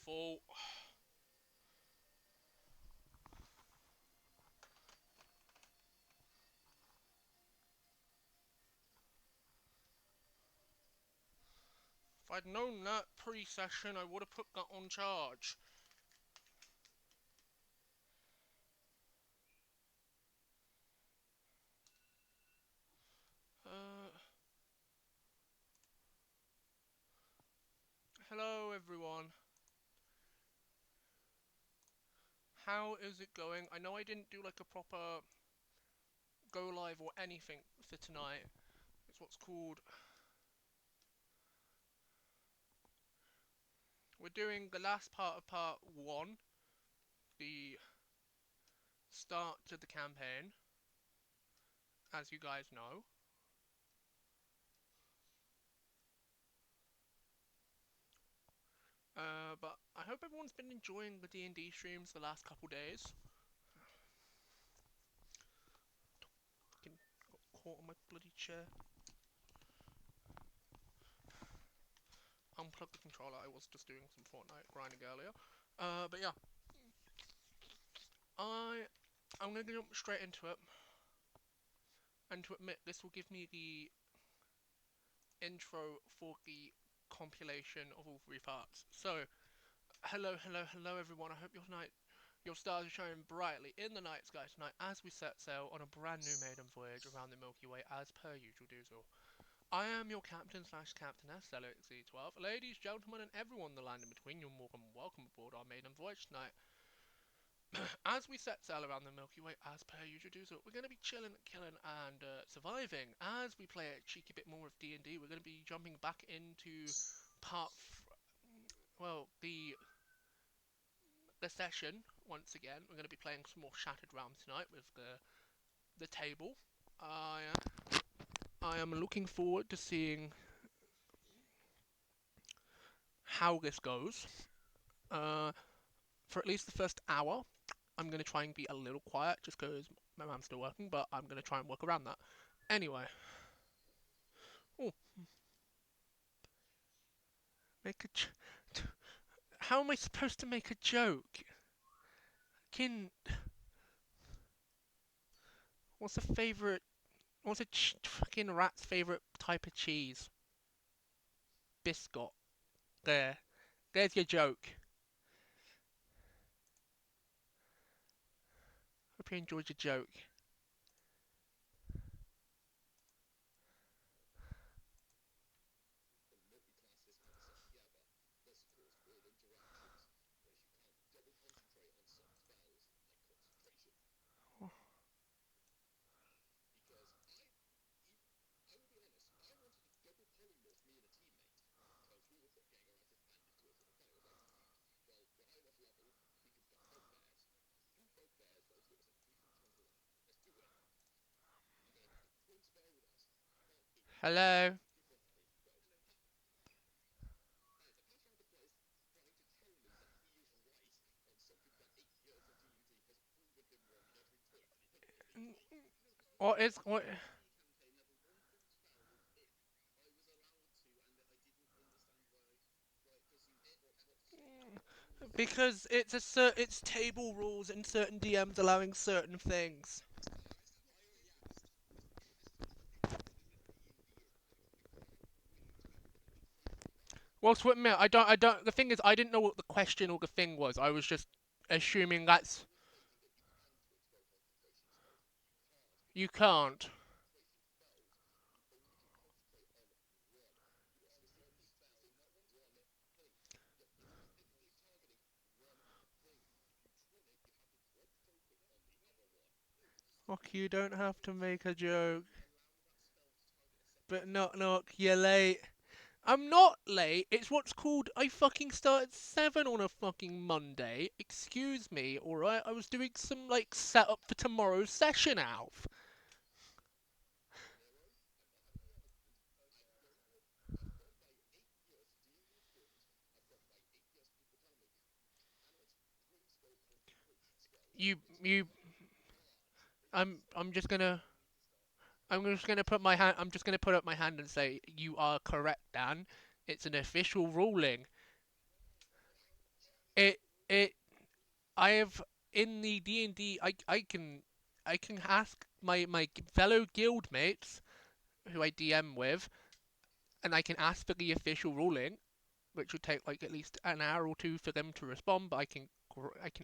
awful. If I'd known that pre-session, I would have put that on charge. Hello everyone. How is it going? I know I didn't do like a proper go live or anything for tonight. It's what's called... We're doing the last part of part 1, the start to the campaign, as you guys know. But I hope everyone's been enjoying the D&D streams the last couple days. Fucking got caught on my bloody chair. Unplug the controller, I was just doing some Fortnite grinding earlier. But yeah. I'm gonna jump straight into it. And to admit, this will give me the intro for the compilation of all 3 parts. So, hello everyone, I hope your stars are shining brightly in the night sky tonight as we set sail on a brand new maiden voyage around the Milky Way as per usual do so. I am your captain slash captainess, LXC12. Ladies, gentlemen, and everyone in the land in between, you're more than welcome aboard our maiden voyage tonight. As we set sail around the Milky Way, as per usual do so, we're going to be chilling, killing, and surviving. As we play a cheeky bit more of D&D, we're going to be jumping back into the session once again. We're going to be playing some more Shattered Realms tonight with the table. I am looking forward to seeing how this goes. For at least the first hour, I'm going to try and be a little quiet just because my mom's still working, but I'm going to try and work around that. Anyway. Oh. Make a how am I supposed to make a joke? What's a favourite... What's a fucking rat's favourite type of cheese? Biscuit. There. There's your joke. Hope you enjoyed your joke. Hello? What is... What... Because it's table rules and certain DMs allowing certain things. Well, to admit, I don't. The thing is, I didn't know what the question or the thing was. I was just assuming that's... You can't. Fuck, you don't have to make a joke. But knock knock, you're late. I'm not late. It's what's called I fucking start at 7 on a fucking Monday. Excuse me, alright? I was doing some, like, setup for tomorrow's session, Alf. You... I'm just gonna... I'm just gonna put up my hand and say, you are correct, Dan. It's an official ruling. It it I have in the D&D. I can ask my fellow guild mates who I DM with, and I can ask for the official ruling, which would take like at least an hour or two for them to respond. But I can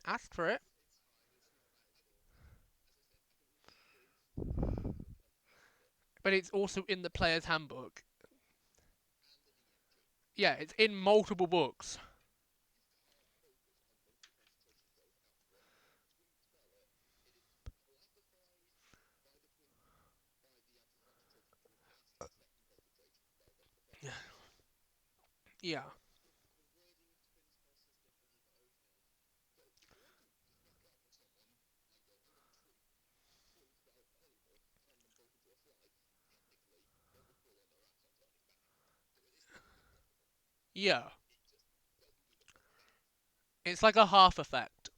ask for it. But it's also in the player's handbook. Yeah, it's in multiple books. Yeah, yeah. It's like a half effect.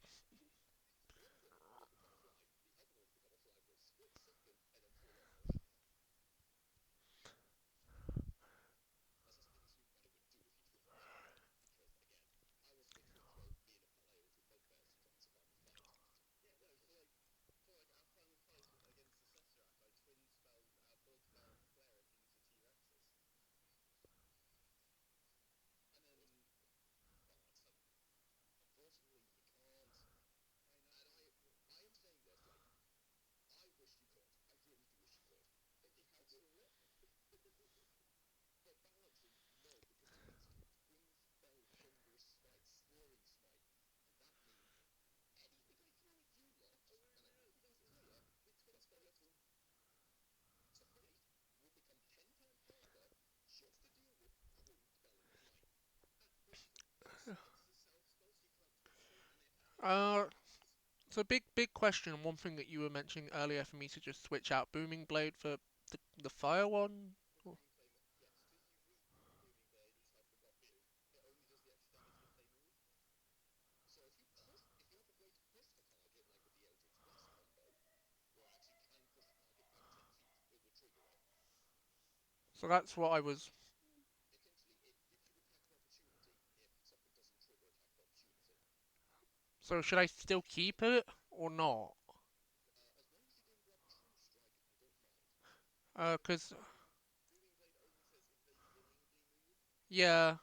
Uh, it's a big question. And one thing that you were mentioning earlier for me to just switch out Booming Blade for the fire one. So that's what I was. So should I still keep it or not? 'Cause yeah,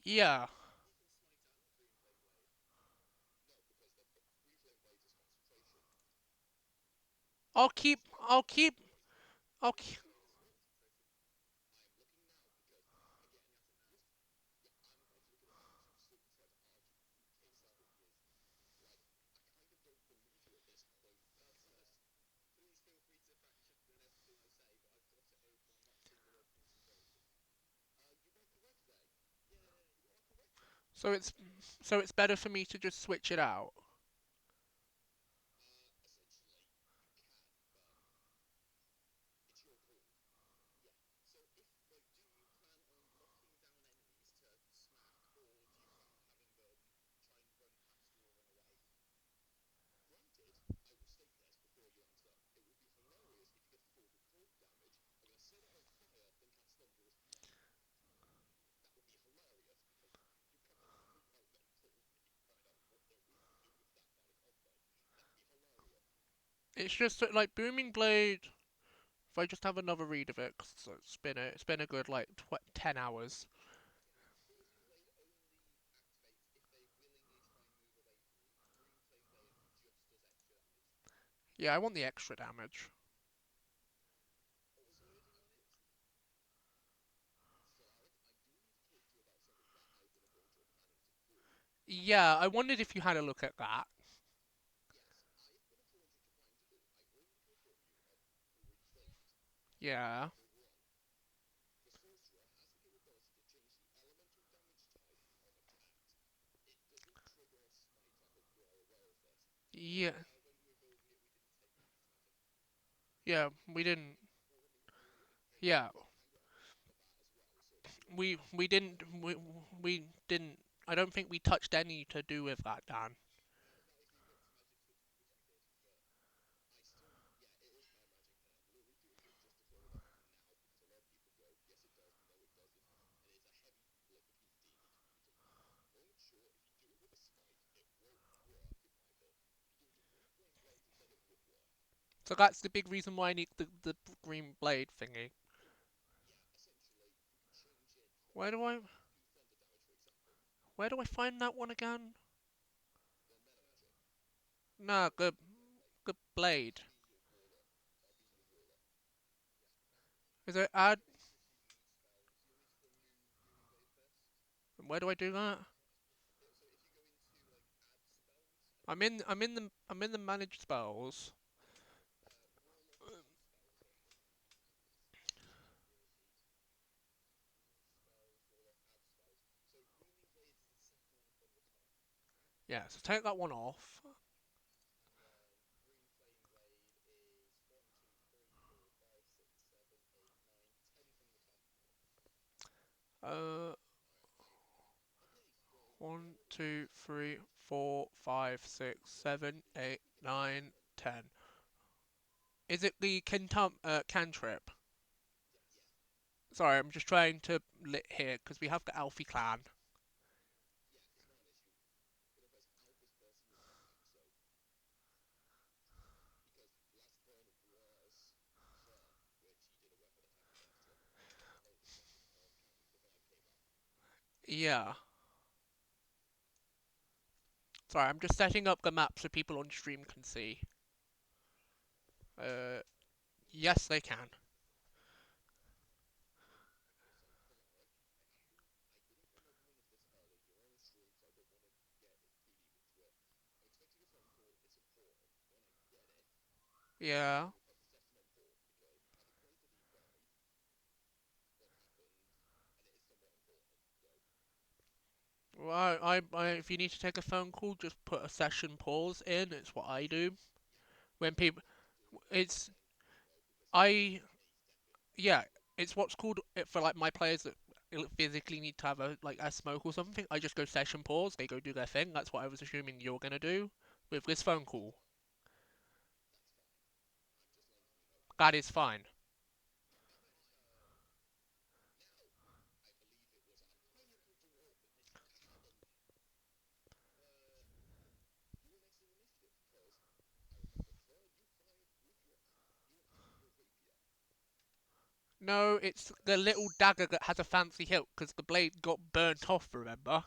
yeah. I'll keep. I'll keep. I'll keep. So it's better for me to just switch it out. It's just that like Booming Blade. If I just have another read of it, 'cause it's been a good like 10 hours. Yeah, I want the extra damage. Yeah, I wondered if you had a look at that. Yeah. Yeah. Yeah, we didn't. Yeah. we didn't we didn't. I don't think we touched any to do with that, Dan. So that's the big reason why I need the green blade thingy. Where do I where do I find that one again? No, the blade. Is it add? Where do I do that? I'm in the manage spells. Yeah, so take that one off. Uh, 1, 2, 3, 4, 5, 6, 7, 8, 9, 10. Is it the cantrip? Sorry, I'm just trying to lit here because we have the Alfie clan. Yeah. Sorry, I'm just setting up the map so people on stream can see. Uh, yes, they can. Yeah. Well, if you need to take a phone call, just put a session pause in. It's what I do when people. It's I yeah. It's what's called for like my players that physically need to have a smoke or something. I just go session pause. They go do their thing. That's what I was assuming you're gonna do with this phone call. That is fine. No, it's the little dagger that has a fancy hilt because the blade got burnt off. Remember?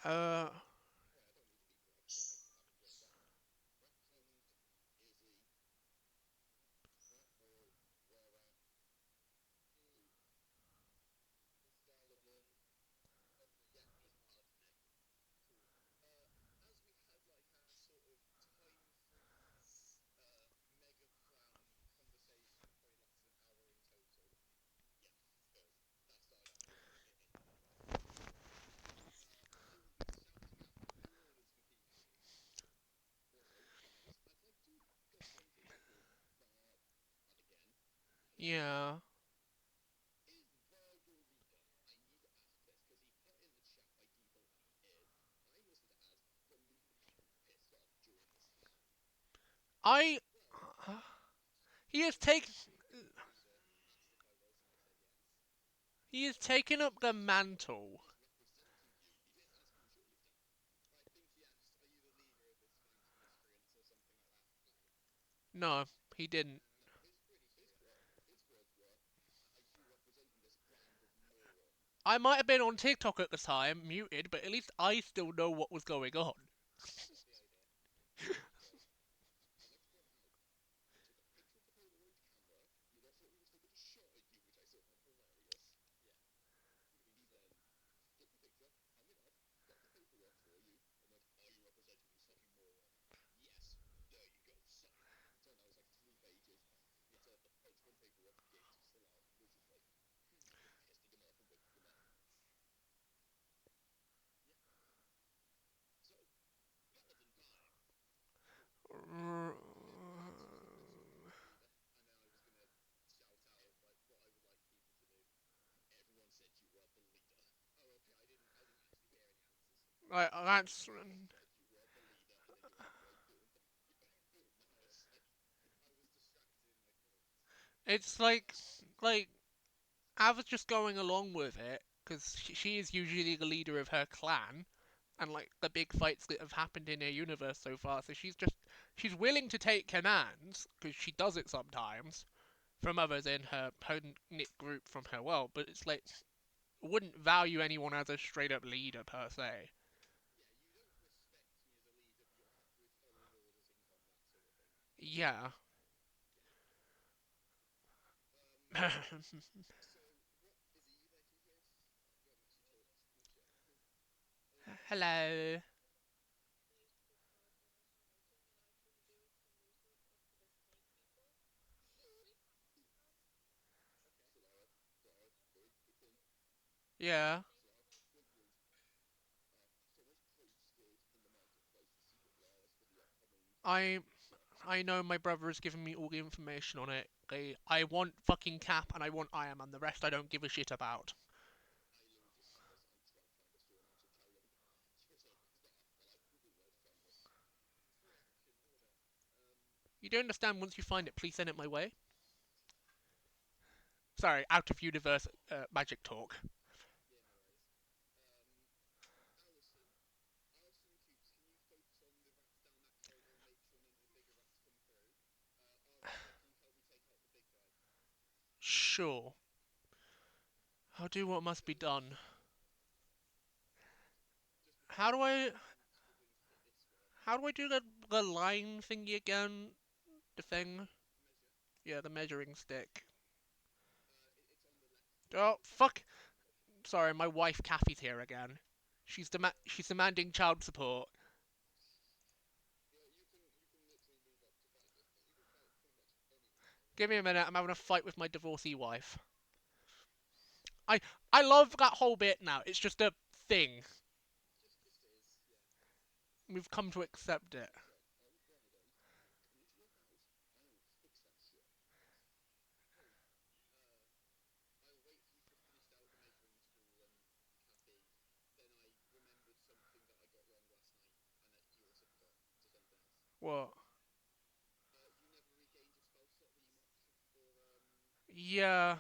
uh, yeah. I he has taken he has taken up the mantle. No, he didn't. I might have been on TikTok at the time, muted, but at least I still know what was going on. That's it's like I was just going along with it because she is usually the leader of her clan, and like the big fights that have happened in her universe so far. So she's willing to take commands because she does it sometimes from others in her knit group from her world. But it's like wouldn't value anyone as a straight up leader per se. Yeah. Hello. Yeah. I I know my brother has given me all the information on it. I want fucking Cap and I want Iron Man. The rest I don't give a shit about. You don't understand. Once you find it, please send it my way. Sorry, out of universe magic talk. Sure. I'll do what must be done. How do I how do I do the line thingy again? The thing? Yeah, the measuring stick. Oh fuck! Sorry, my wife Kathy's here again. She's demanding child support. Give me a minute. I'm having a fight with my divorcee wife. I I love that whole bit now. It's just a thing. We've come to accept it. What? Yeah.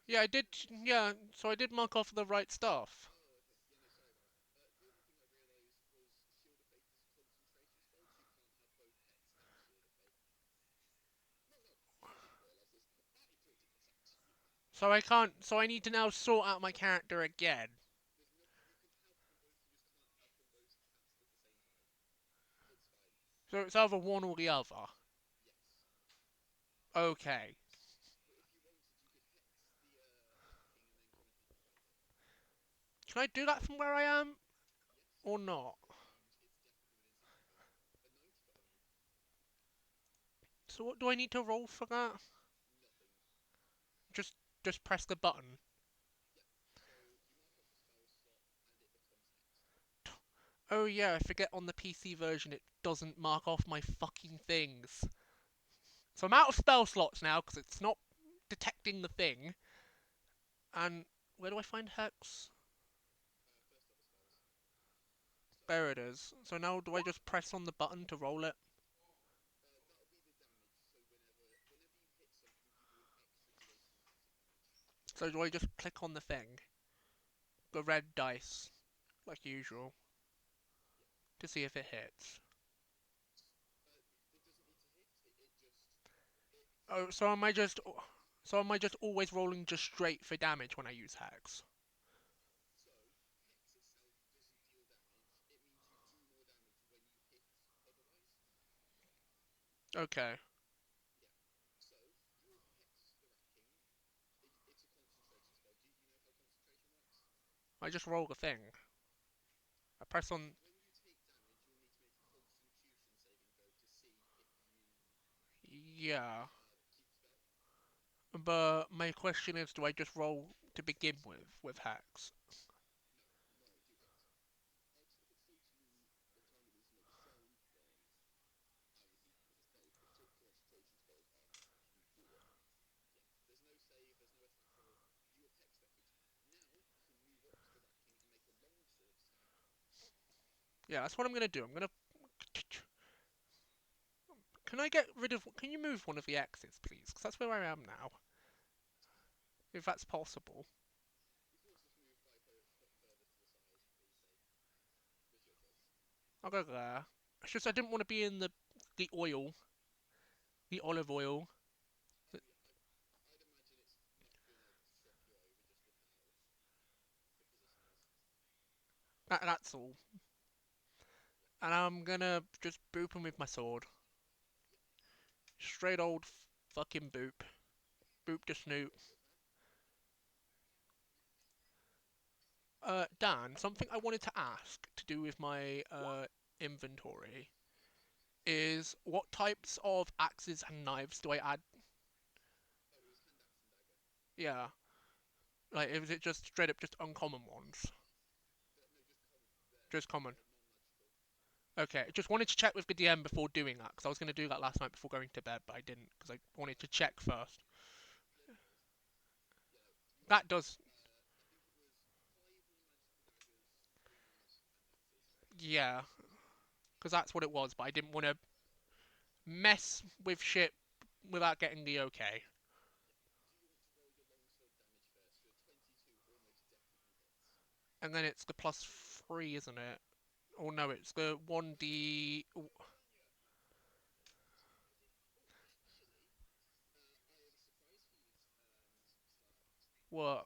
Yeah, I did. Yeah, so I did mark off the right stuff. So I can't. So I need to now sort out my character again. So it's either one or the other. Okay. Can I do that from where I am or not? So what do I need to roll for that? Just just press the button. Oh yeah, I forget on the PC version it doesn't mark off my fucking things. So I'm out of spell slots now because it's not detecting the thing. And where do I find Hex? There it is. So now do I just press on the button to roll it? So do I just click on the thing? The red dice, like usual, to see if it hits. Oh, so am I just always rolling just straight for damage when I use Hex? Okay. I just roll the thing. I press on. Yeah. But my question is, do I just roll to begin with Hex? Yeah, that's what I'm gonna do. I'm gonna. Can I get rid of? Can you move one of the X's, please? Because that's where I am now. If that's possible. I'll go there. It's just I didn't want to be in the oil, the olive oil. That's all. And I'm gonna just boop him with my sword. Straight old fucking boop. Boop to snoot. Dan, something I wanted to ask to do with my inventory is what types of axes and knives do I add? Yeah, like is it just straight up just uncommon ones? Just common. Okay, just wanted to check with the DM before doing that because I was going to do that last night before going to bed, but I didn't because I wanted to check first. That does, yeah, because that's what it was, but I didn't want to mess with shit without getting the okay. And then it's the +3, isn't it? Oh no, it's the 1d. What?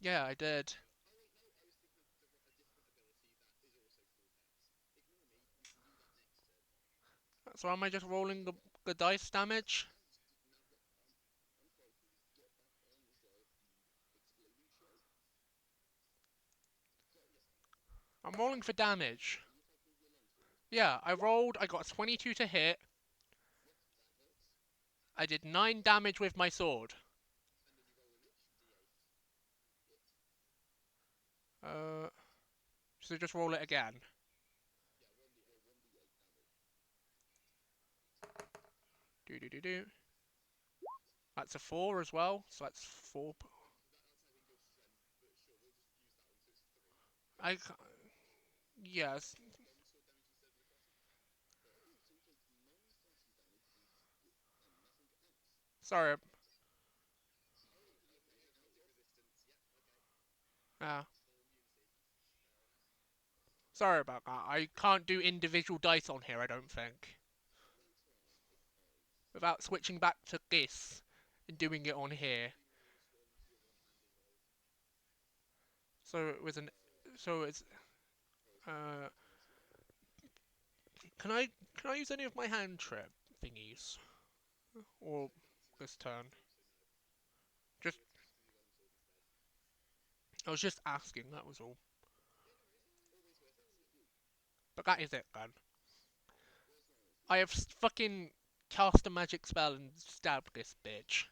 Yeah, I did. So am I just rolling the dice damage? I'm rolling for damage. Yeah, I rolled. I got a 22 to hit. I did 9 damage with my sword. Uh, so just roll it again. Do do do do. That's a 4 as well. So that's 4. I yes. Sorry. Uh, sorry about that. I can't do individual dice on here. I don't think without switching back to this and doing it on here. So it was an. So it's. Uh, can I can I use any of my hand trip thingies or this turn? Just I was just asking. That was all. But that is it then. I have fucking cast a magic spell and stabbed this bitch.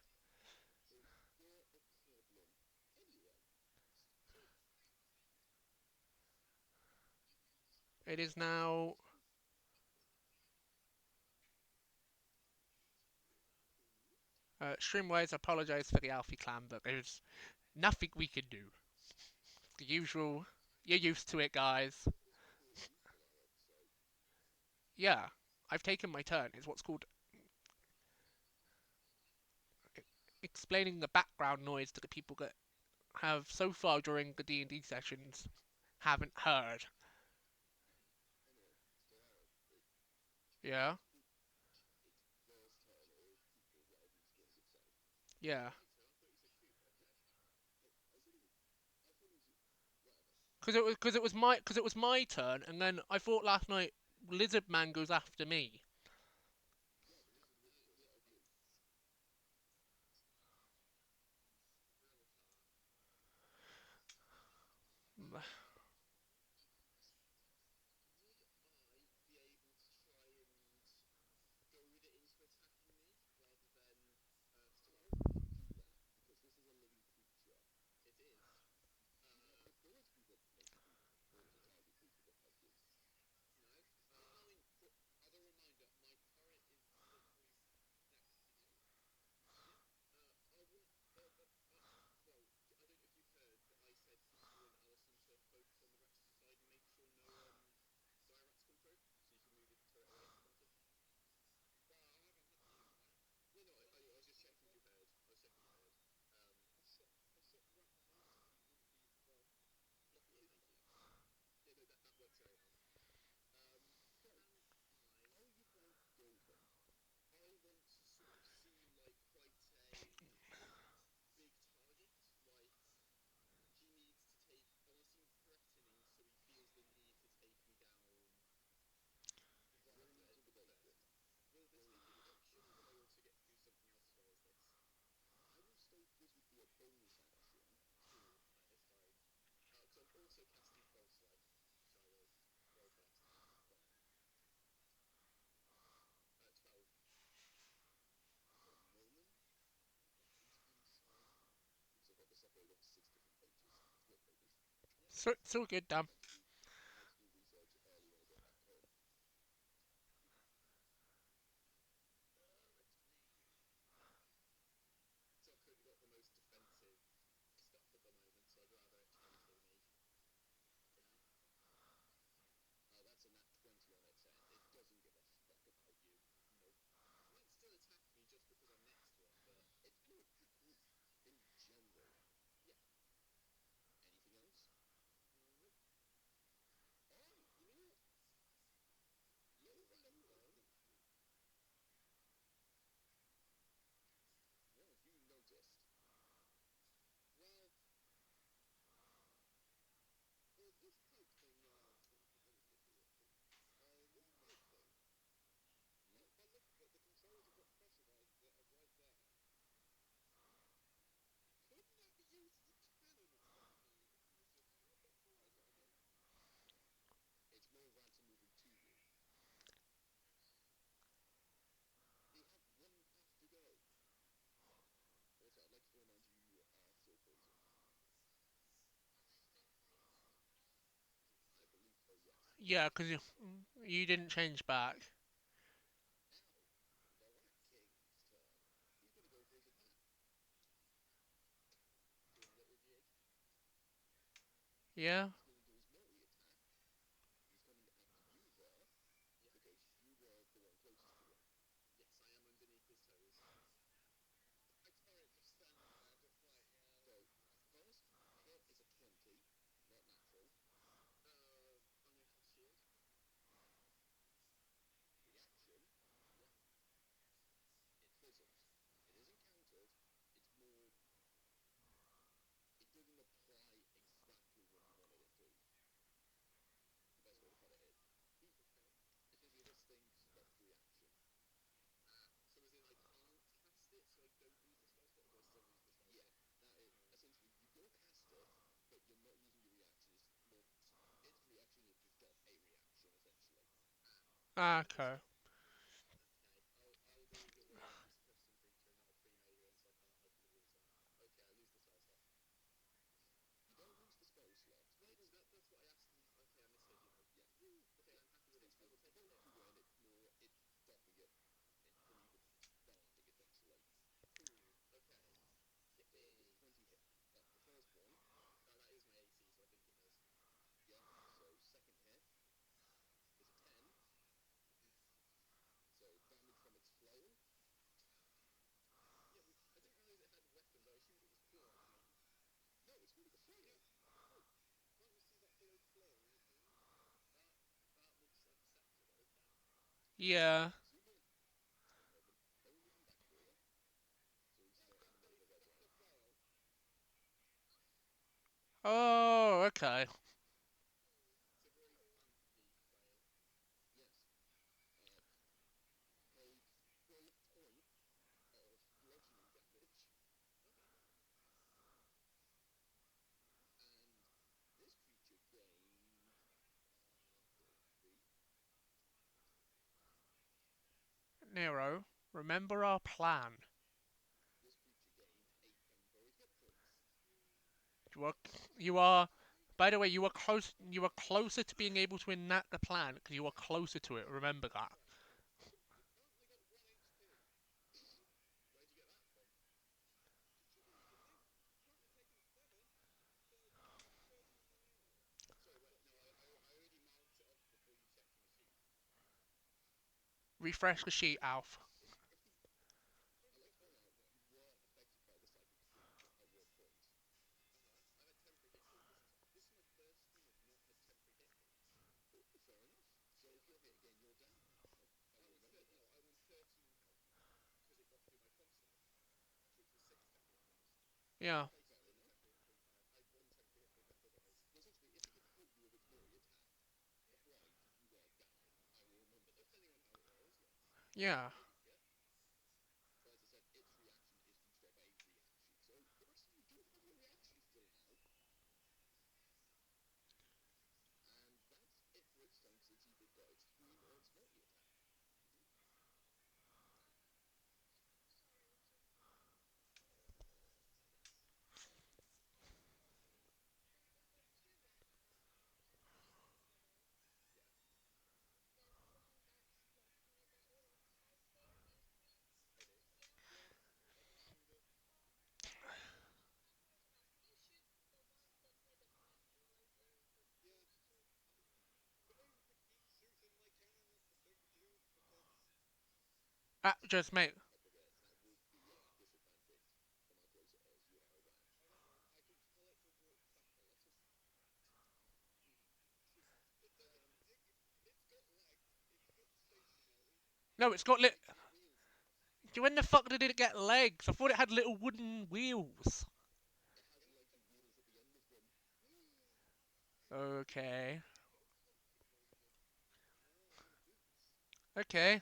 It is now. Streamways apologise for the Alfie clan, but there's nothing we can do. The usual. You're used to it, guys. Yeah, I've taken my turn. It's what's called explaining the background noise to the people that have so far during the D&D sessions haven't heard. Yeah, yeah. Because it was my turn, and then I thought last night Lizard Man goes after me. It's all good, Dan. Yeah, because you didn't change back. Yeah. Okay. Yeah. Oh, okay. Nero, remember our plan. You are, you are. By the way, you are close. You are closer to being able to enact the plan because you are closer to it. Remember that. Refresh the sheet, Alf. Yeah. Yeah. Just mate. No, it's got lit. When the fuck did it get legs? I thought it had little wooden wheels. Okay. Okay.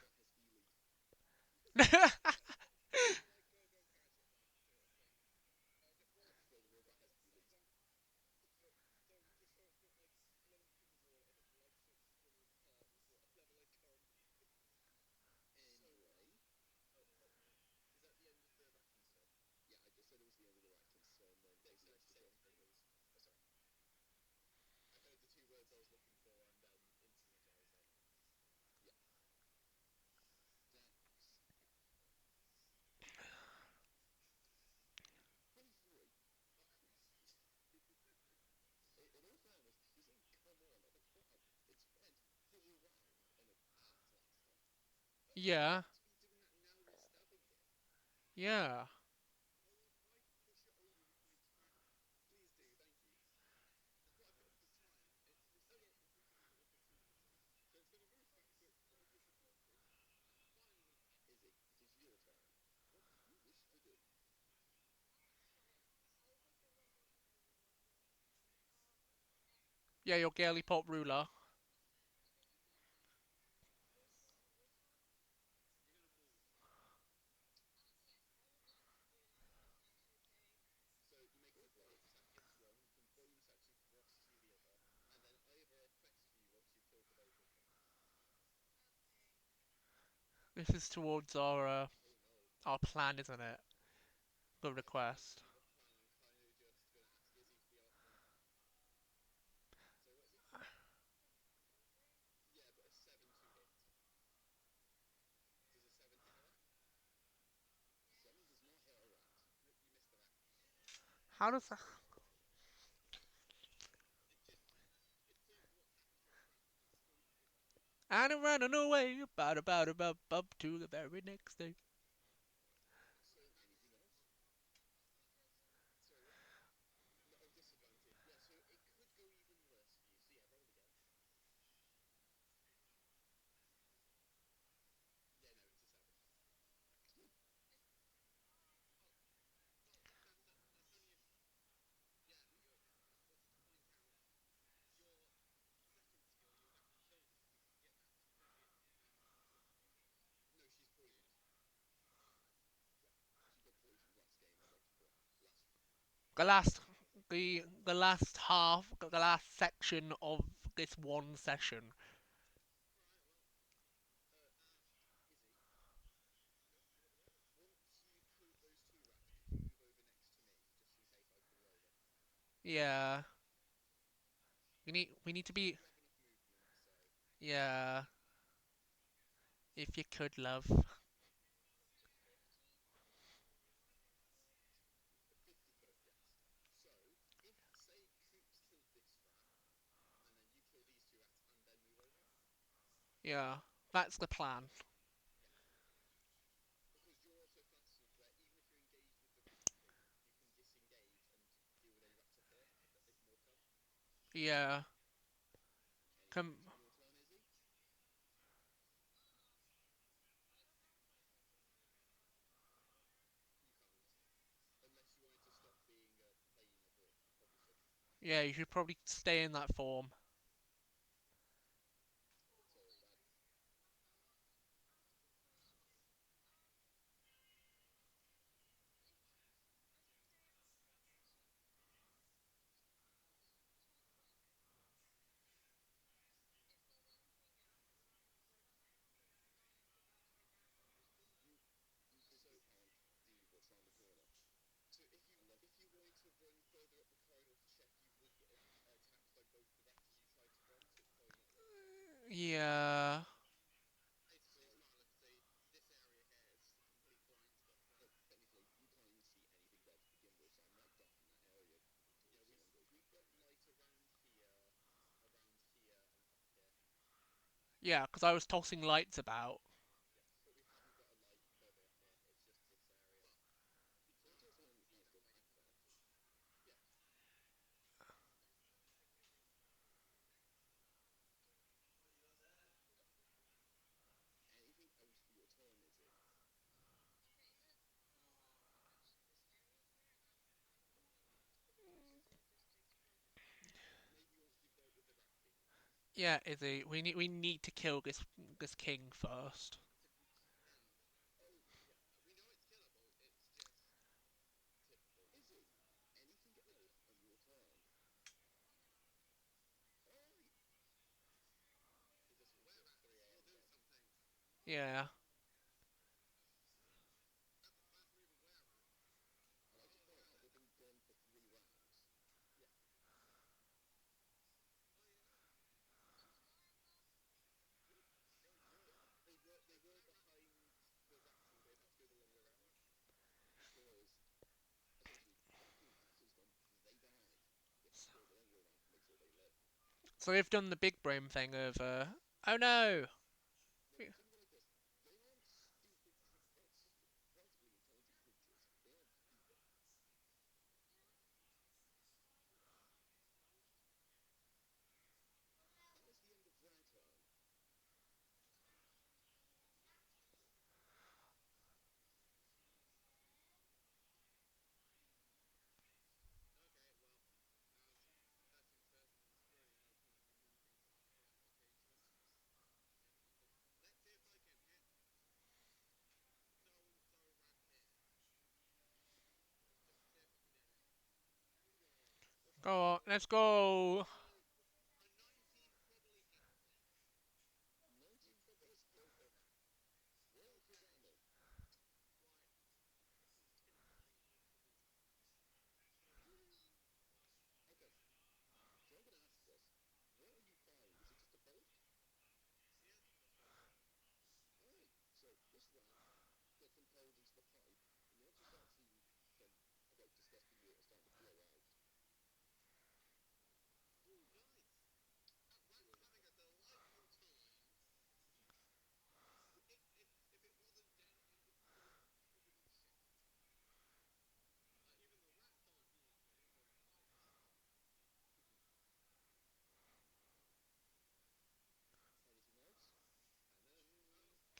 Yeah. Yeah. Yeah, your girly pop ruler. This is towards our plan, isn't it? The request. How does that? And I'm running away, about to the very next day. The last, the last half, the last section of this one session. Yeah, we need to be. Yeah, if you could, love. Yeah, that's the plan. Yeah, come. Yeah, you should probably stay in that form. Yeah, yeah, because I was tossing lights about. Yeah, Izzy, we need to kill this king first. Yeah. So they've done the big brain thing of oh no. Go on, let's go.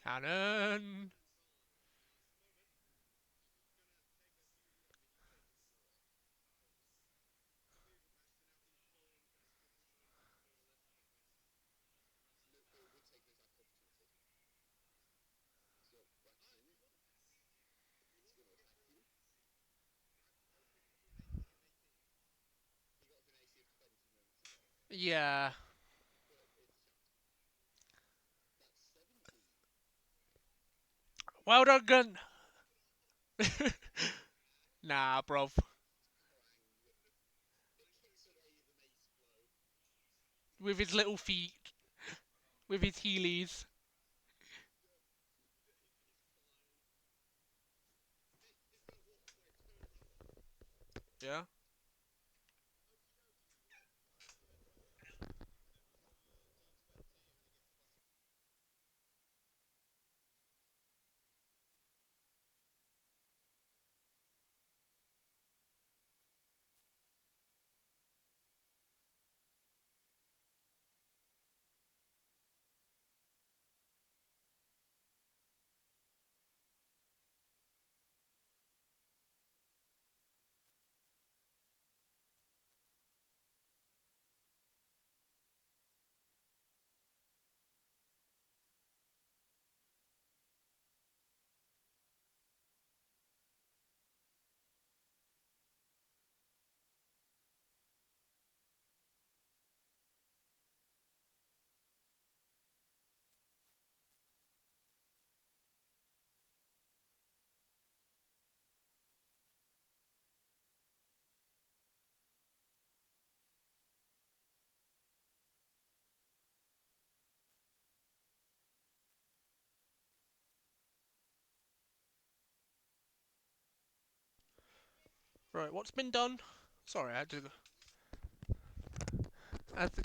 Cannon. Yeah. Well done, gun. Nah, bruv. With his little feet, with his heelys. Yeah. Right, what's been done? Sorry, I had to. I had to...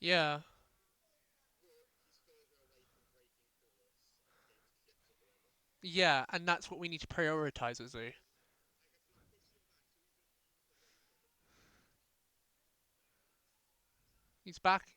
Yeah. Yeah, and that's what we need to prioritize, Azu. He's back.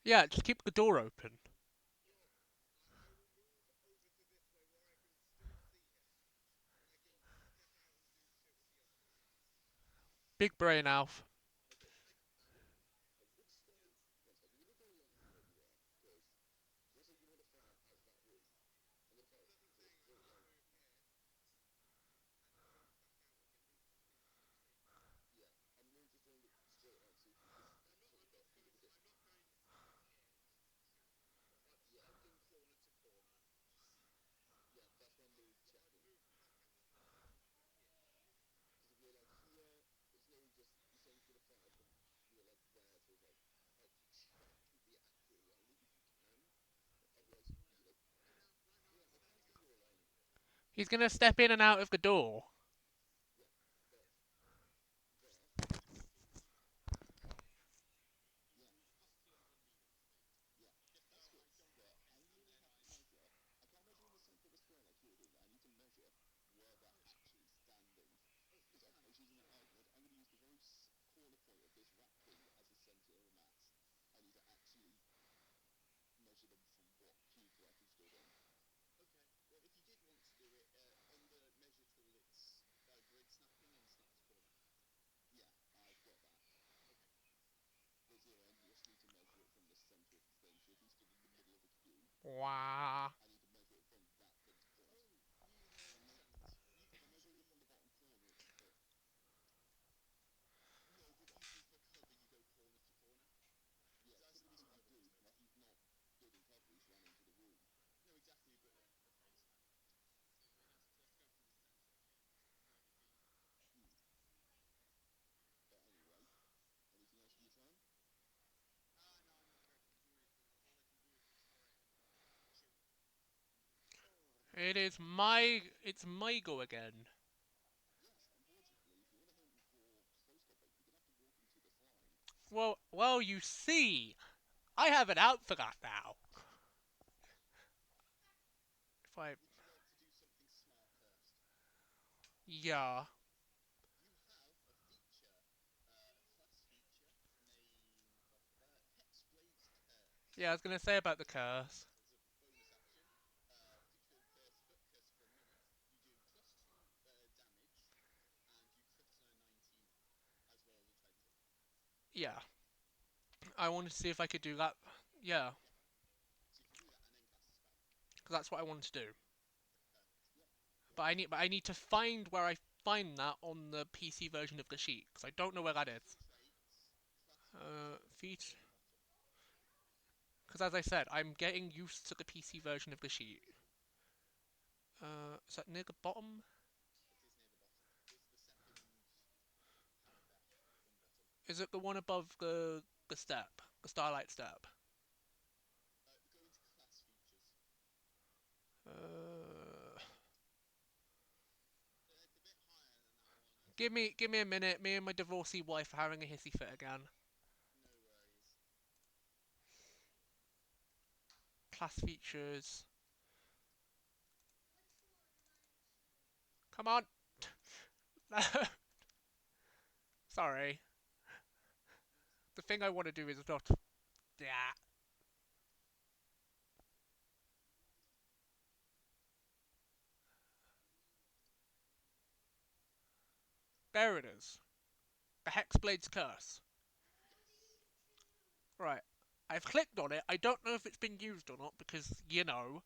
Yeah, just keep the door open. Big brain, Alf. He's gonna step in and out of the door. Wah. It's my go again. Well, you see, I have it out for that now. If I, yeah, yeah, I was gonna say about the curse. Yeah, I wanted to see if I could do that. Yeah, because that's what I wanted to do. But I need to find where I find that on the PC version of the sheet because I don't know where that is. Feet. Because as I said, I'm getting used to the PC version of the sheet. Is that near the bottom? Is it the one above the step, the starlight step? Uh, give me a minute. Me and my divorcee wife are having a hissy fit again. Class features. Come on. Sorry. The thing I want to do is not. Yeah. There it is. The Hexblade's Curse. Right. I've clicked on it. I don't know if it's been used or not because, you know.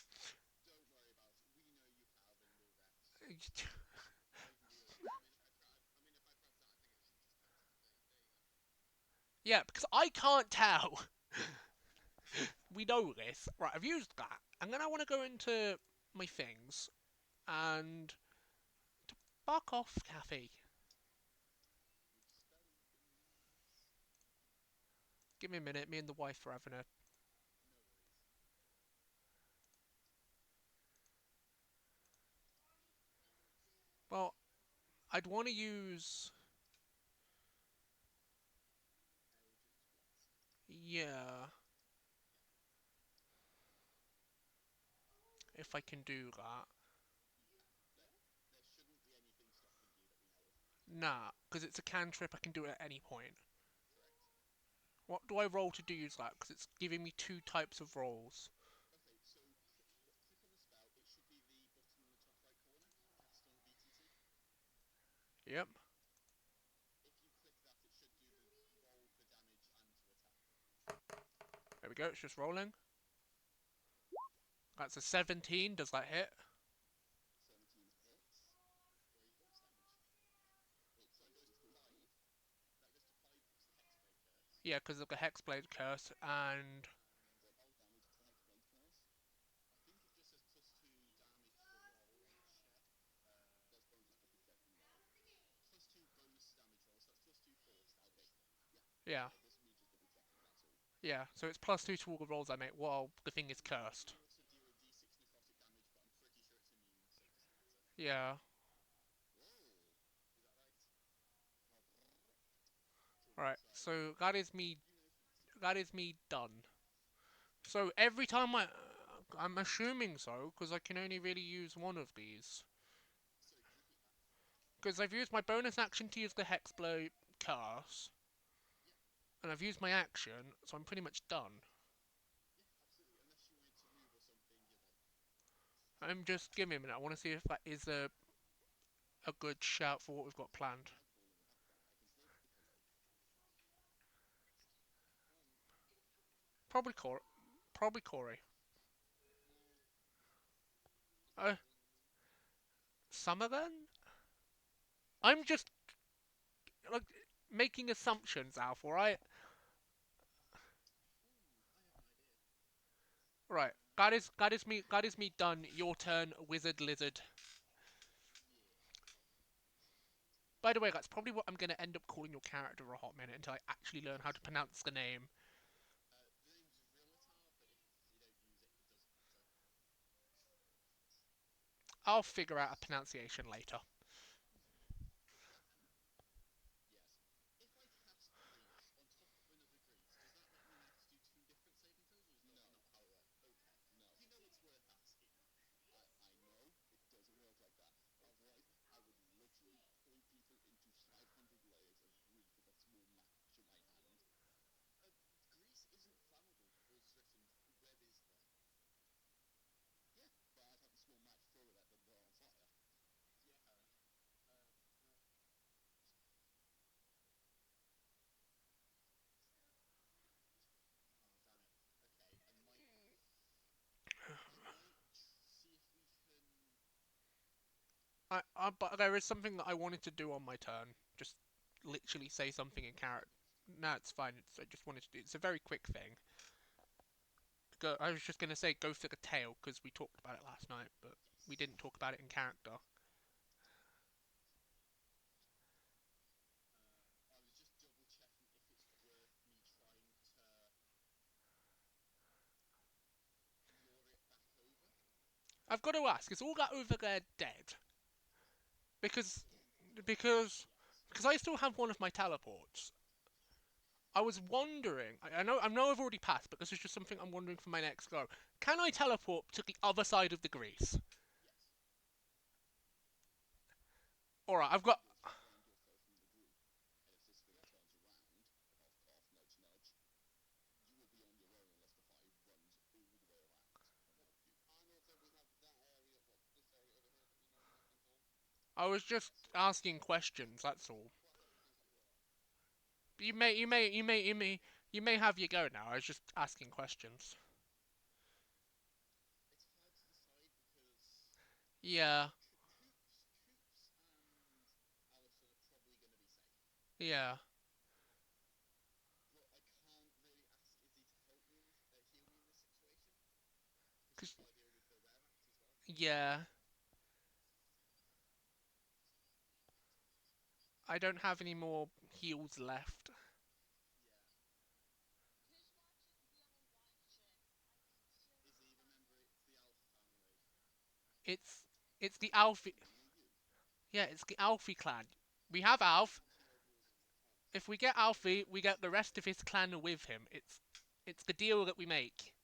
Yeah, because I can't tell. We know this. Right, I've used that. And then I want to go into my things and fuck off, Kathy. Give me a minute. Me and the wife are having a. Well, I'd want to use. Yeah, if I can do that. Nah, because it's a cantrip. I can do it at any point. What do I roll to do use that? Because it's giving me two types of rolls. Yep. There we go. It's just rolling. That's a 17. Does that hit? Yeah, because of the Hexblade curse, and yeah, yeah. So it's +2 to all the rolls I make while the thing is cursed. Yeah. Right. So that is me. That is me done. So every time I'm assuming so because I can only really use one of these. Because I've used my bonus action to use the Hexblade curse, and I've used my action, so I'm pretty much done. I'm just give me a minute. I want to see if that is a good shout for what we've got planned. Probably Corey. Probably Corey. Uh, Summergun? I'm just like making assumptions, Alf. All right. Right. That is me. That is me done. Your turn, Wizard Lizard. By the way, that's probably what I'm going to end up calling your character a hot minute until I actually learn how to pronounce the name. I'll figure out a pronunciation later. But there is something that I wanted to do on my turn. Just literally say something in character. No, it's fine. I just wanted to do. It's a very quick thing. I was just gonna say go for the tail because we talked about it last night, but we didn't talk about it in character. I've got to ask: is all that over there dead? Because because because I still have one of my teleports. I was wondering. I know I've already passed, but this is just something I'm wondering for my next go. Can I teleport to the other side of the grease? All right, I've got. I was just asking questions. That's all. You may have your go now. I was just asking questions. Yeah, yeah. 'Cause- yeah, I don't have any more heals left. It's it's the Alfie. Yeah, it's the Alfie clan. We have Alf. If we get Alfie, we get the rest of his clan with him. It's the deal that we make.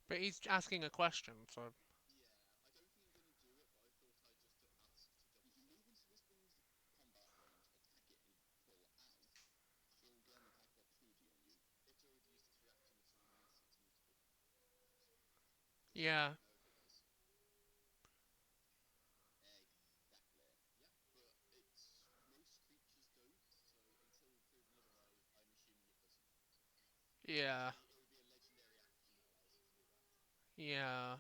But he's asking a question, so yeah, yeah, yeah.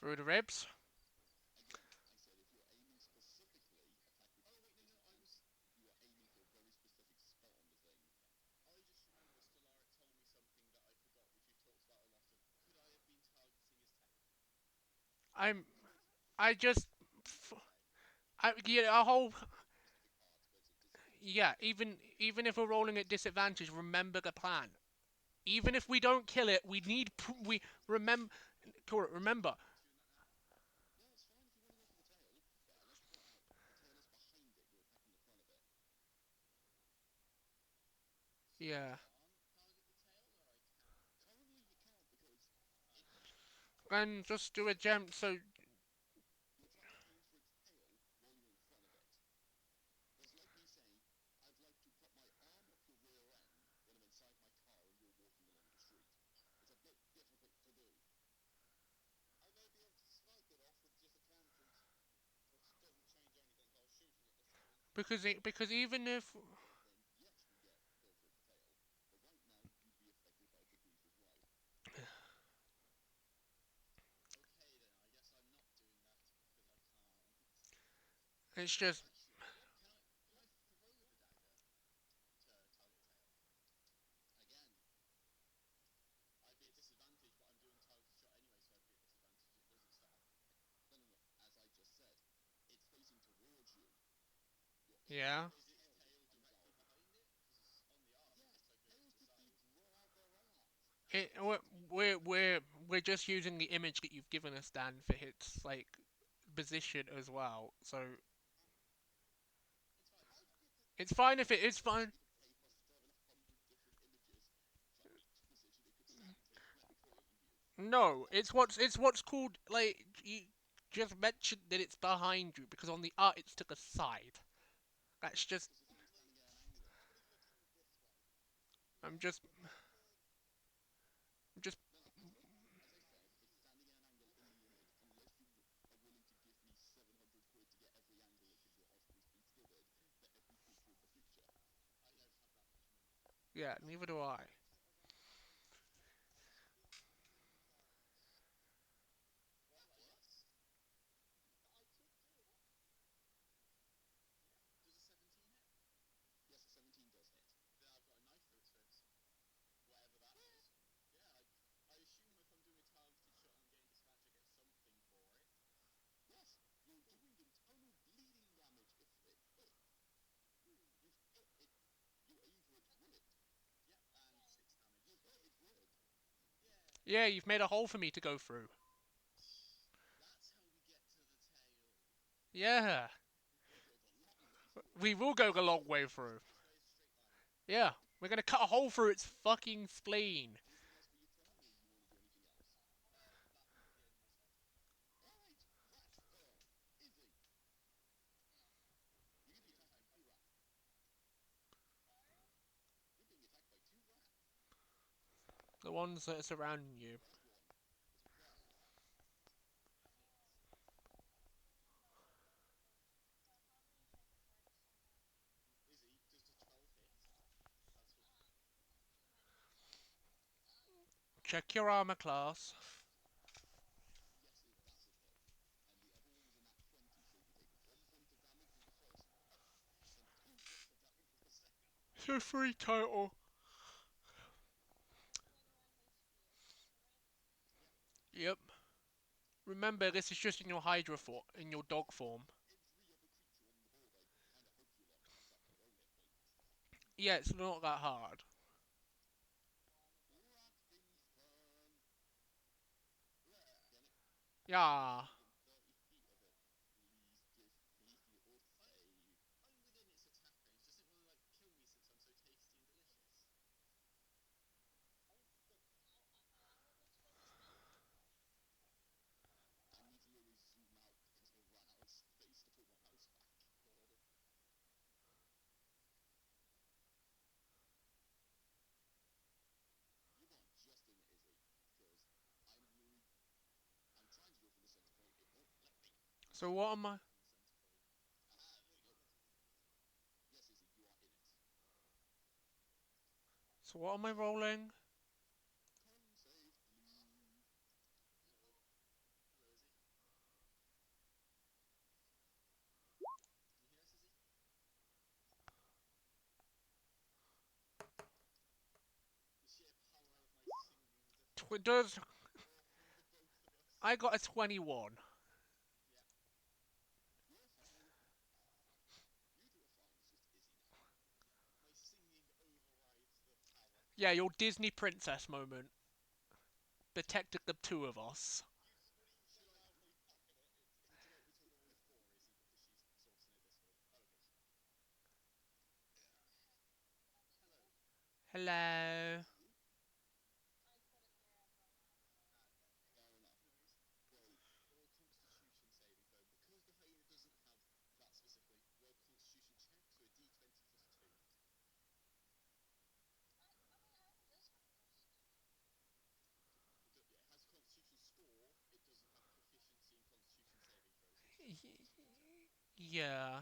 Through the ribs. I'm. I just. Yeah, a whole. Yeah, even if we're rolling at disadvantage, remember the plan. Even if we don't kill it, we need. We remember. Remember. Yeah. And just do a gem. So because even if it's just yeah. It, we're just using the image that you've given us, Dan, for its like position as well. So it's fine if it is fine. No, it's what's called like you just mentioned that it's behind you because on the art it's to the side. That's just I'm just, just, yeah, neither do I. Yeah, you've made a hole for me to go through. Yeah, we will go a long way through. Yeah, we're gonna cut a hole through its fucking spleen. The ones that are surrounding you. Check your armor class. So three total. Yep. Remember, this is just in your Hydra form, in your dog form. Yeah, it's not that hard. Yeah. So what am I? So what am I rolling? 'Does I got a 21? Yeah, your Disney princess moment protected the two of us. Hello. Yeah.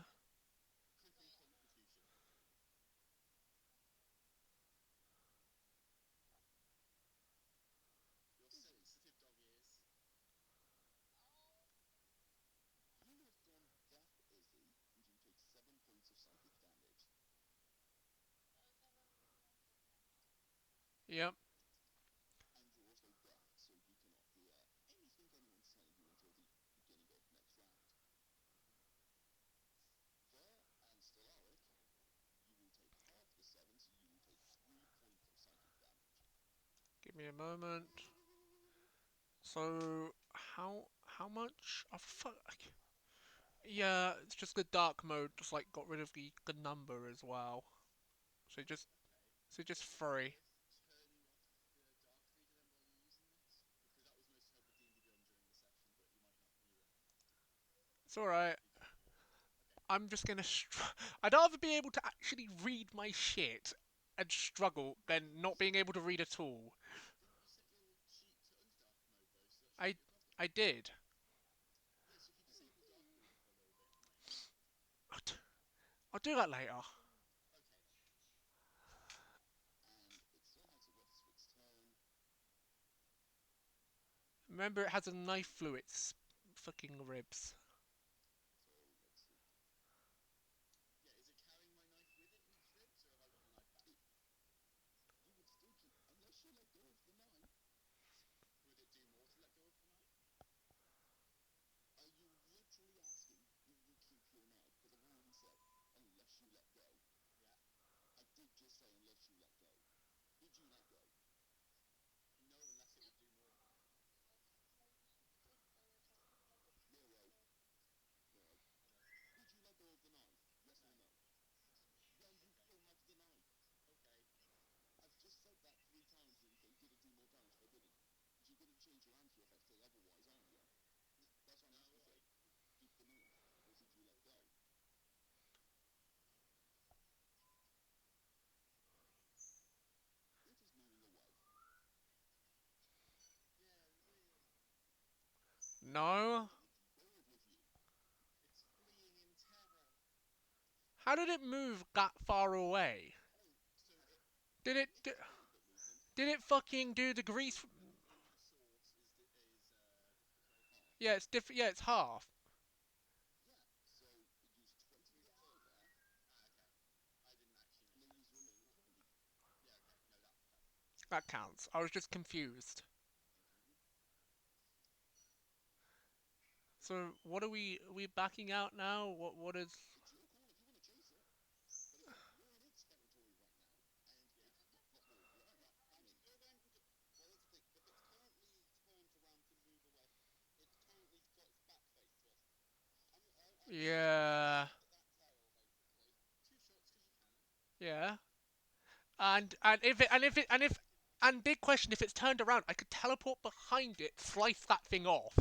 Yep. Give me a moment. So how much? Oh fuck. Yeah, it's just the dark mode. Just like got rid of the number as well. So just just three. It's all right. I'm just gonna. I'd rather be able to actually read my shit and struggle than not being able to read at all. I I did. I'll, t- I'll do that later. Remember, it has a knife through its fucking ribs. No. How did it move that far away? Did it? Did it fucking do the grease? Yeah, it's different. Yeah, it's half. That counts. I was just confused. So what are we? Are we backing out now? What is? Yeah. Yeah. And big question, if it's turned around, I could teleport behind it, slice that thing off.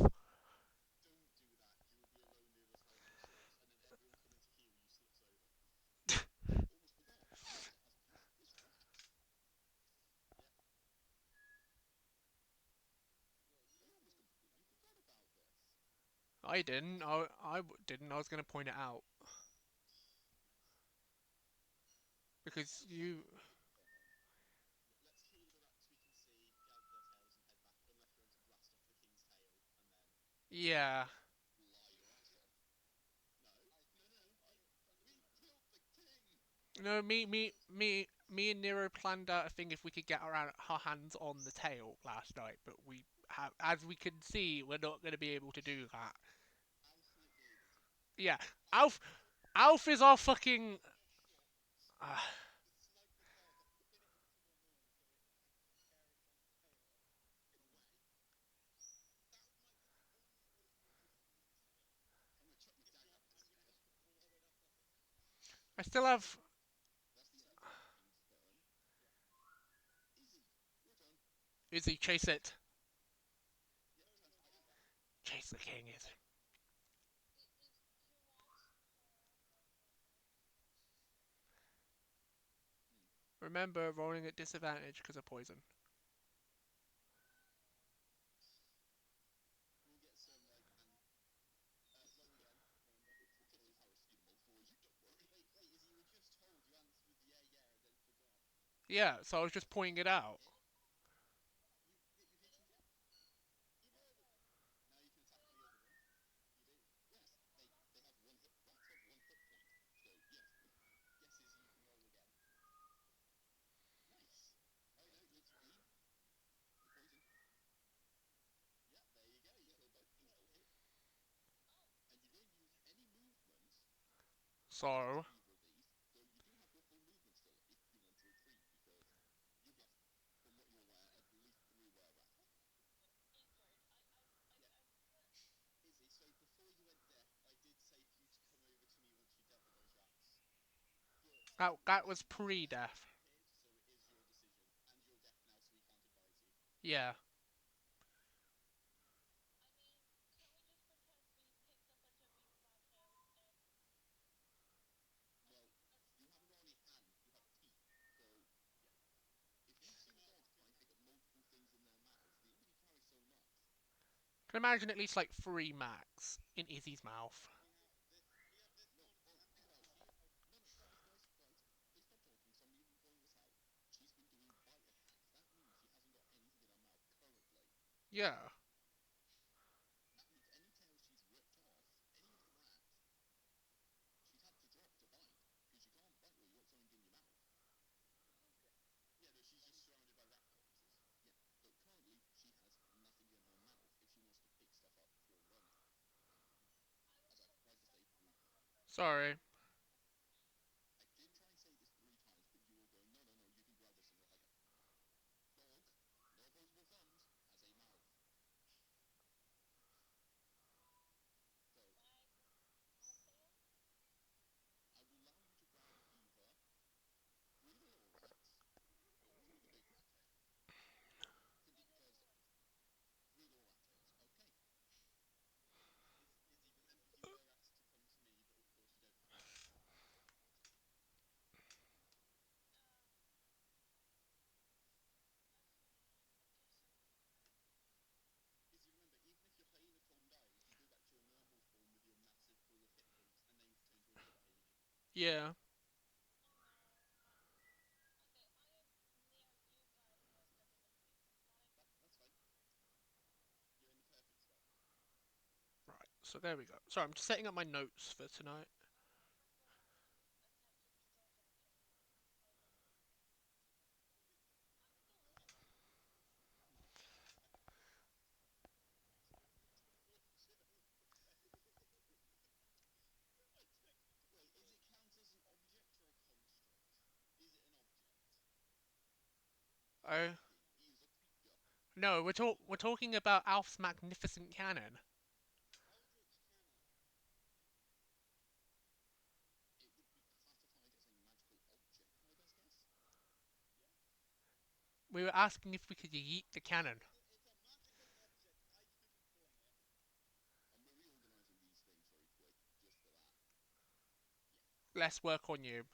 I didn't. Didn't. I was going to point it out because you. Yeah. No, me and Nero planned out a thing if we could get our hands on the tail last night, but as we can see, we're not going to be able to do that. Yeah, Alf, Alf is our fucking. Uh, I still have. Izzy, chase it. Chase the king, is. Remember, rolling at disadvantage because of poison. Yeah, so I was just pointing it out. So, that was pre-death. Yeah. can imagine at least like 3 max in Izzy's mouth. Yeah. Sorry. Yeah. Right. So there we go. Sorry, I'm just setting up my notes for tonight. Oh. No, we're talking about Alf's magnificent cannon. We were asking if we could yeet the cannon. Less work on you.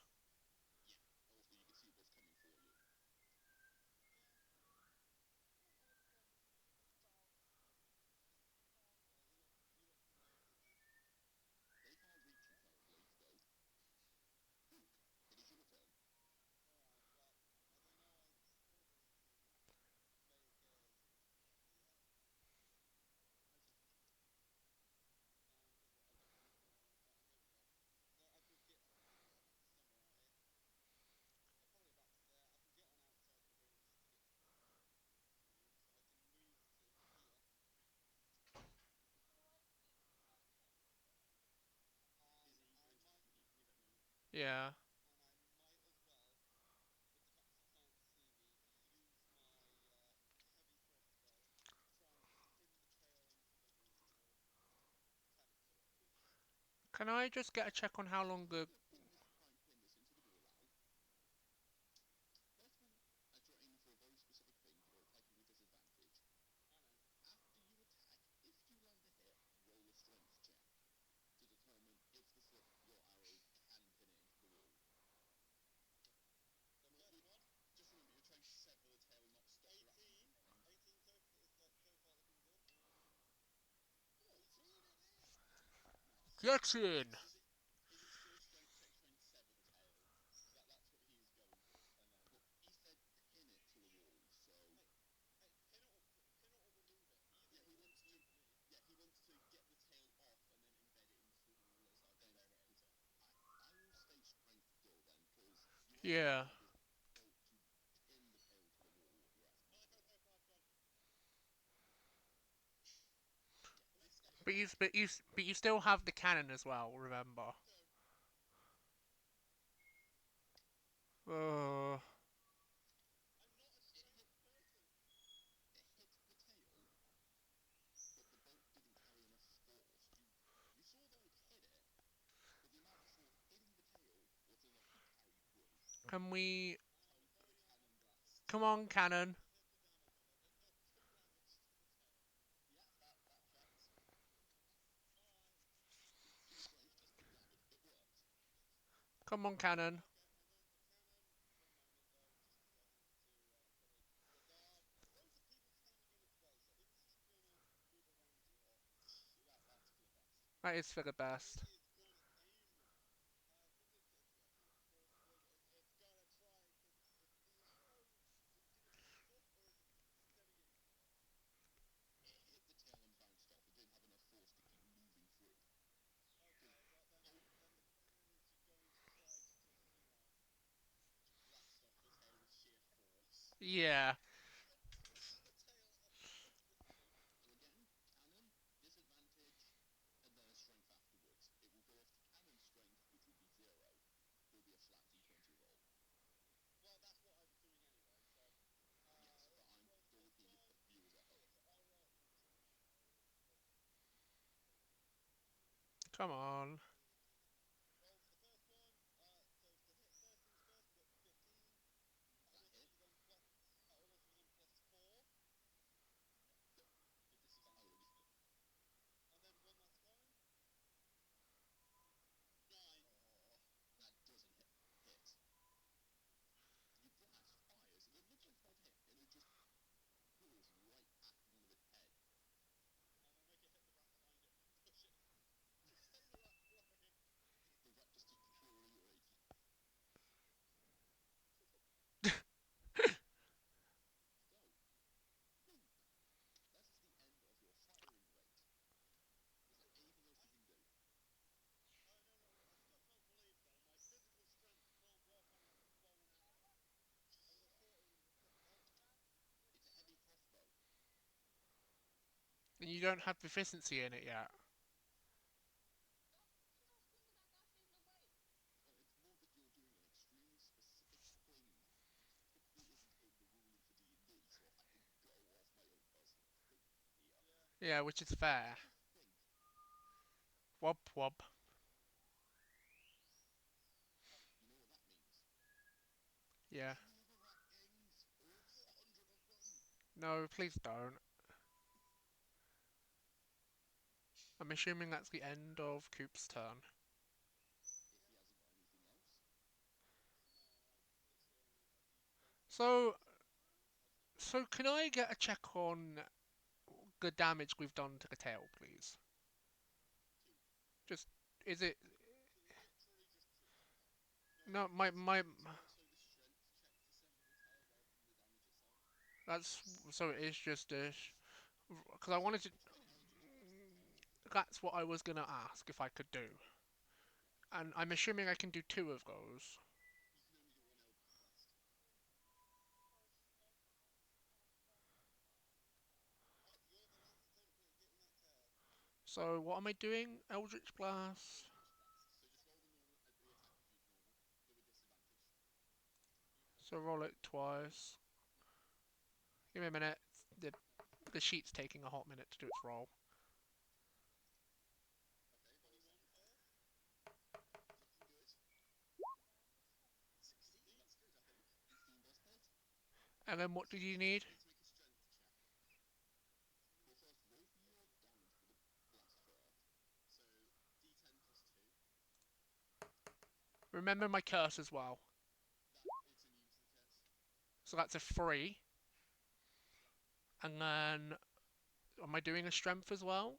Yeah. Can I just get a check on how long the... Get in! Yeah. But you still have the cannon as well, remember? Uh, can we... Come on, cannon. Come on, cannon. That is for the best. Yeah. Come on. You don't have proficiency in it yet. Yeah, which is fair. Wob wob. Yeah. No, please don't. I'm assuming that's the end of Coop's turn. So, so can I get a check on the damage we've done to the tail, please? Just, is it? No, my. That's so it is just a. Because I wanted to. That's what I was gonna ask if I could do, and I'm assuming I can do two of those. So what am I doing? Eldritch Blast. So roll it twice. Give me a minute. The the sheet's taking a hot minute to do its roll. And then what do you need? Remember my curse as well. So that's a 3. And then, am I doing a strength as well?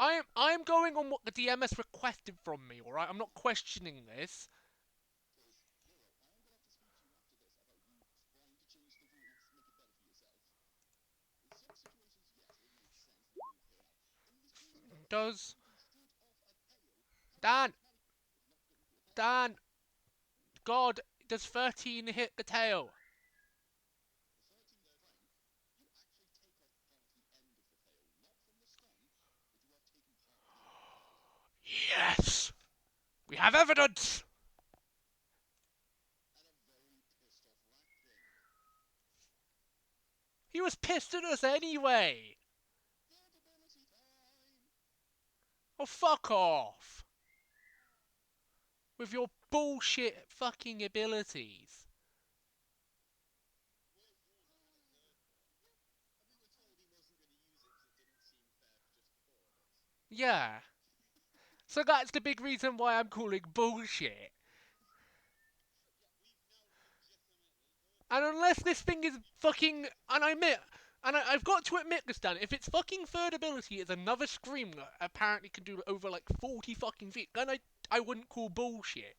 I, I'm going on what the DM has requested from me, alright? I'm not questioning this. Does Dan, Dan, God, does 13 hit the tail? Yes! We have evidence! He was pissed at us anyway! Oh, fuck off! With your bullshit fucking abilities. Yeah. So that's the big reason why I'm calling bullshit. And unless this thing is fucking, and I admit, and I've got to admit this, Dan, if its fucking third ability is another scream that apparently can do over like 40 fucking feet, then I wouldn't call bullshit.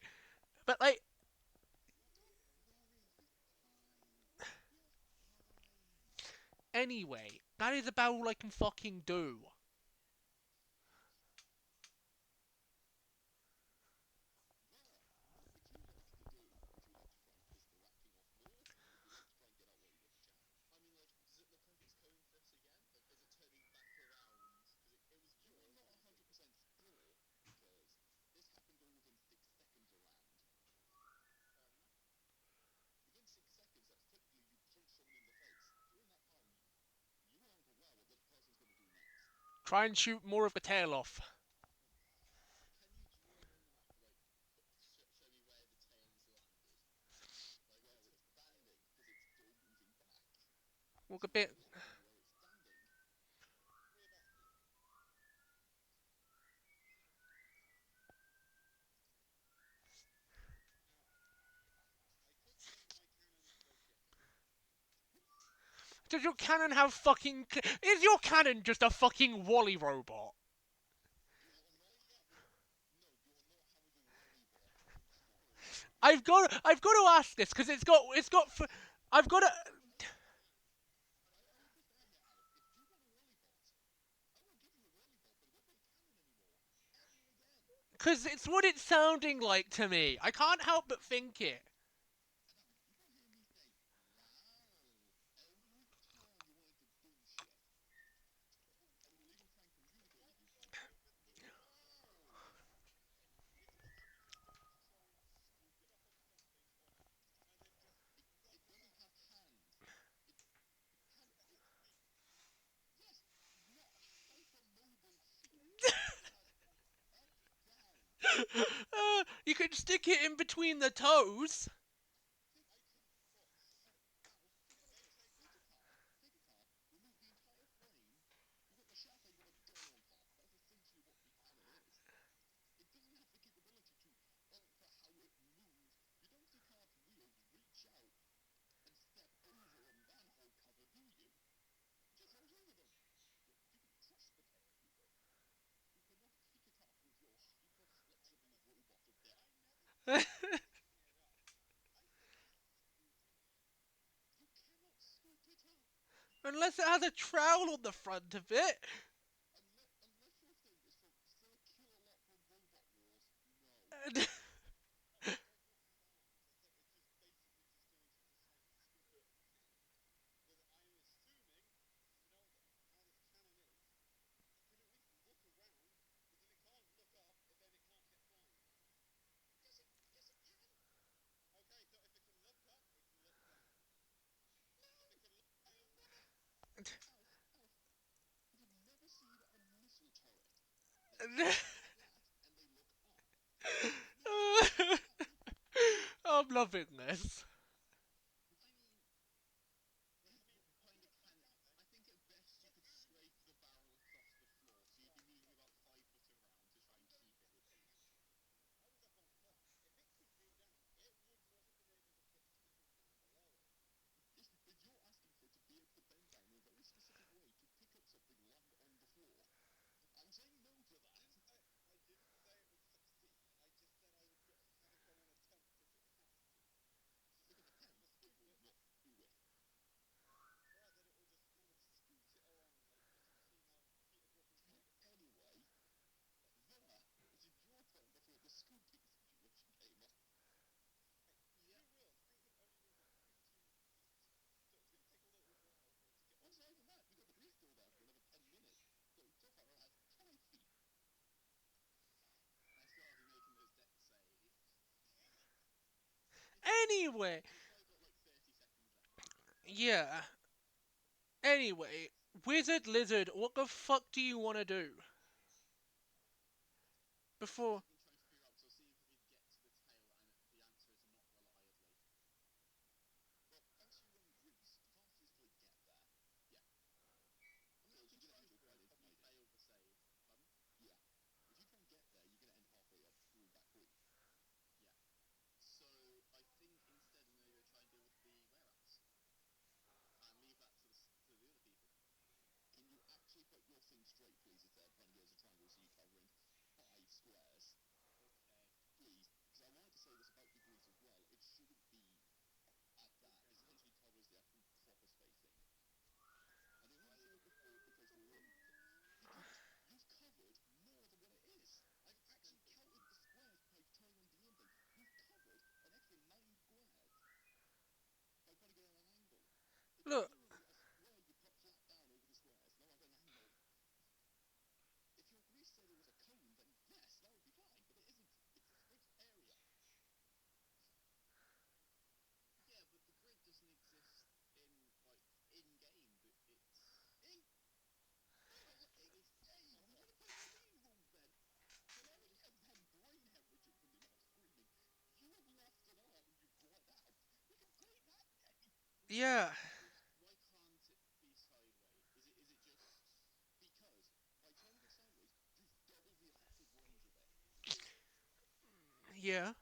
But like, anyway, that is about all I can fucking do. Try and shoot more of the tail off. Look a bit. Does your cannon have fucking? Is your cannon just a fucking Wally robot? I've got to ask this because I've got to, because it's what it's sounding like to me. I can't help but think it. You can stick it in between the toes. Unless it has a trowel on the front of it. I'm loving this. Anyway, yeah. Anyway, Wizard Lizard, what the fuck do you want to do? Before. Yeah, yeah,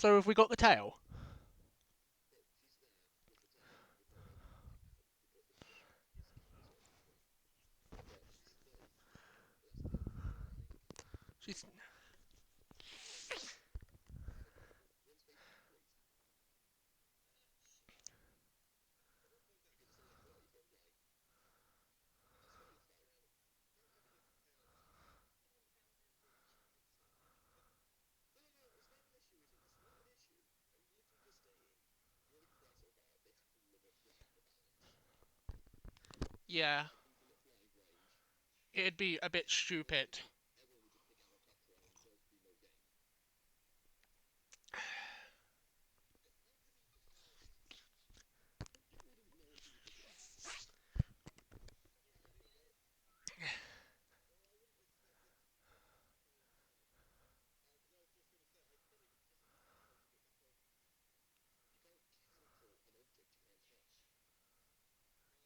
So have we got the tail? She's... Yeah. It'd be a bit stupid.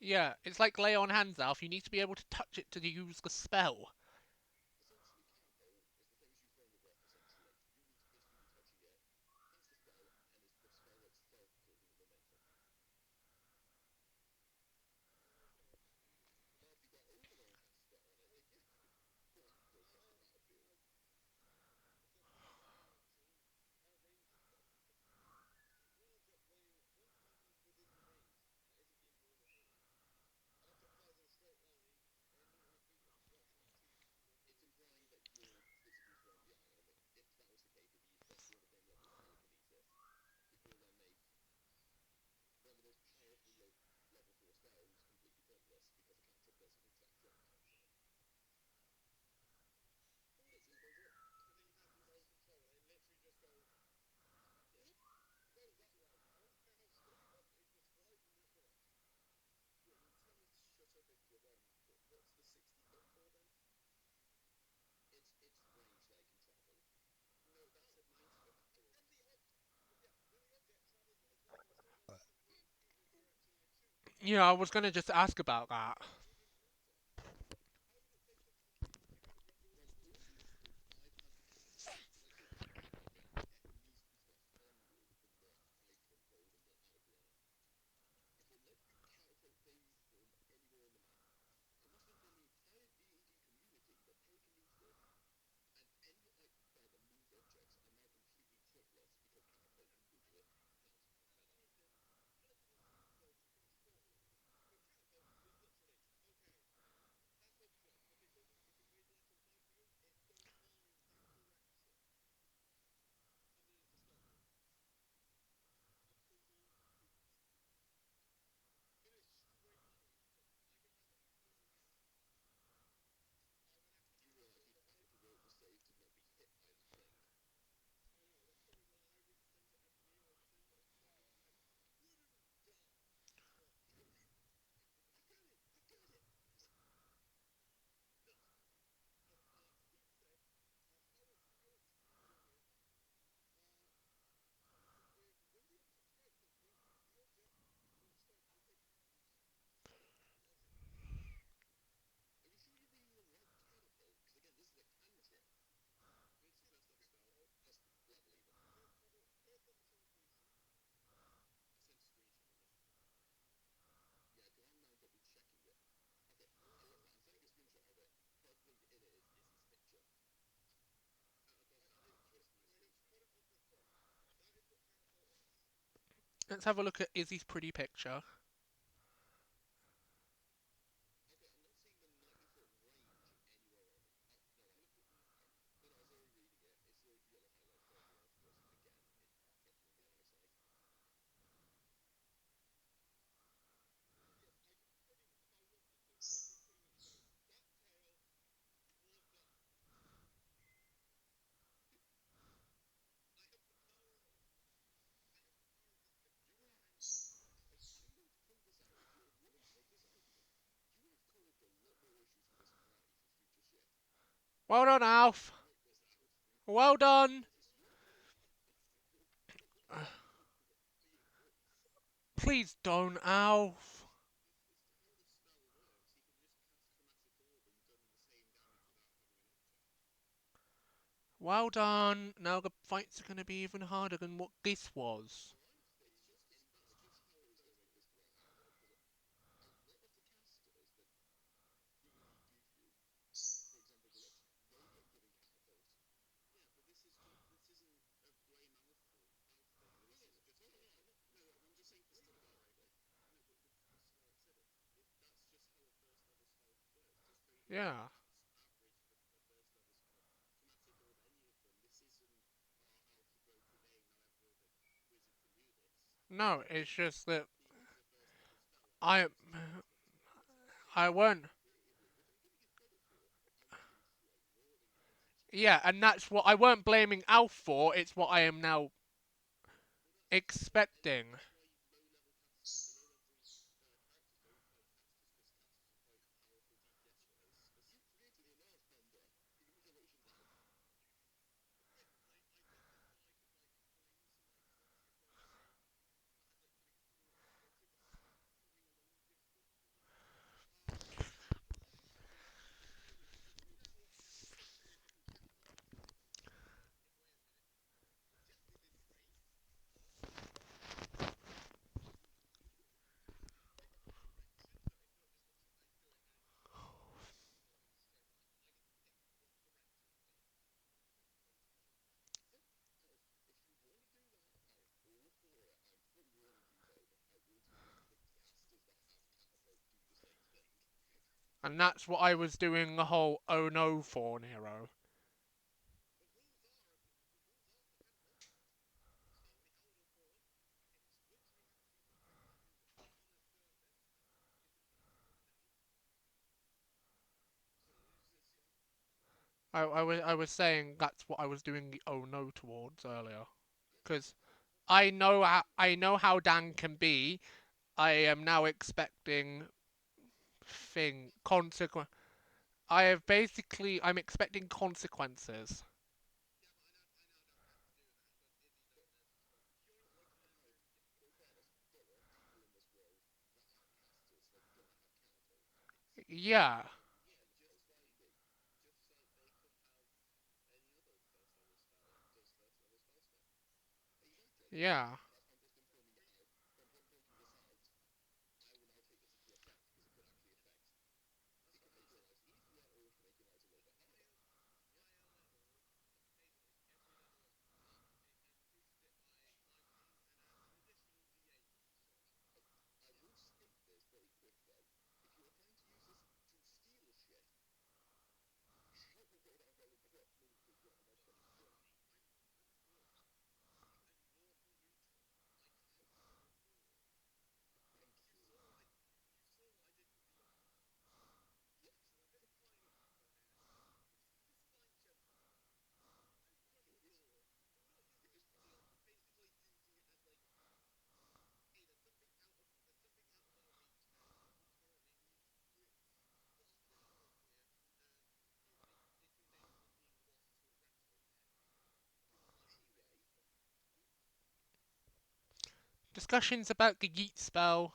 Yeah, it's like lay on hands, Alf. You need to be able to touch it to use the spell. Yeah, I was gonna just ask about that. Let's have a look at Izzy's pretty picture. Well done, Alf. Well done. Please don't, Alf. Well done. Now the fights are going to be even harder than what this was. Yeah. No, it's just that I I won't. Yeah, and that's what I weren't blaming Alf for. It's what I am now expecting. And that's what I was doing the whole oh no for, Nero. I was saying that's what I was doing the oh no towards earlier. Because I know how Dan can be. I am now expecting consequence. I'm expecting consequences. Yeah, yeah. Discussions about the yeet spell.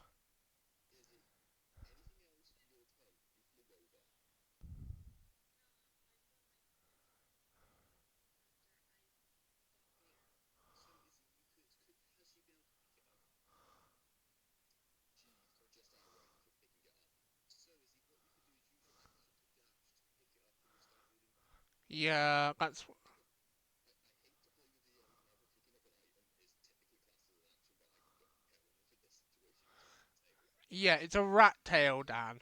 Yeah, that's yeah. It's a rat tail, Dan.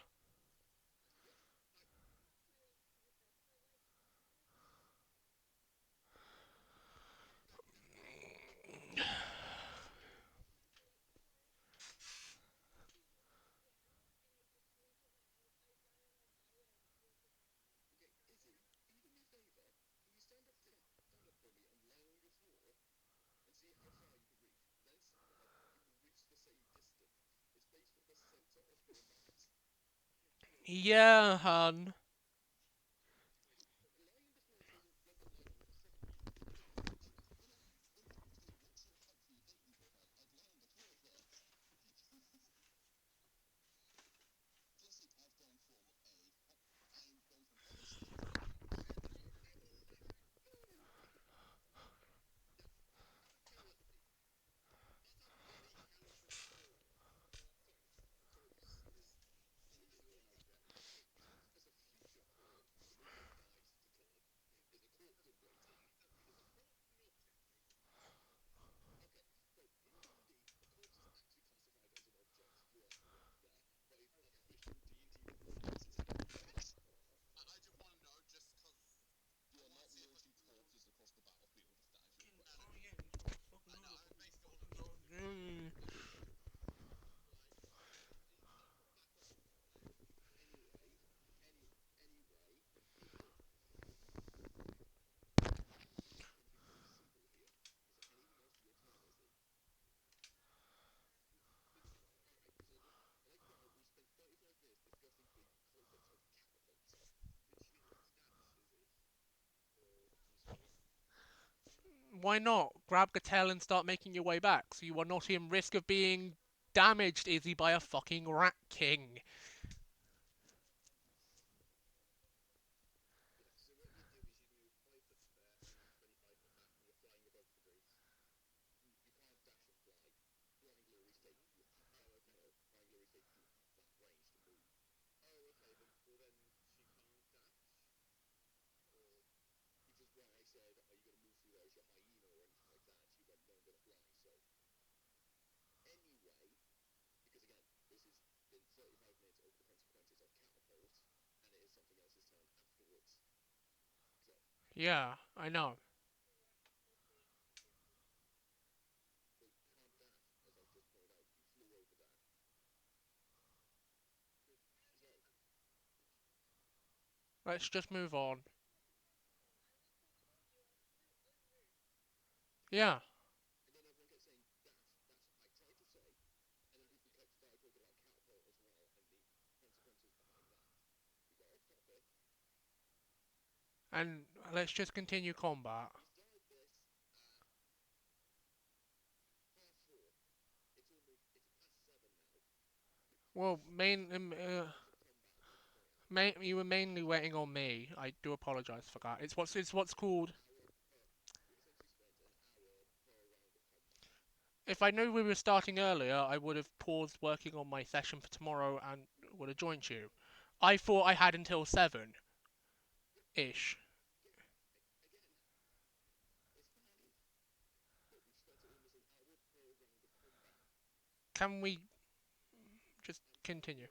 Yeah, hun. Why not? Grab the tail and start making your way back, so you are not in risk of being damaged, Izzy, by a fucking rat king. Yeah, I know. Let's just move on. Yeah. And let's just continue combat. Well, you were mainly waiting on me. I do apologise for that. It's what's called. If I knew we were starting earlier, I would have paused working on my session for tomorrow and would have joined you. I thought I had until 7 ish. Can we just continue?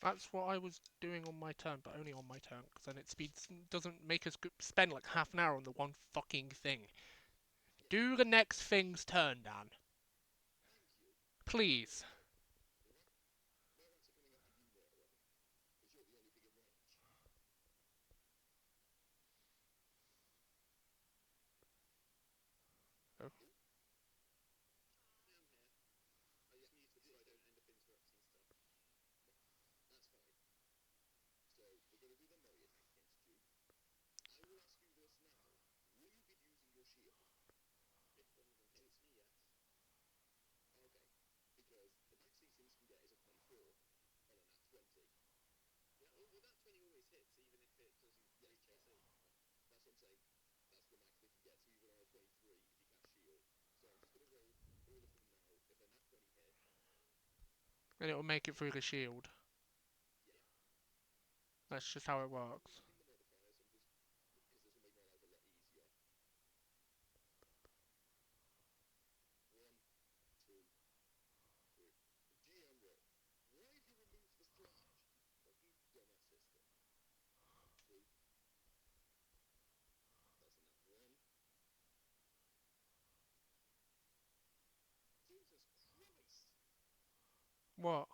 That's what I was doing on my turn, but only on my turn, because then it speeds doesn't make us spend like half an hour on the one fucking thing. Do the next thing's turn, Dan. Please. Oh. And it will make it through the shield. That's just how it works. What?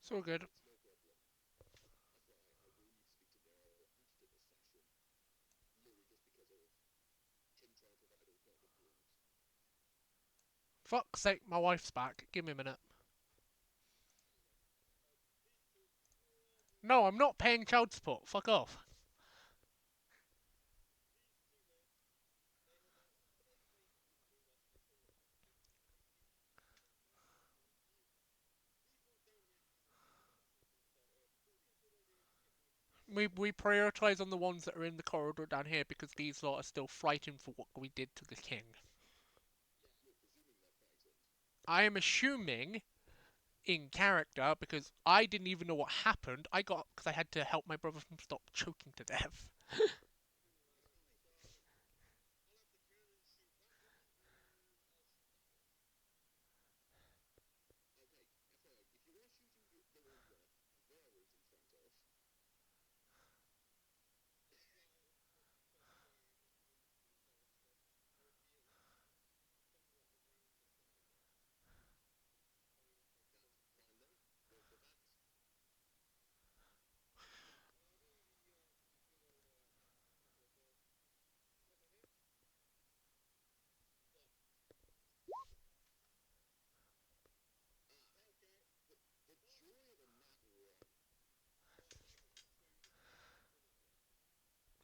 It's all good. Fuck's sake, my wife's back. Give me a minute. No, I'm not paying child support. Fuck off. We prioritise on the ones that are in the corridor down here because these lot are still frightened for what we did to the king. I am assuming in character because I didn't even know what happened. I got because I had to help my brother from stop choking to death.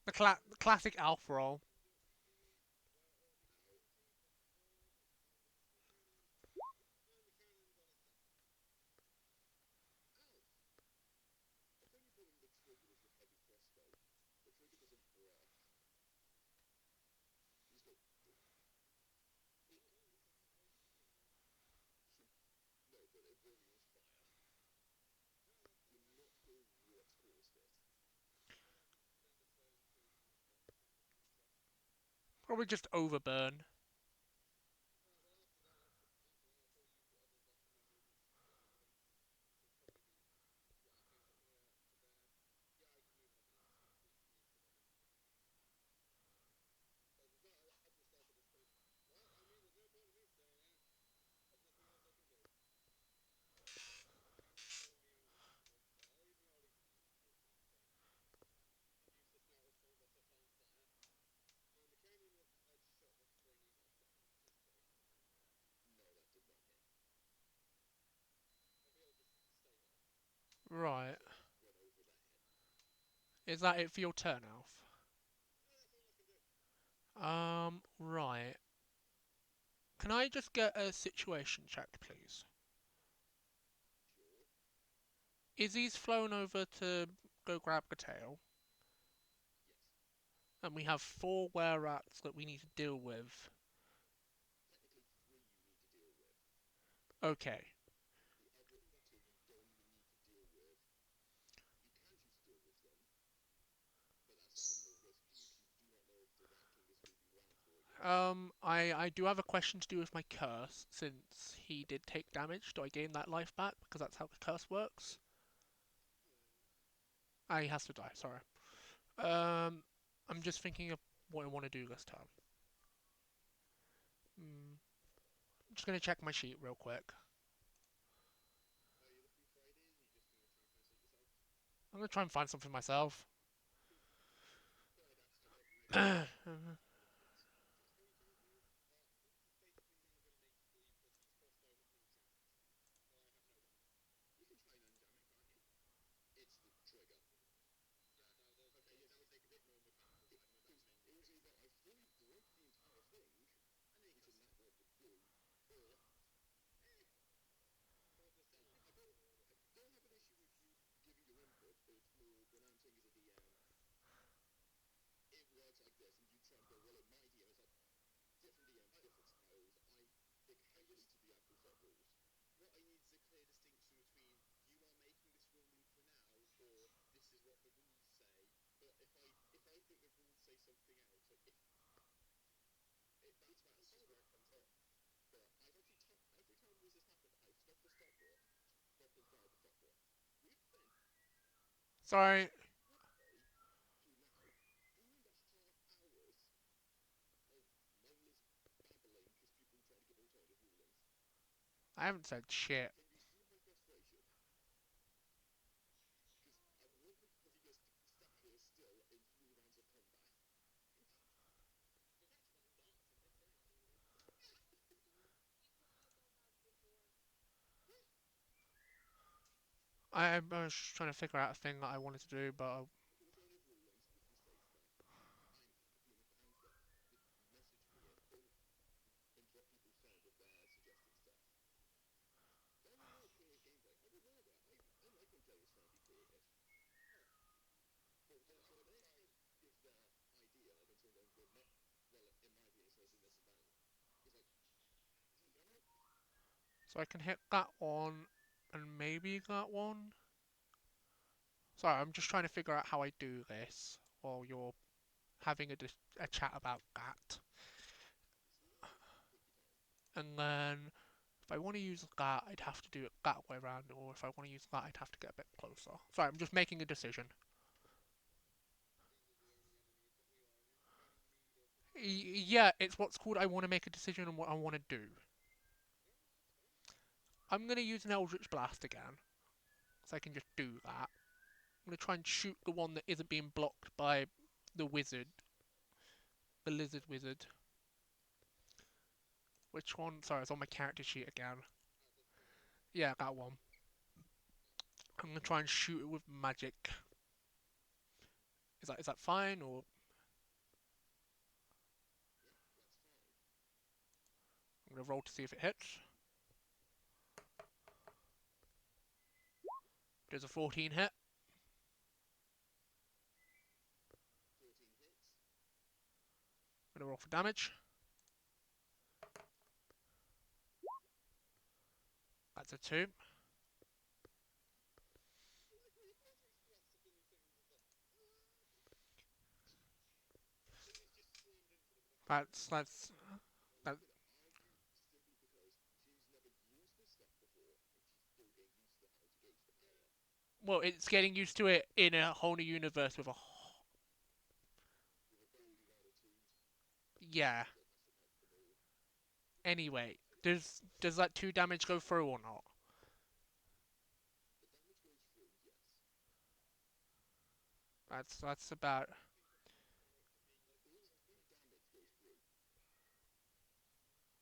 The classic alpha roll. Probably just overburn. Right. Is that it for your turn, Alf? Right. Can I just get a situation check, please? Izzy's flown over to go grab the tail, and we have 4 were rats that we need to deal with. Okay. I do have a question to do with my curse, since he did take damage. Do I gain that life back? Because that's how the curse works. Ah, he has to die, sorry. I'm just thinking of what I want to do this time. I'm just going to check my sheet real quick. I'm going to try and find something myself. Sorry, I haven't said shit. I was just trying to figure out a thing that I wanted to do, but so I can hit that one and maybe that one. Sorry, I'm just trying to figure out how I do this while you're having a chat about that. And then if I want to use that, I'd have to do it that way around, or if I want to use that, I'd have to get a bit closer. Sorry, I'm just making a decision. Yeah, it's what's called I want to make a decision on what I want to do. I'm going to use an Eldritch Blast again, so I can just do that. I'm going to try and shoot the one that isn't being blocked by the wizard, the lizard wizard. Which one? Sorry, it's on my character sheet again. Yeah, that one. I'm going to try and shoot it with magic. Is that fine, or I'm going to roll to see if it hits. There's a 14 hit. I'm going to roll for damage. That's a 2. That's that. Well, it's getting used to it in a whole new universe with a yeah. Anyway, does that 2 damage go through or not? That's about.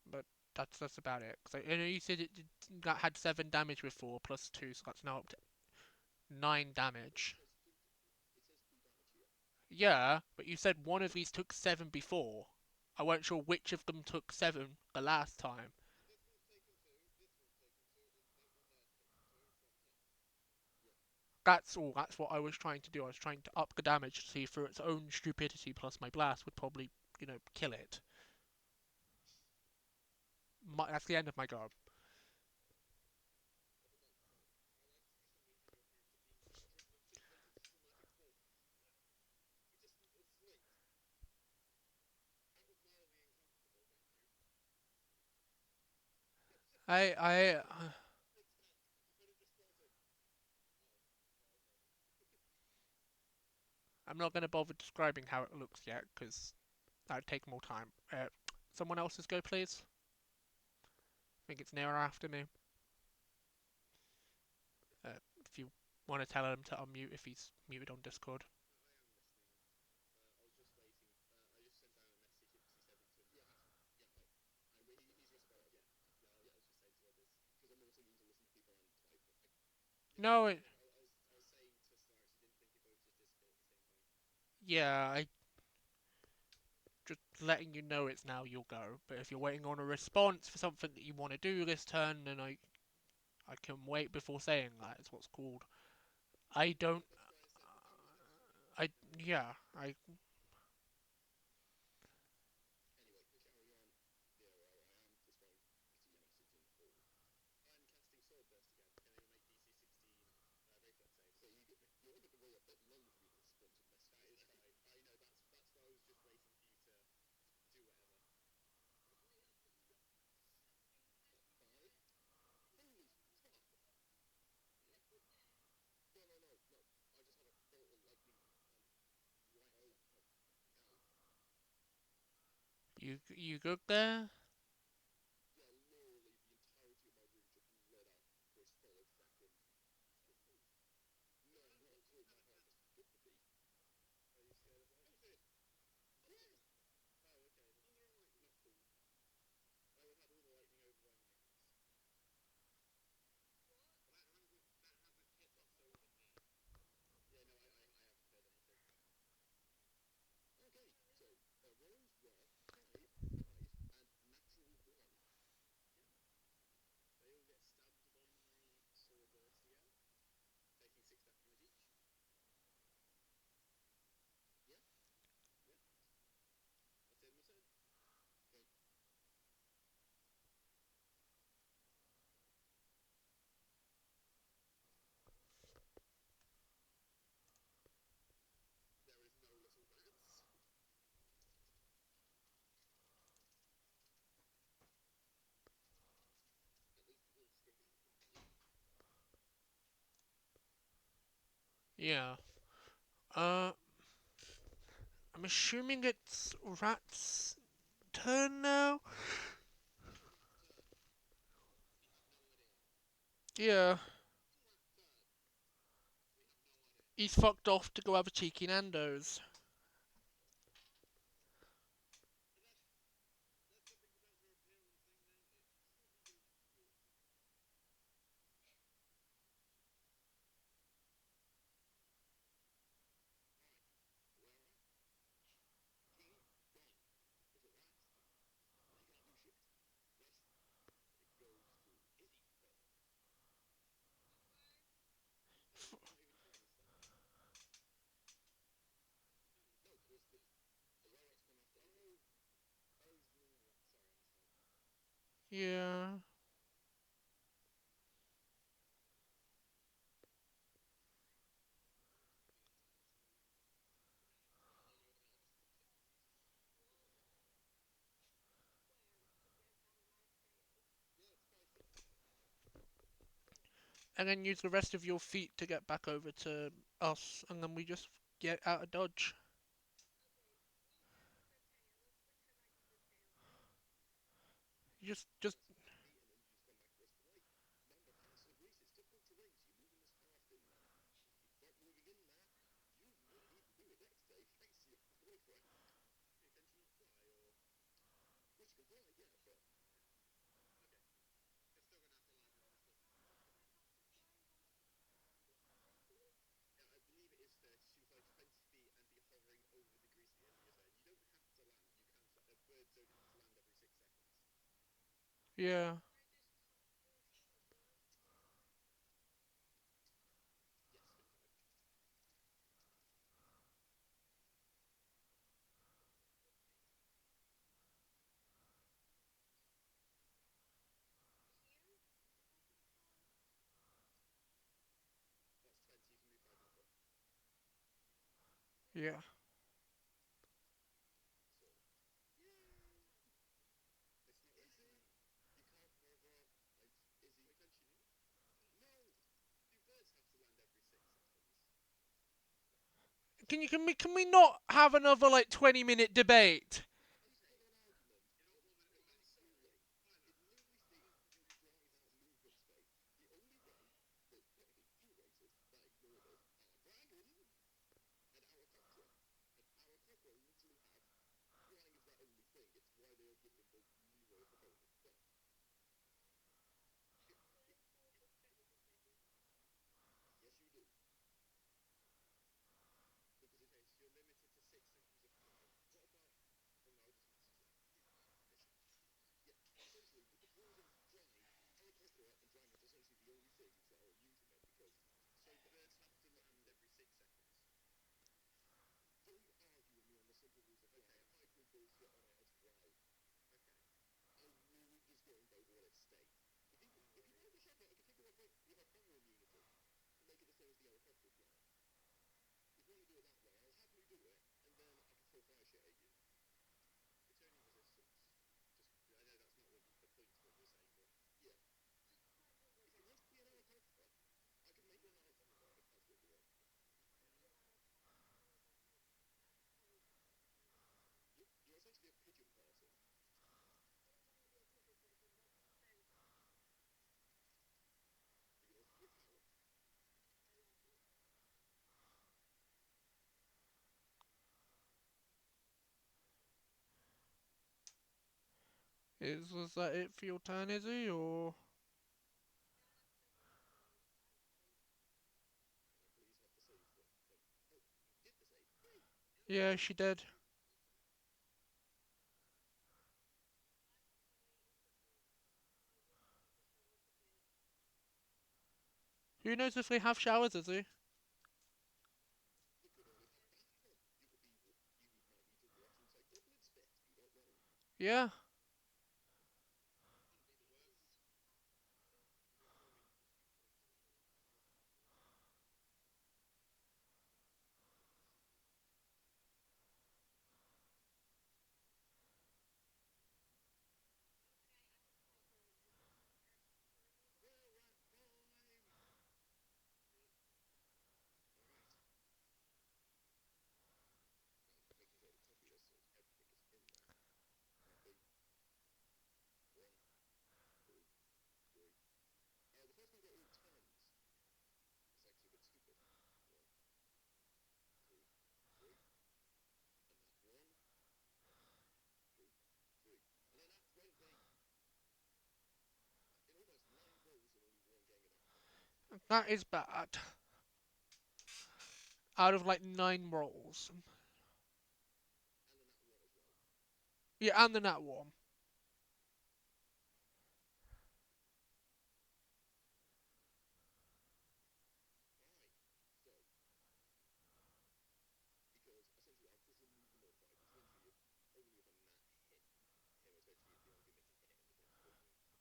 But that's about it. So I know you said that had 7 damage before plus 2, so that's now up to 9 damage. Yeah, but you said one of these took 7 before. I weren't sure which of them took 7 the last time. That's all. That's what I was trying to do. I was trying to up the damage to see through its own stupidity plus my blast would probably, kill it. That's the end of my go. I'm not going to bother describing how it looks yet because that would take more time. Someone else's go, please. I think it's nearer after me. If you want to tell him to unmute if he's muted on Discord. No, yeah, I just letting you know it's now your go. But if you're waiting on a response for something that you want to do this turn, then I can wait before saying that. It's what's called. I don't. I yeah. I you good there? Yeah. Uh, I'm assuming it's Rat's turn now. Yeah. He's fucked off to go have a cheeky Nando's. Yeah. And then use the rest of your feet to get back over to us, and then we just get out of dodge. Just yeah, yeah. Can we not have another like 20-minute debate? Was that it for your turn, Izzy, or? Yeah, she did. Who knows if they have showers, Izzy? Yeah. That is bad. Out of like 9 rolls. Yeah, and the nat one.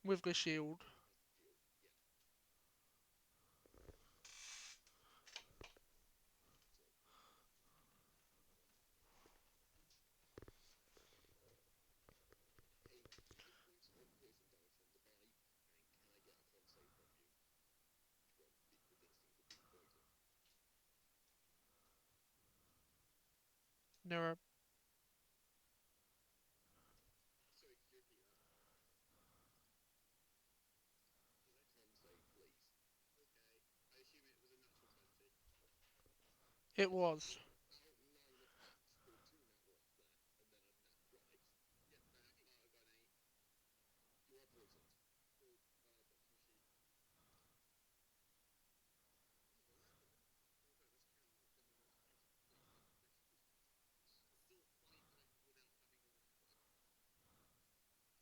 With the shield. Nero. It was.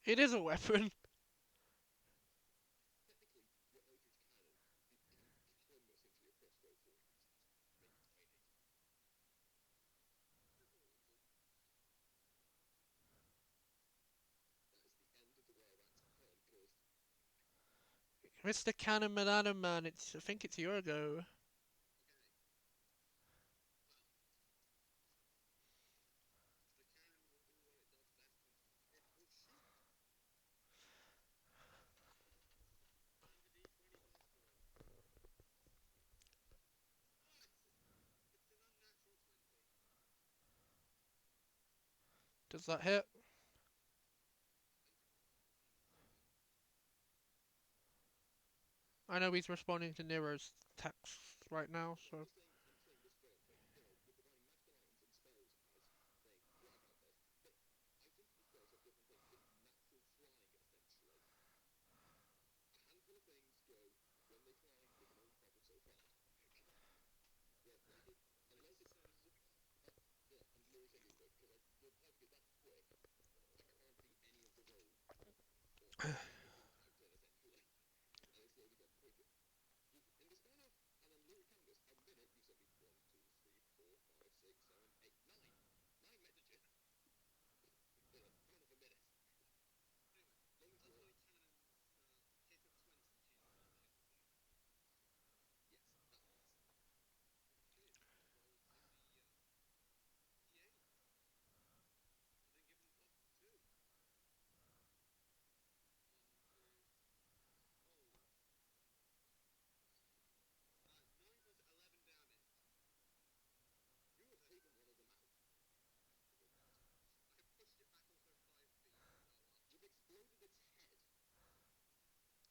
It is a weapon. Mr. Cannon Banana Man, I think it's your go. Does that hit? I know he's responding to Nero's text right now, so.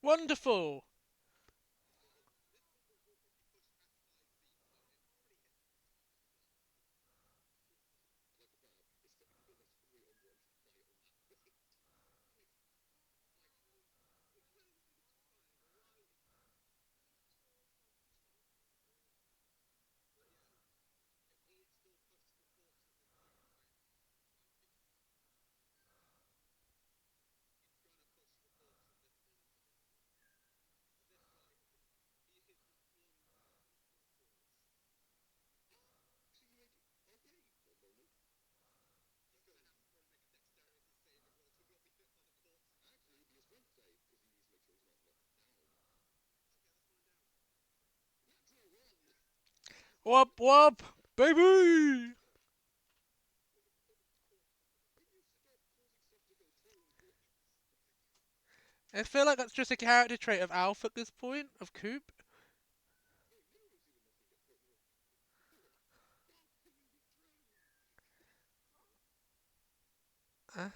Wonderful! Whoop whoop! Baby! I feel like that's just a character trait of Alf at this point, of Coop. Uh,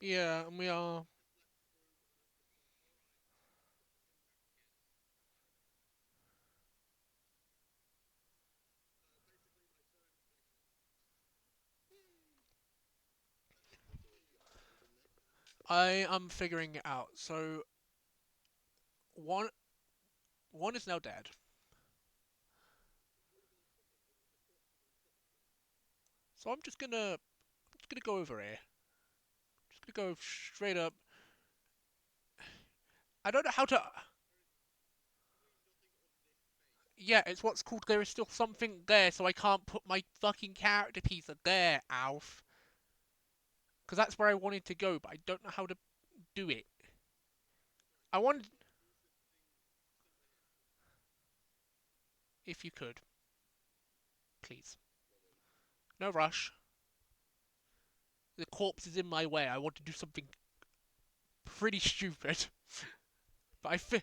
Yeah, and we are. I am figuring it out. So one one is now dead. So I'm just gonna go over here. Just gonna go straight up. I don't know how to. Yeah, it's what's called there is still something there, so I can't put my fucking character piece there, Alf. Because that's where I wanted to go, but I don't know how to do it. I wanted, if you could, please. No rush. The corpse is in my way. I want to do something pretty stupid, but I fi-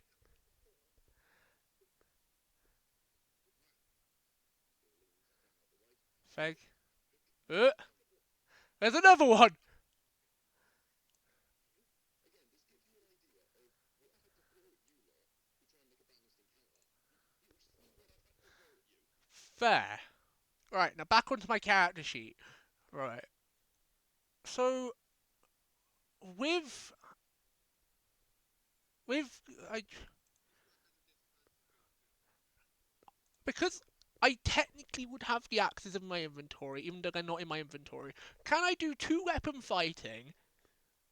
Feg. Uh, there's another one. Fair. Right, now back onto my character sheet. Right. So with with I because I technically would have the axes in my inventory, even though they're not in my inventory. Can I do two weapon fighting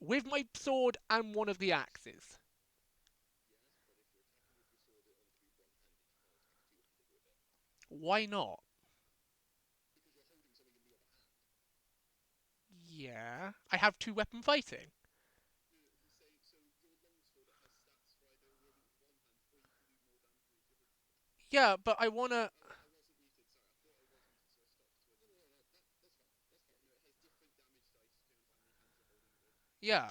with my sword and one of the axes? Why not? Yeah, I have two weapon fighting. Yeah, but I wanna. Yeah,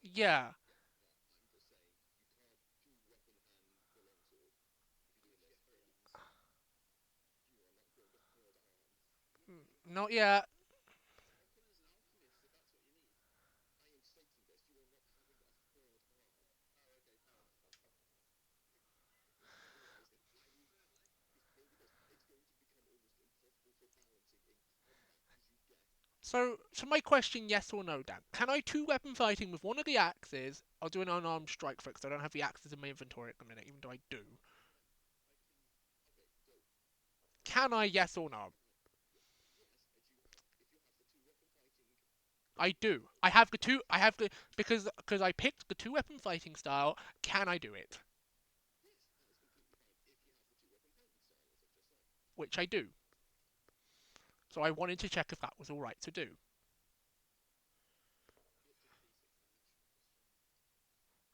yeah. Not yet. So my question, yes or no, Dan? Can I two weapon fighting with one of the axes? I'll do an unarmed strike for it because I don't have the axes in my inventory at the minute, even though I do. Can I, yes or no? I do. I have the two. I have the because I picked the two weapon fighting style. Can I do it? Which I do. So I wanted to check if that was all right to do.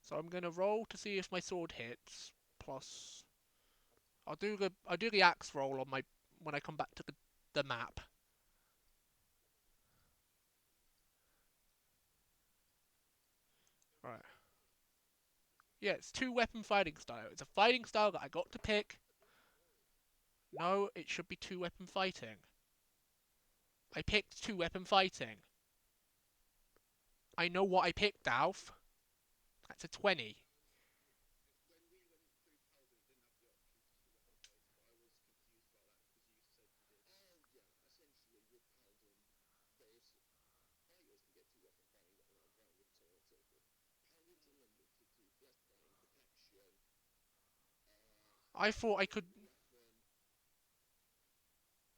So I'm gonna roll to see if my sword hits. Plus, I'll do the axe roll on my when I come back to the map. Right. Yeah, it's two weapon fighting style. It's a fighting style that I got to pick. No, it should be two weapon fighting. I picked two weapon fighting. I know what I picked, Alf. That's a 20. I thought I could.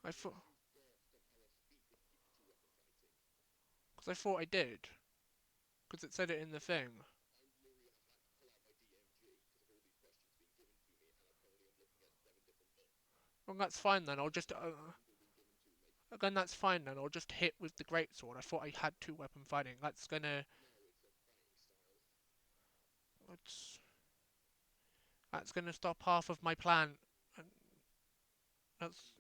I thought. Because I thought I did. Because it said it in the thing. Well, that's fine then. I'll just. Again, that's fine then. I'll just hit with the greatsword. I thought I had two weapon fighting. That's gonna. That's, that's gonna stop half of my plan. And that's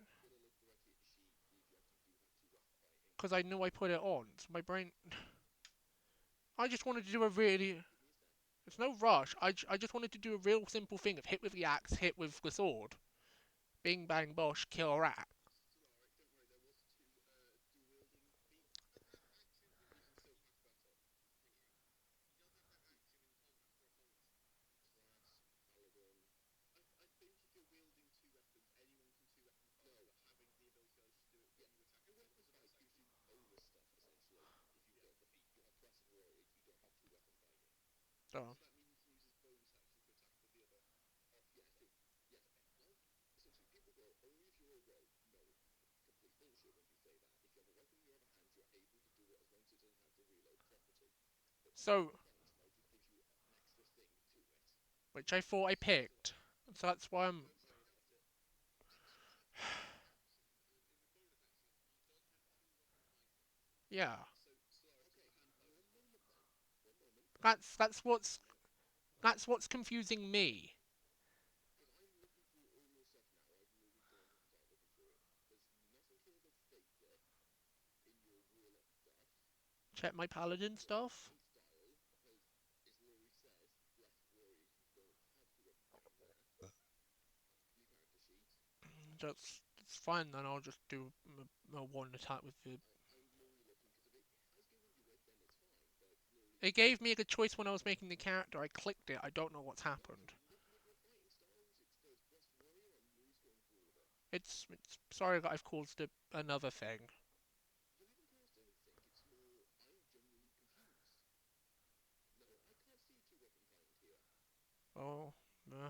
because I knew I put it on. So my brain. I just wanted to do a really. There's no rush. I just wanted to do a real simple thing of hit with the axe, hit with the sword. Bing bang bosh, kill a rat. So, so, which I thought I picked. So that's why I'm. Yeah. That's what's confusing me. Check my paladin stuff. That's it's fine then. I'll just do a one attack with the. It gave me a good choice when I was making the character. I clicked it. I don't know what's happened. It's sorry that I've caused another thing. Oh, uh,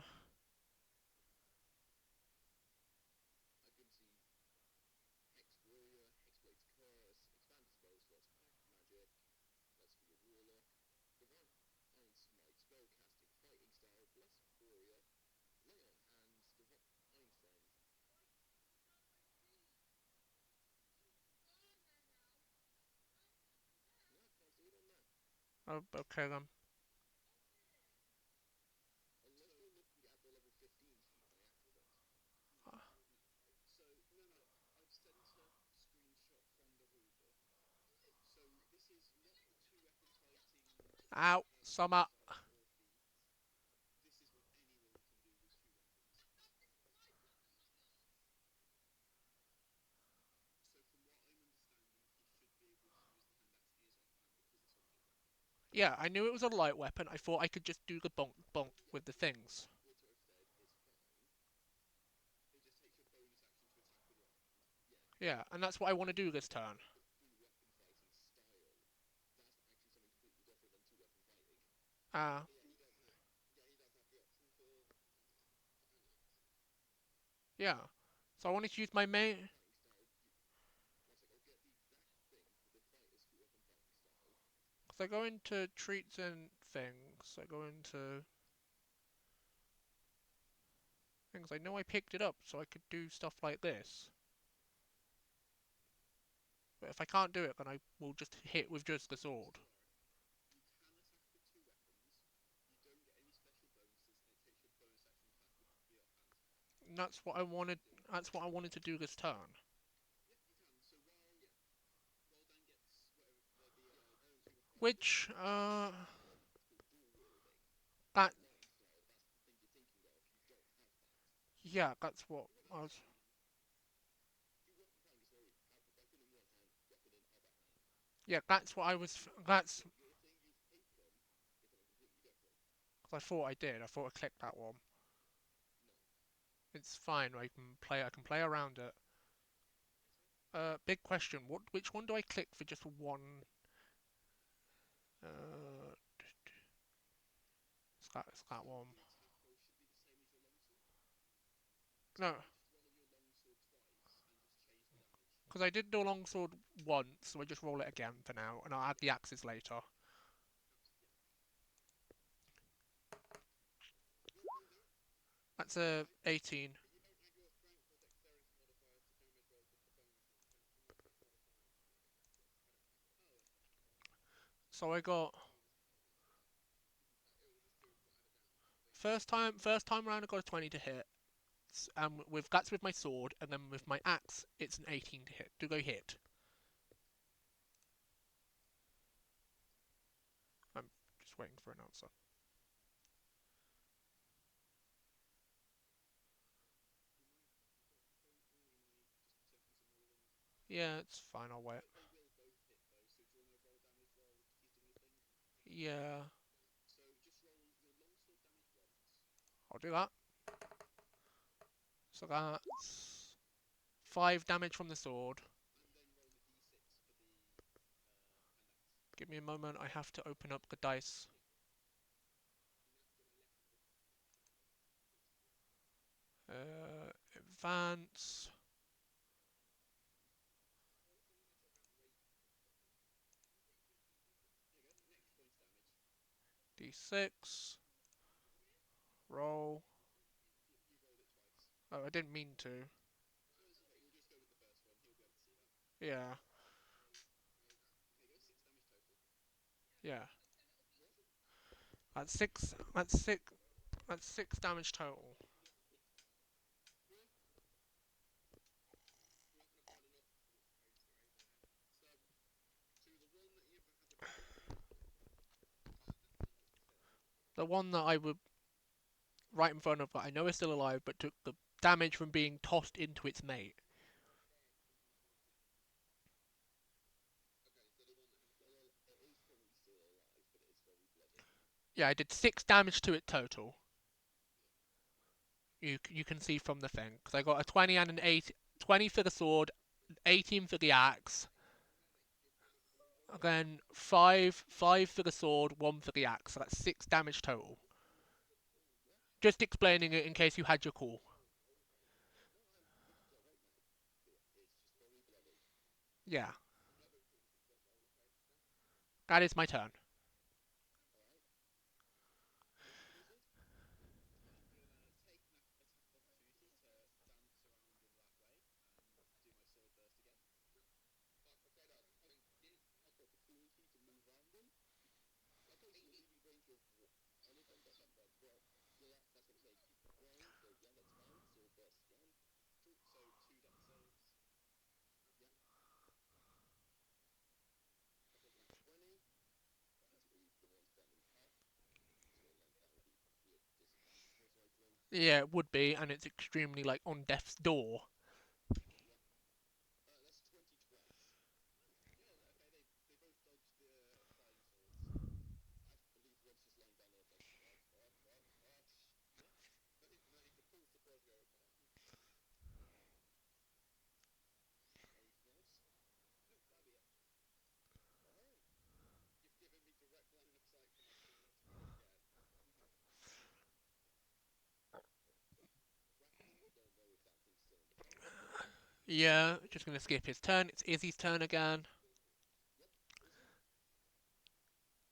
oh, okay then. Ow, summer. Yeah, I knew it was a light weapon. I thought I could just do the bonk bonk with the things. Yeah, and that's what I want to do this turn. Ah, yeah. So I wanted to use my main. Because I go into treats and things. I go into things. I know I picked it up, so I could do stuff like this. But if I can't do it, then I will just hit with just the sword. And that's what I wanted. That's what I wanted to do this turn. Which, that, yeah, that's what I was. Yeah, that's what I was. That's. Cause I thought I did. I thought I clicked that one. It's fine. I can play. I can play around it. Big question. Which one do I click for just one? Uh, it's that one. No, because I did the longsword once, so I just roll it again for now, and I'll add the axes later. That's a 18. So I got first time round I got a 20 to hit. With that's with my sword, and then with my axe it's an 18 to hit. To go hit. I'm just waiting for an answer. Yeah, it's fine. I'll wait. Yeah, I'll do that. So that's 5 damage from the sword. Give me a moment. I have to open up the dice. Advance. D6. Roll. Oh, I didn't mean to. Yeah. Yeah. That's six. That's six. That's 6 damage total. The one that I would right in front of that I know is still alive, but took the damage from being tossed into its mate. Yeah, I did 6 damage to it total. You can see from the thing because I got a 20 and an 8, 20 for the sword, 18 for the axe. Again, five for the sword, 1 for the axe. So that's 6 damage total. Just explaining it in case you had your call. Yeah, that is my turn. Yeah, it would be, and it's extremely like on death's door. Yeah, just gonna skip his turn. It's Izzy's turn again.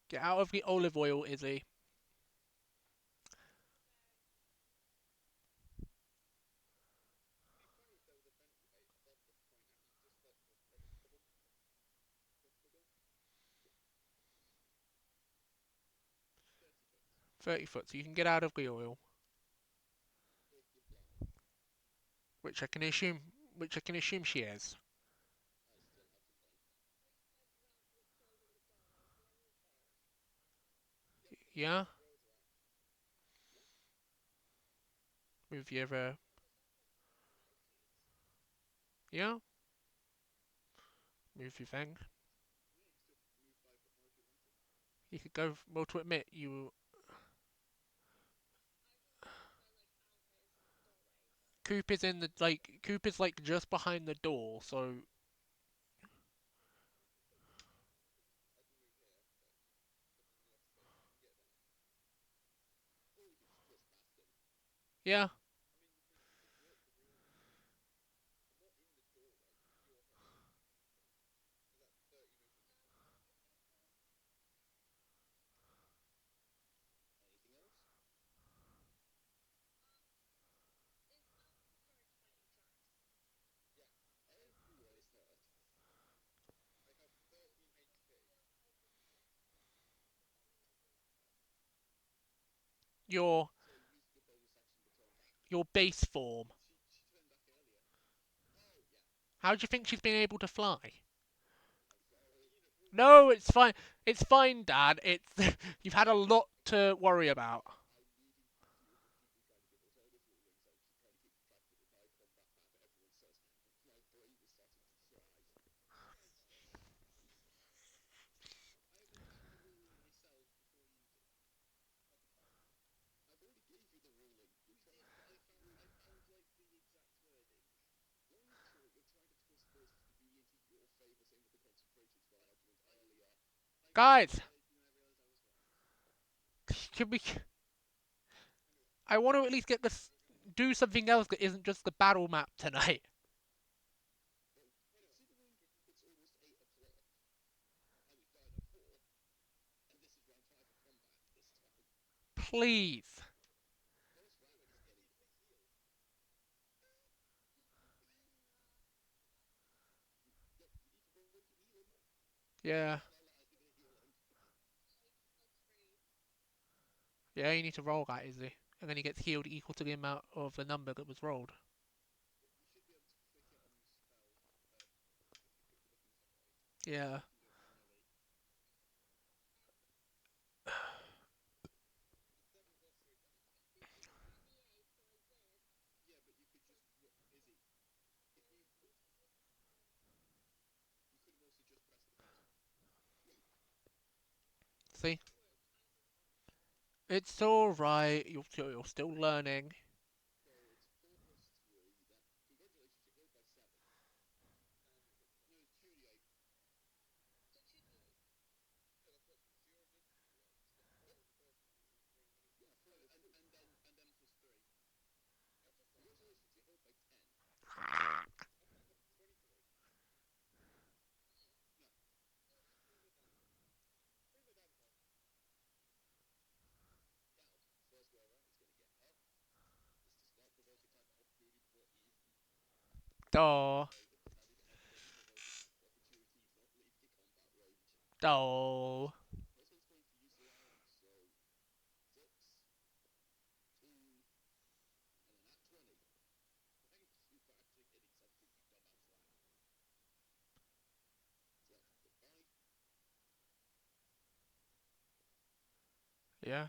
Get out of the olive oil, Izzy. .30 foot, so you can get out of the oil, which I can assume, she is. Yeah, with your yeah, move your thing. You could go. Well, to admit, Coop is in the Coop is like just behind the door, so yeah. Your your base form. How do you think she's been able to fly? No, it's fine. It's fine, Dad. It's you've had a lot to worry about. Guys, can we? I want to at least get this. do something else that isn't just the battle map tonight. Please. Yeah. Yeah, you need to roll that, Izzy. And then he gets healed equal to the amount of the number that was rolled. Yeah. See? It's alright. You're still learning. Duh. Duh. Yeah.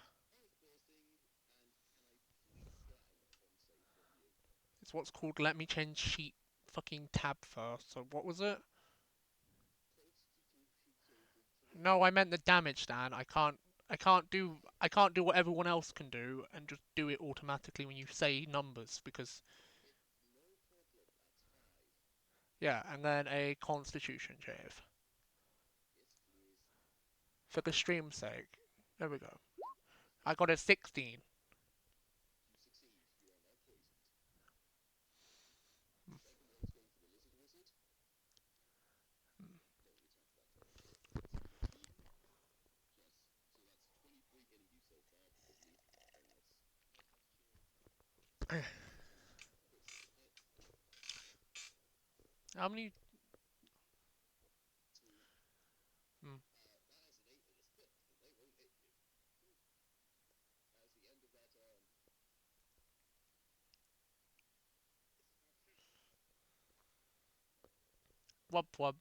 It's what's called let me change sheet fucking tab first. So what was it? No, I meant the damage, Dan. I can't do what everyone else can do and just do it automatically when you say numbers because yeah, and then a constitution save. For the stream's sake. There we go. I got a 16. How many? Hmm. Wub wub.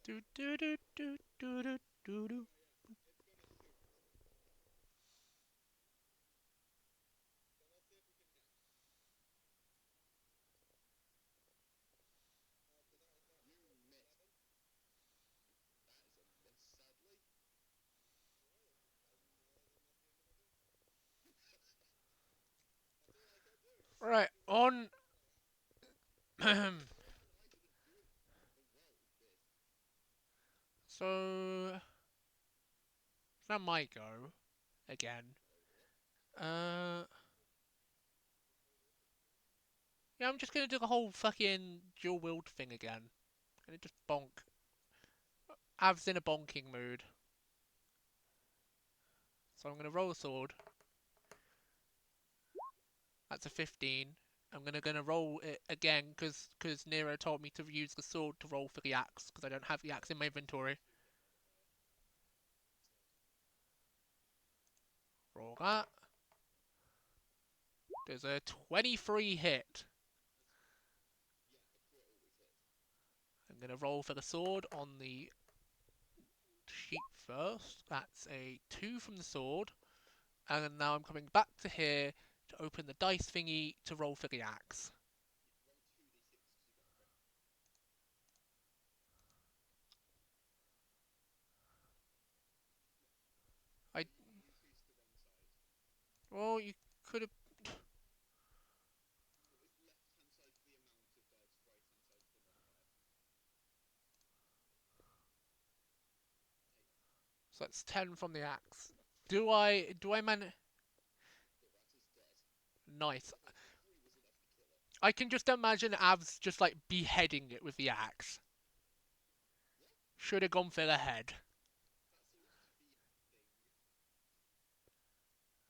Do do do do do do do do. Right on. So that might go again. Uh, yeah, I'm just gonna do the whole fucking dual wield thing again. And just bonk. Av's in a bonking mood. So I'm gonna roll a sword. That's a 15. I'm gonna roll it again because Nero told me to use the sword to roll for the axe because I don't have the axe in my inventory. Roll that. There's a 23 hit. I'm gonna roll for the sword on the sheet first. That's a 2 from the sword. And now I'm coming back to here to open the dice thingy to roll for the axe. I well, you could have. So that's 10 from the axe. Do I man? Nice. I can just imagine Avs just like beheading it with the axe. Should have gone for the head.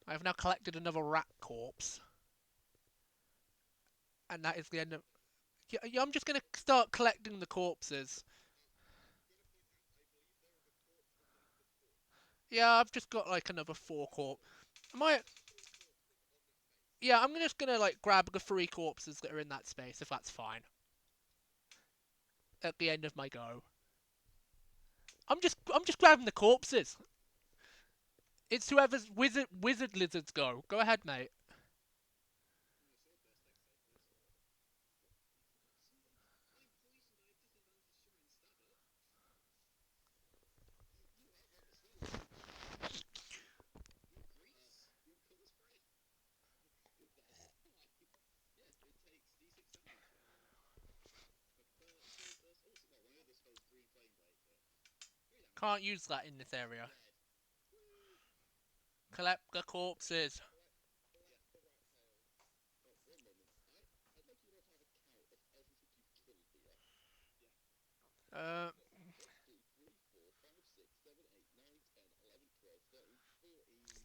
I have now collected another rat corpse, and that is the end of. Yeah, yeah, I'm just gonna start collecting the corpses. Yeah, I've just got like another 4 corpse. Am I? Yeah, I'm just gonna like grab the 3 corpses that are in that space, if that's fine. At the end of my go, I'm just grabbing the corpses. It's whoever's wizard lizards go. Go ahead, mate. Can't use that in this area. Collect the corpses. Uh,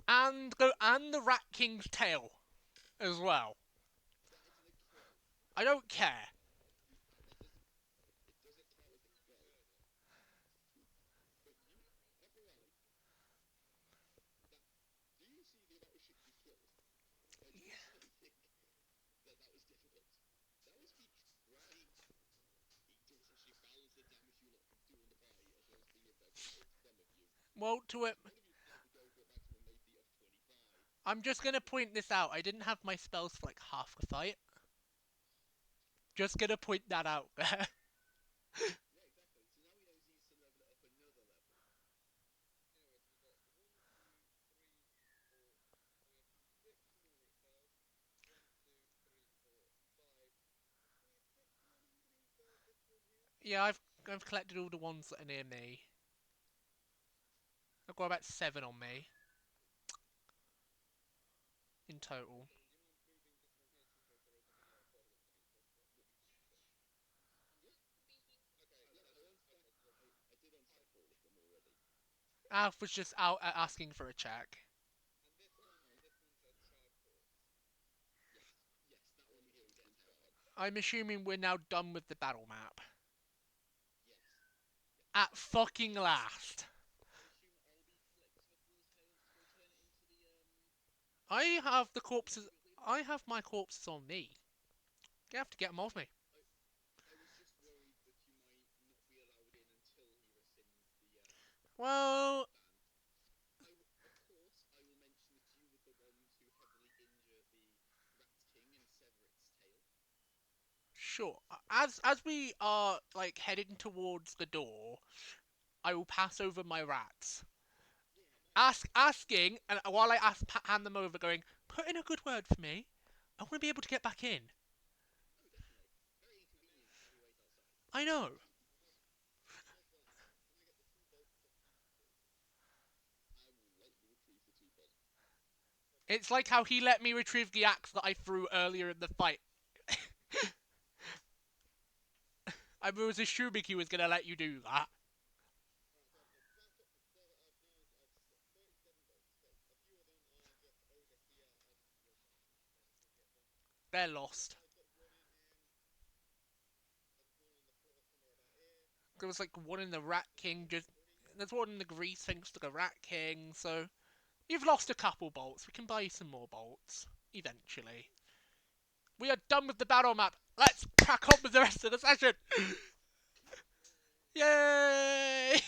and the Rat King's tail as well. I don't care. Well, to it, I'm just gonna point this out. I didn't have my spells for like half the fight. Just gonna point that out there. Yeah, I've collected all the ones that are near me. I've got about 7 on me in total. Alf was just out asking for a check. I'm assuming we're now done with the battle map. At fucking last. I have the corpses. I have my corpses on me. You have to get them off me. Well, sure. As we are like heading towards the door, I will pass over my rats. Asking, and while I hand them over, going, put in a good word for me. I want to be able to get back in. I know. It's like how he let me retrieve the axe that I threw earlier in the fight. I was assuming he was going to let you do that. They're lost. There was like one in the Rat King, just. There's one in the grease thanks to the Rat King, so. You've lost a couple bolts. We can buy you some more bolts. Eventually. We are done with the battle map. Let's crack on with the rest of the session. Yay!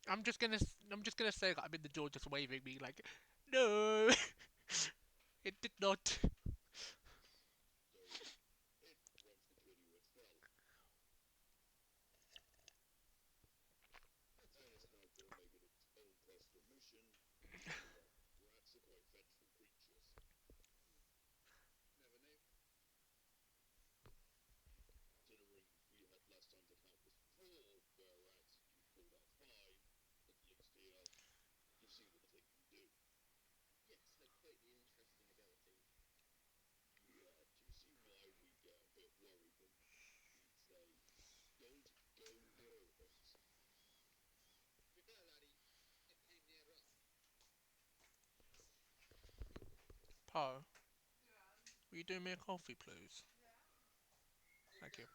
I'm just gonna say that I'm in the door, just waving me like, no, it did not. Pa, will you do me a coffee, please? Thank you.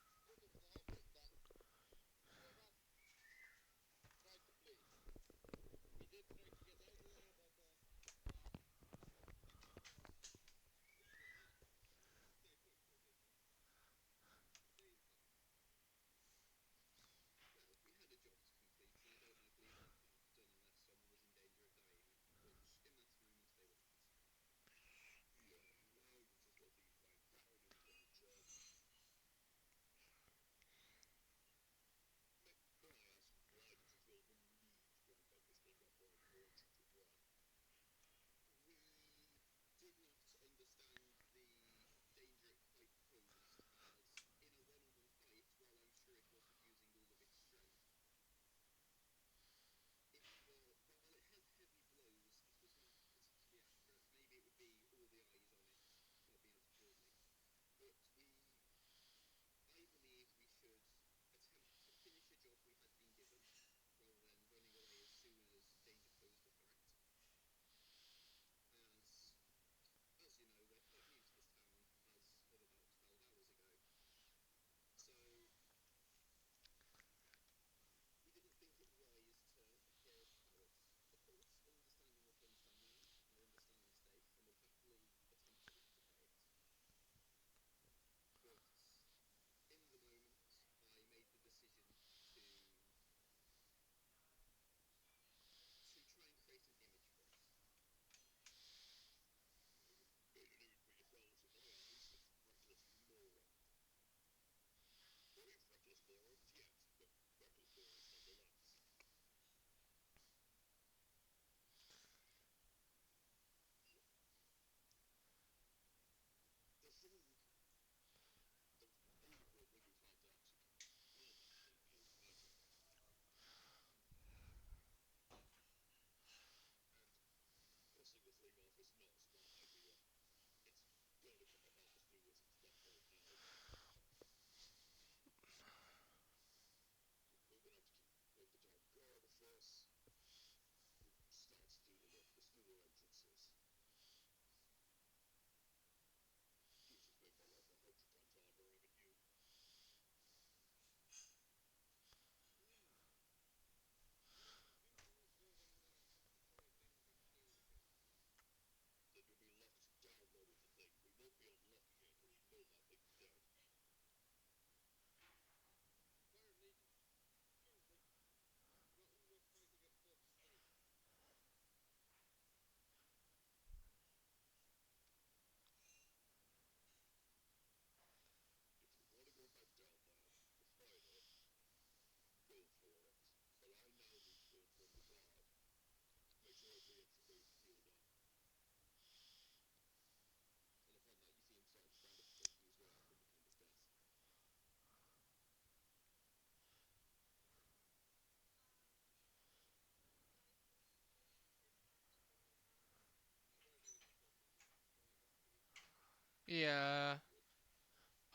Yeah,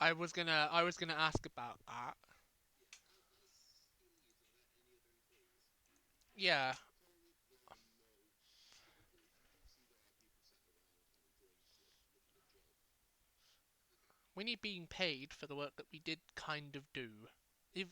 I was gonna ask about that. Yeah, we need being paid for the work that we did kind of do. If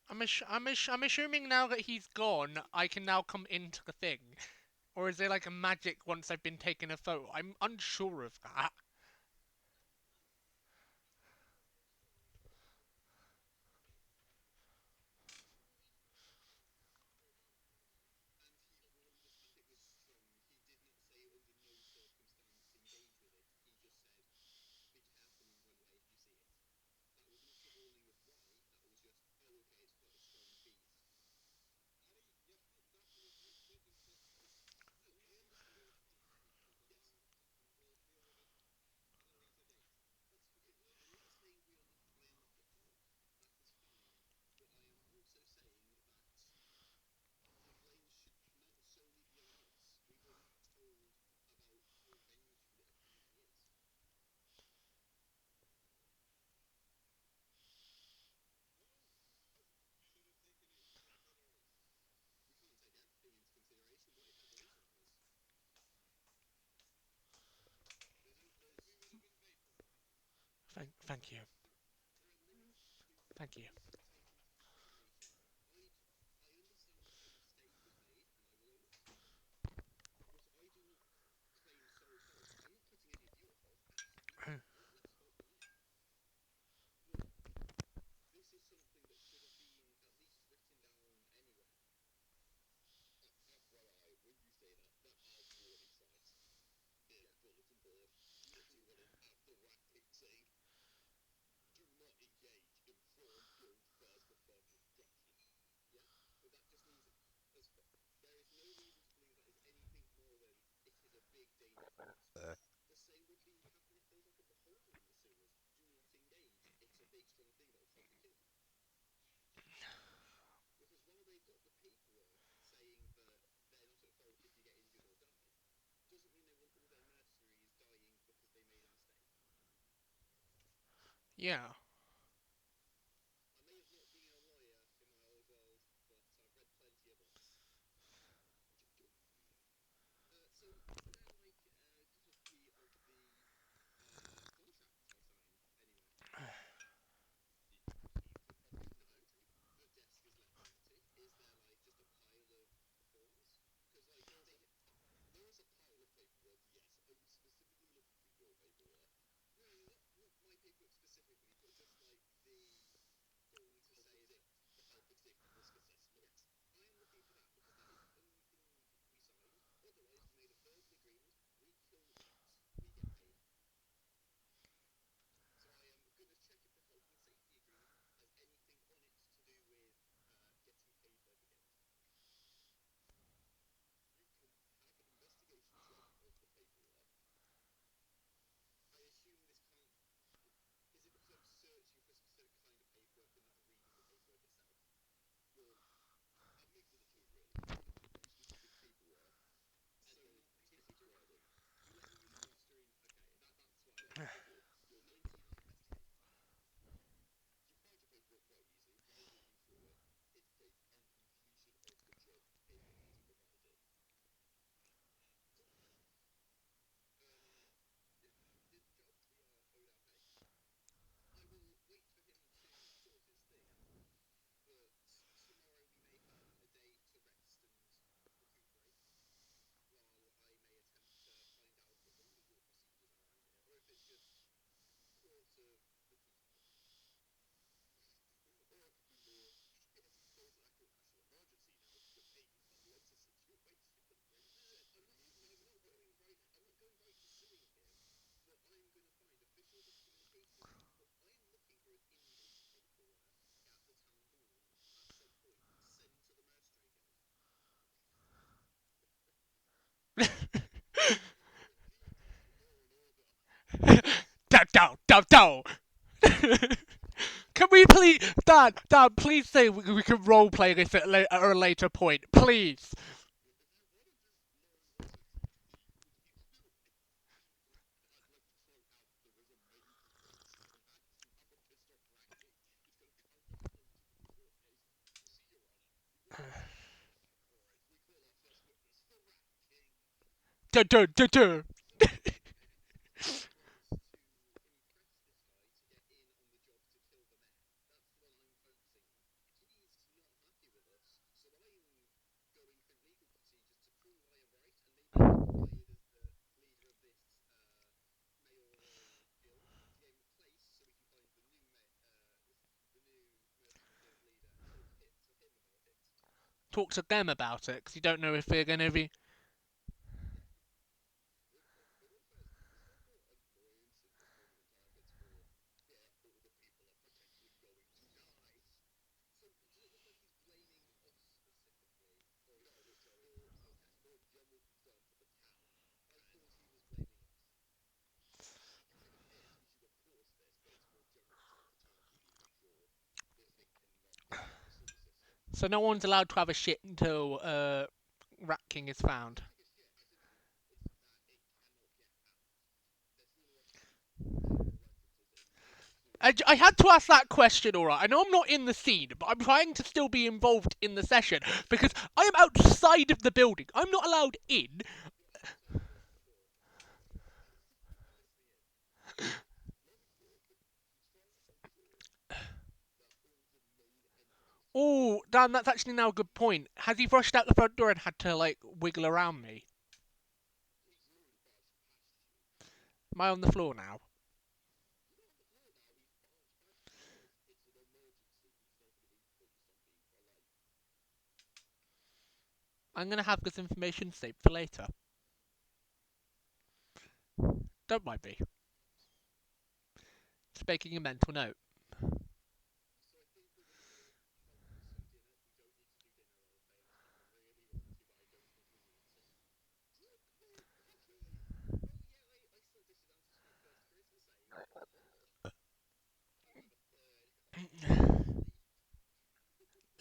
I'm assuming now that he's gone, I can now come into the thing, Or is it like a magic once they've been taken a photo? I'm unsure of that. Thank you. Thank you. Yeah. Down, down, down, down. Can we please, Dad, please say we can roleplay this at a later point, please. Duh, duh, duh, duh. talk to them about it because you don't know if they're going to be. So no one's allowed to have a shit until Rat King is found. I had to ask that question, alright. I know I'm not in the scene, but I'm trying to still be involved in the session because I am outside of the building. I'm not allowed in. Oh, Dan, that's actually now a good point. Has he rushed out the front door and had to, like, wiggle around me? Am I on the floor now? I'm gonna have this information saved for later. Don't mind me. Just making a mental note.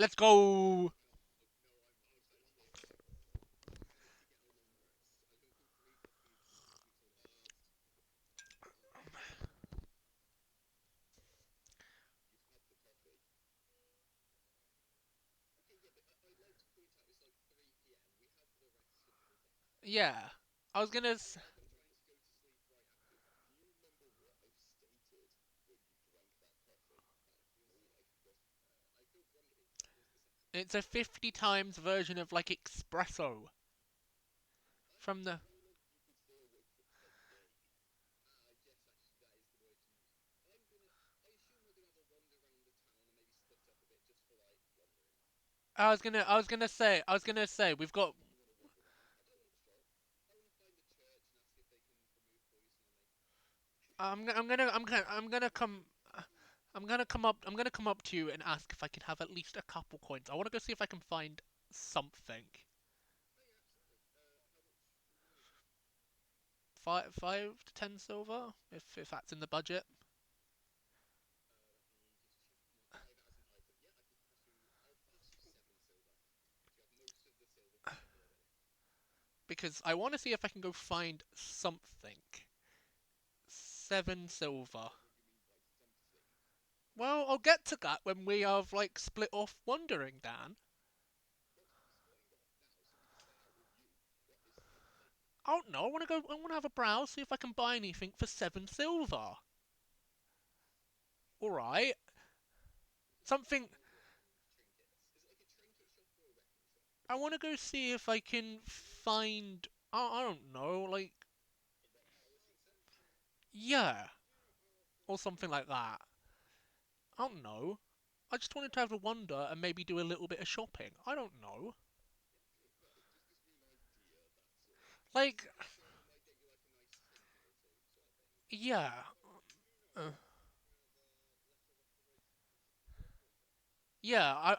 Let's go! Yeah. I was gonna. It's a 50 times version of, like, espresso. From the. I was gonna say, we've got. I'm gonna come. I'm gonna come up to you and ask if I can have at least a couple coins. I want to go see if I can find something. 5 to 10 silver, if that's in the budget. Because I want to see if I can go find something. 7 silver. Well, I'll get to that when we have, like, split off wandering, Dan. I don't know. I want to go. I want to have a browse, see if I can buy anything for 7 silver. All right. Something. I want to go see if I can find. I don't know, like, yeah, or something like that. I don't know. I just wanted to have a wander and maybe do a little bit of shopping. I don't know. Like, yeah, uh, yeah.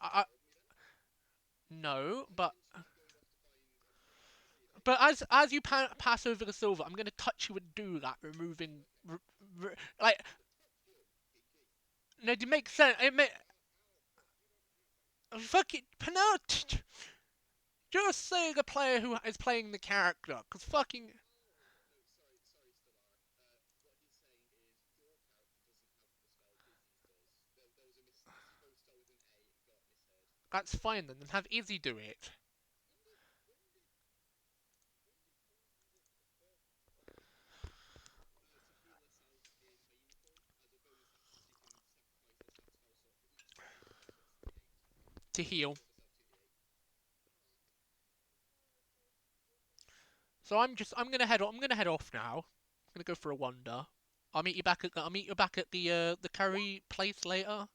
No, but as you pass over the silver, I'm gonna touch you and do that, removing, like, no, it makes sense. Fuck it, penalty. Just say the player who is playing the character, cause fucking. That's fine then. Then have Izzy do it. To heal. So I'm gonna head off now. I'm gonna go for a wander. I'll meet you back at the curry place later.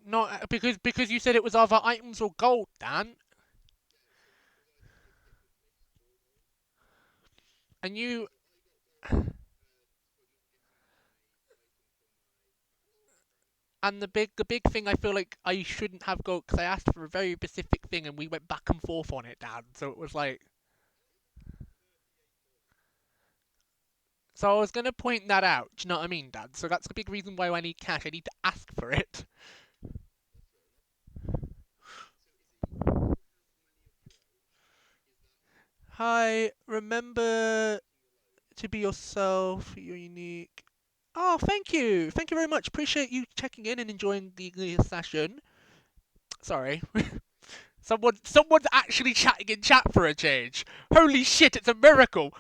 Not because you said it was either items or gold, Dan. And you and the big thing I feel like I shouldn't have gold because I asked for a very specific thing and we went back and forth on it, Dan. So it was like so I was gonna point that out. Do you know what I mean, Dan? So that's the big reason why I need cash. I need to ask for it. Hi, remember to be yourself. You're unique. Oh, thank you. Thank you very much. Appreciate you checking in and enjoying the session. Sorry. Someone's actually chatting in chat for a change. Holy shit, it's a miracle.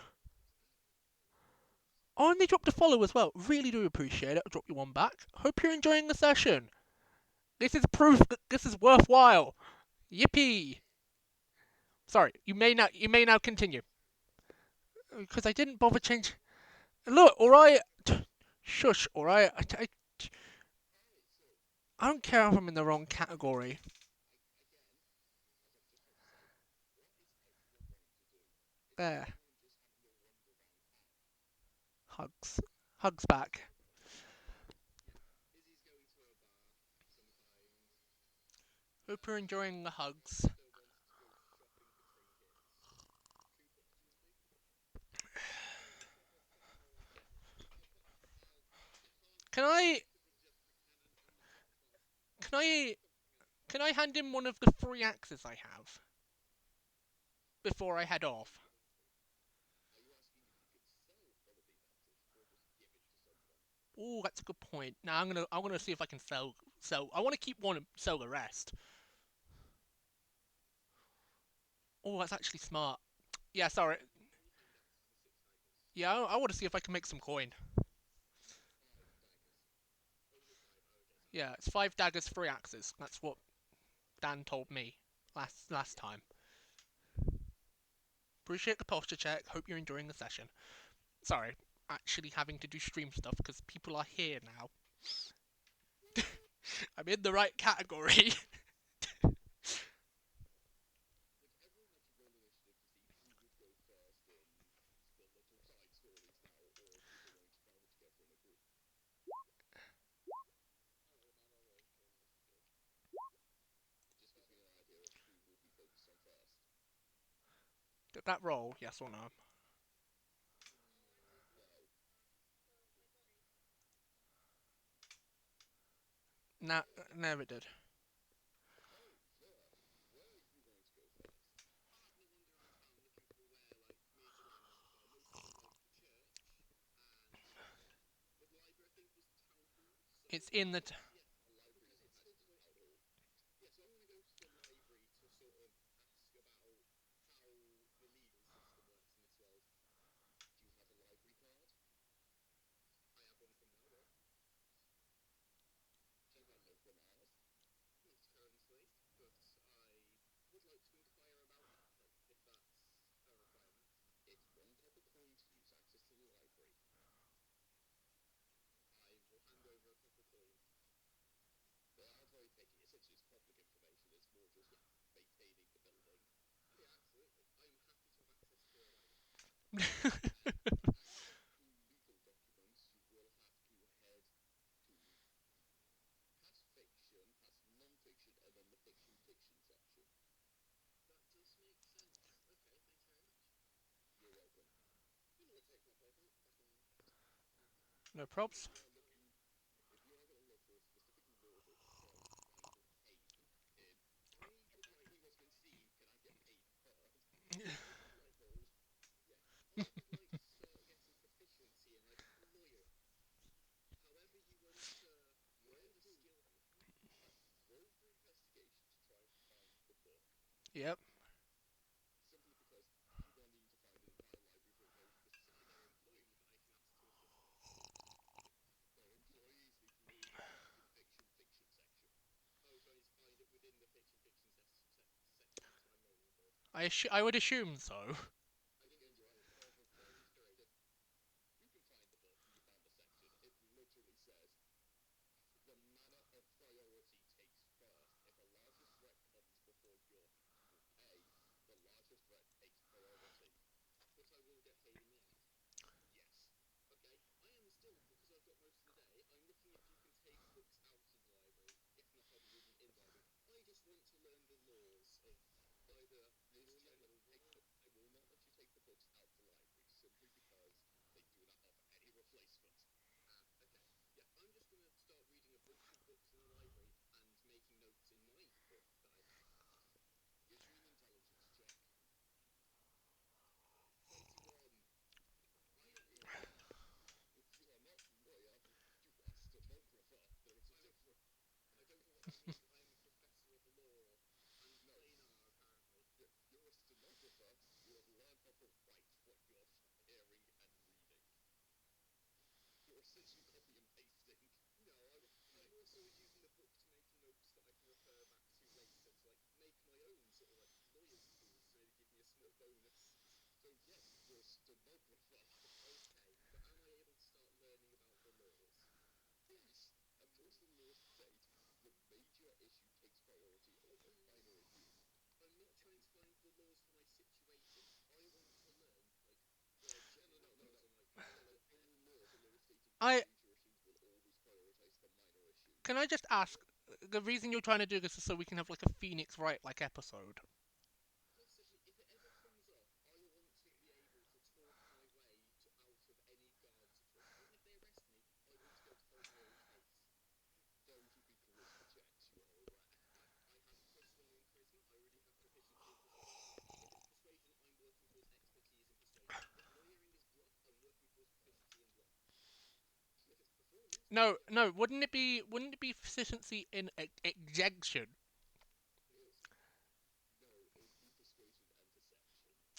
Oh, and they dropped a follow as well. Really do appreciate it. I'll drop you one back. Hope you're enjoying the session. This is proof that this is worthwhile. Yippee. Sorry, you may now continue. Because I didn't bother change. Look, alright. Shush, alright. I don't care if I'm in the wrong category. There. Hugs. Hugs back. Hope you're enjoying the hugs. Can I can I can I hand in one of the three axes I have before I head off? Oh, that's a good point. Now I'm gonna see if I can sell. I want to keep one and sell the rest. Oh, that's actually smart. Yeah, sorry. Yeah, I want to see if I can make some coin. Yeah, it's 5 daggers, 3 axes. That's what Dan told me last time. Appreciate the posture check. Hope you're enjoying the session. Sorry, actually having to do stream stuff because people are here now. I'm in the right category. Did that roll? Yes or no? Nah, never did. It's in the. No props. Yep. I would assume so. Can I just ask? The reason you're trying to do this is so we can have like a Phoenix Wright like episode. No, no. Wouldn't it be? Wouldn't it be efficiency in execution?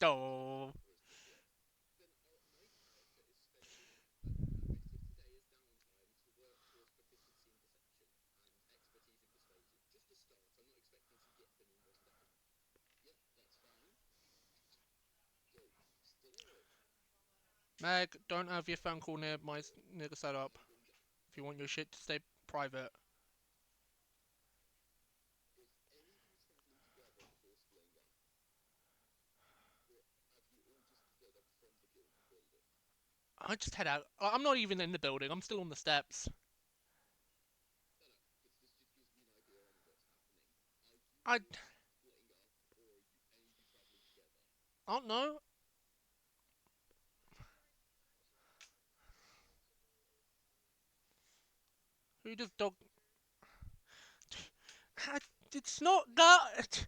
Oh. Meg, don't have your phone call near my near the setup. If you want your shit to stay private. I just head out. I'm not even in the building. I'm still on the steps. I don't know. Who does dog? It's not that.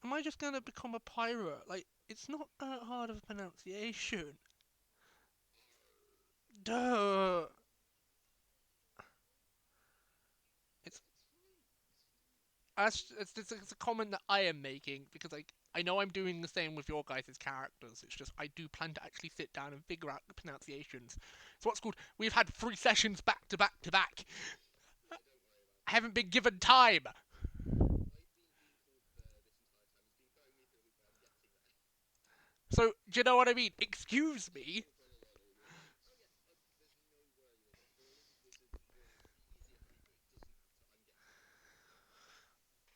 Am I just gonna become a pirate? Like, it's not that hard of a pronunciation. Duh. It's it's a comment that I am making because I know I'm doing the same with your guys' characters. It's just I do plan to actually sit down and figure out the pronunciations. It's what's called we've had 3 sessions back to back to back. I haven't been given time. So do you know what I mean? Excuse me.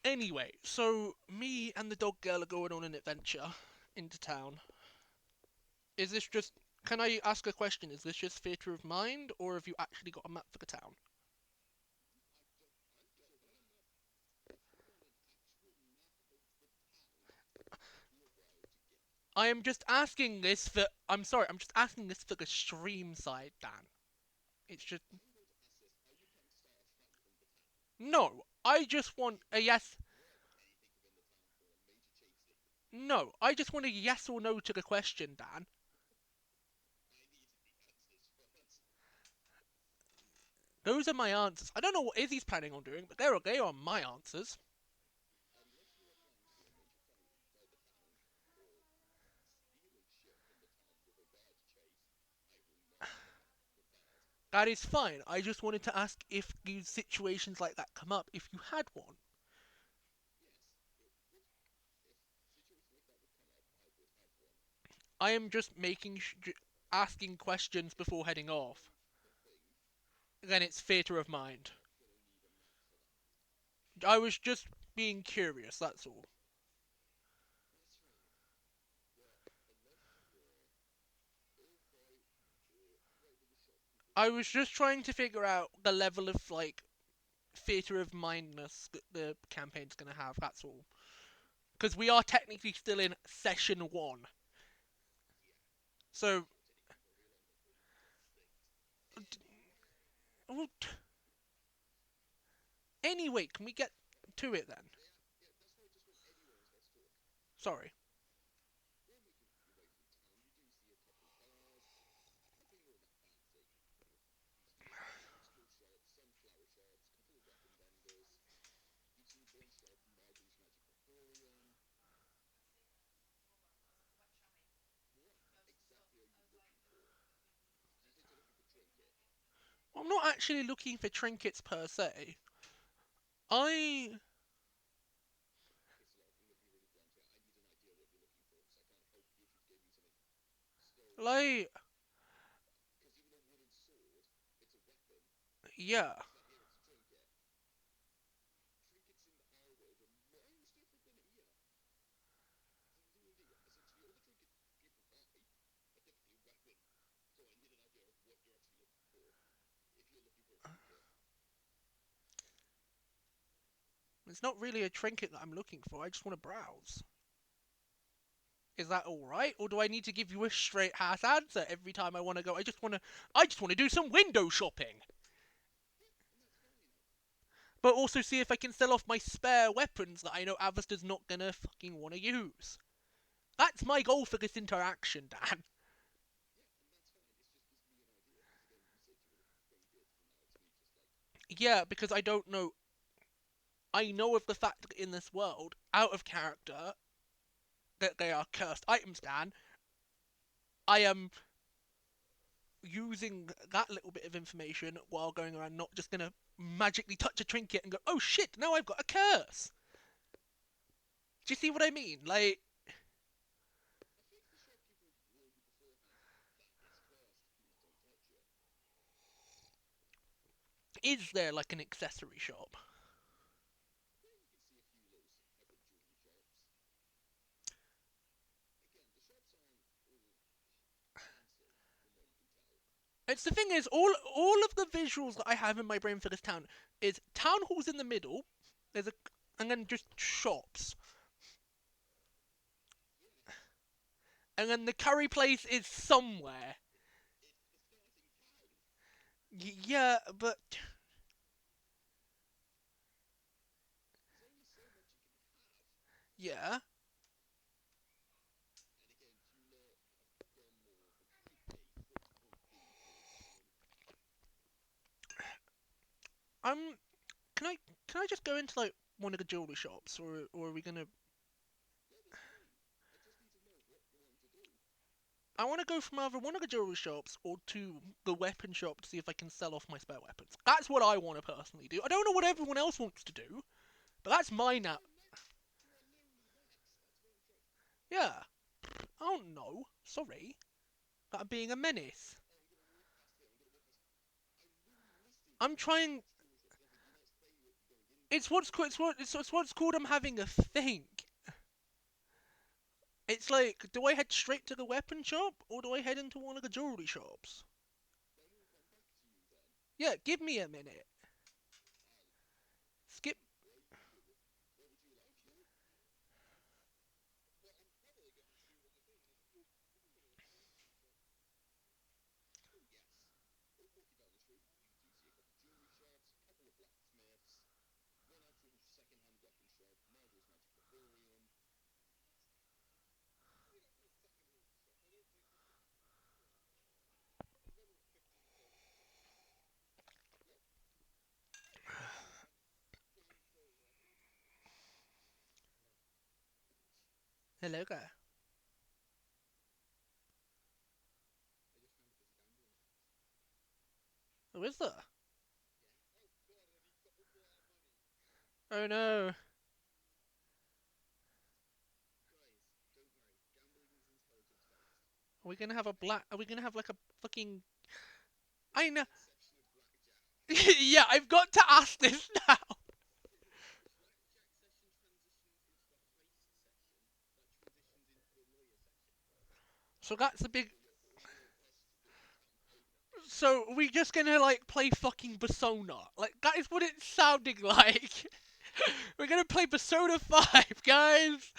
Anyway, so me and the dog girl are going on an adventure into town. Is this just? Can I ask a question? Is this just theatre of mind, or have you actually got a map for the town? I am just asking this for. I'm sorry. I'm just asking this for the stream side, Dan. It's just no. I just want a yes. No, I just want a yes or no to the question, Dan. Those are my answers. I don't know what Izzy's planning on doing, but they are my answers. That is fine. I just wanted to ask if these situations like that come up, if you had one. I am just asking questions before heading off. Then it's theatre of mind. I was just being curious, that's all. I was just trying to figure out the level of, like, theatre of mindness that the campaign's gonna have, that's all. Because we are technically still in session 1. So, well, anyway, can we get to it then? Sorry. I'm not actually looking for trinkets per se. I. Like. Yeah. It's not really a trinket that I'm looking for. I just want to browse. Is that all right, or do I need to give you a straight ass answer every time I want to go? I just want to do some window shopping, but also see if I can sell off my spare weapons that I know Avastar's not gonna fucking want to use. That's my goal for this interaction, Dan. Yeah, because I don't know. I know of the fact that in this world, out of character, that they are cursed items, Dan. I am using that little bit of information while going around, not just gonna magically touch a trinket and go, oh shit, now I've got a curse. Do you see what I mean? Like, is there like an accessory shop? It's the thing is, all of the visuals that I have in my brain for this town is town halls in the middle. There's a and then just shops, and then the curry place is somewhere. Yeah, but yeah, I'm. Can I can I just go into like one of the jewelry shops, or are we gonna? I want to go from either one of the jewelry shops or to the weapon shop to see if I can sell off my spare weapons. That's what I want to personally do. I don't know what everyone else wants to do, but that's my now. Yeah, I don't know. Sorry, that I'm being a menace. I'm trying. It's what's called. I'm having a think. It's like, do I head straight to the weapon shop or do I head into one of the jewelry shops? Yeah, give me a minute. Skip. Hello there. Who is there? Oh no. Are we gonna have a black? Are we gonna have like a fucking? I know. Yeah, I've got to ask this now. So that's a big. So we just gonna like play fucking Persona? Like that is what it's sounding like. We're gonna play Persona 5, guys.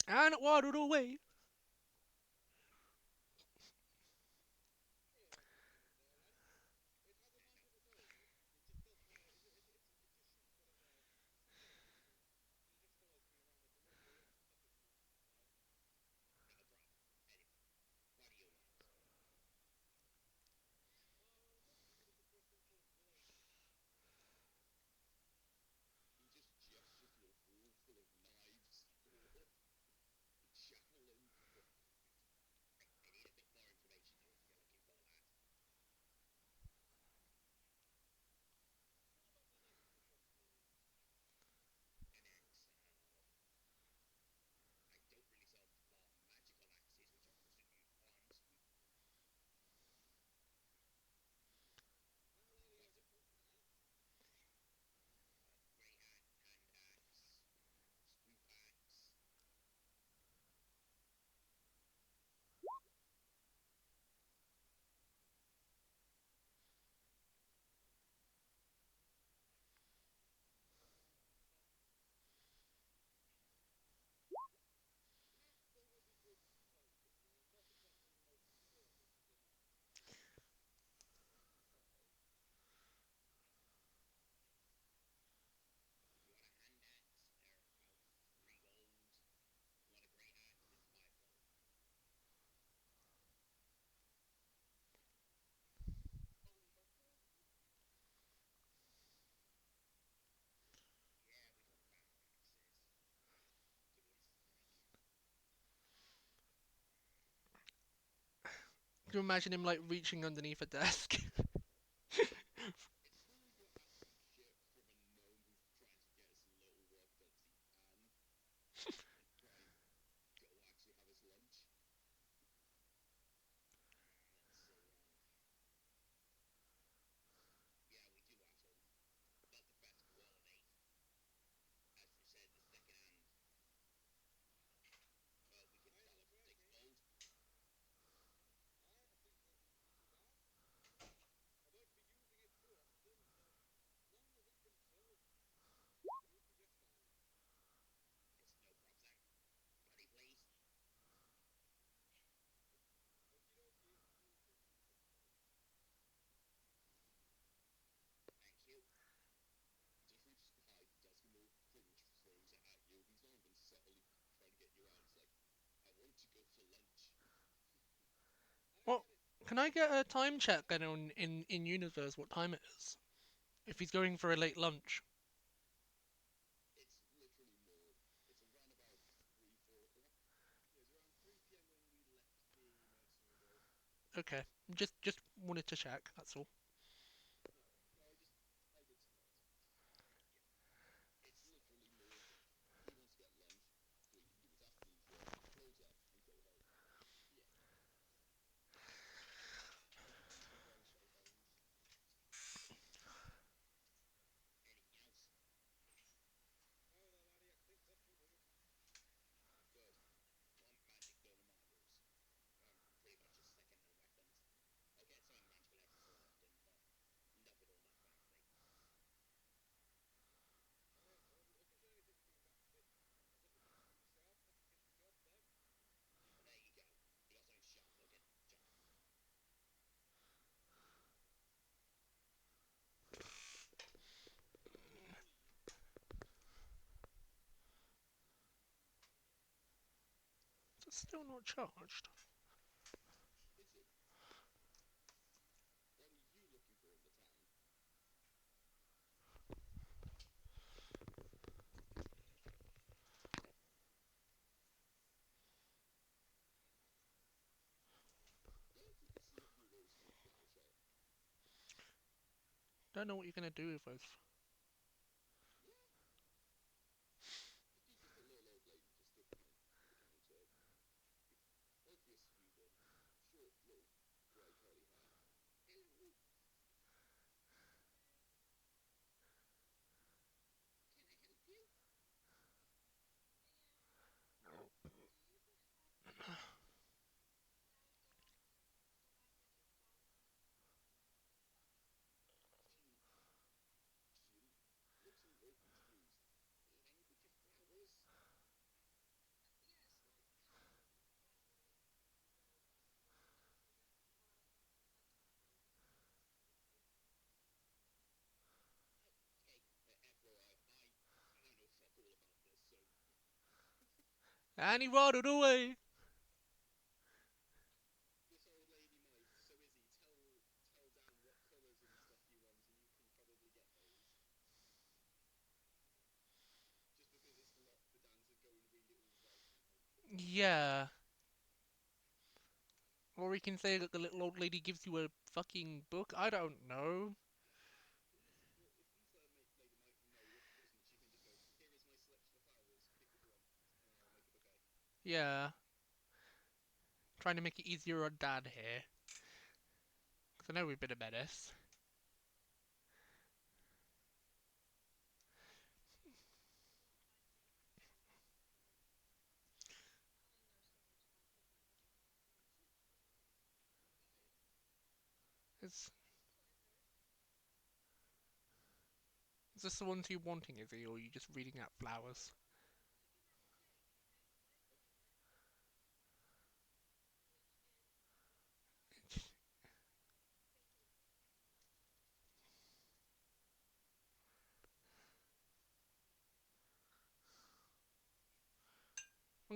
And it waddled away. you imagine him like reaching underneath a desk? Well, can I get a time check then on in universe what time it is? If he's going for a late lunch. Okay, just wanted to check. That's all. It's still not charged. Don't know what you're gonna do with those. And he waddled away. Yeah. Or we can say that the little old lady gives you a fucking book. I don't know. Yeah. Trying to make it easier on Dad here. Because I know we've been a menace. Is, is this the ones you wanting, is he? Or are you just reading out flowers?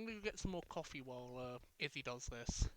I'm gonna get some more coffee while Izzy does this.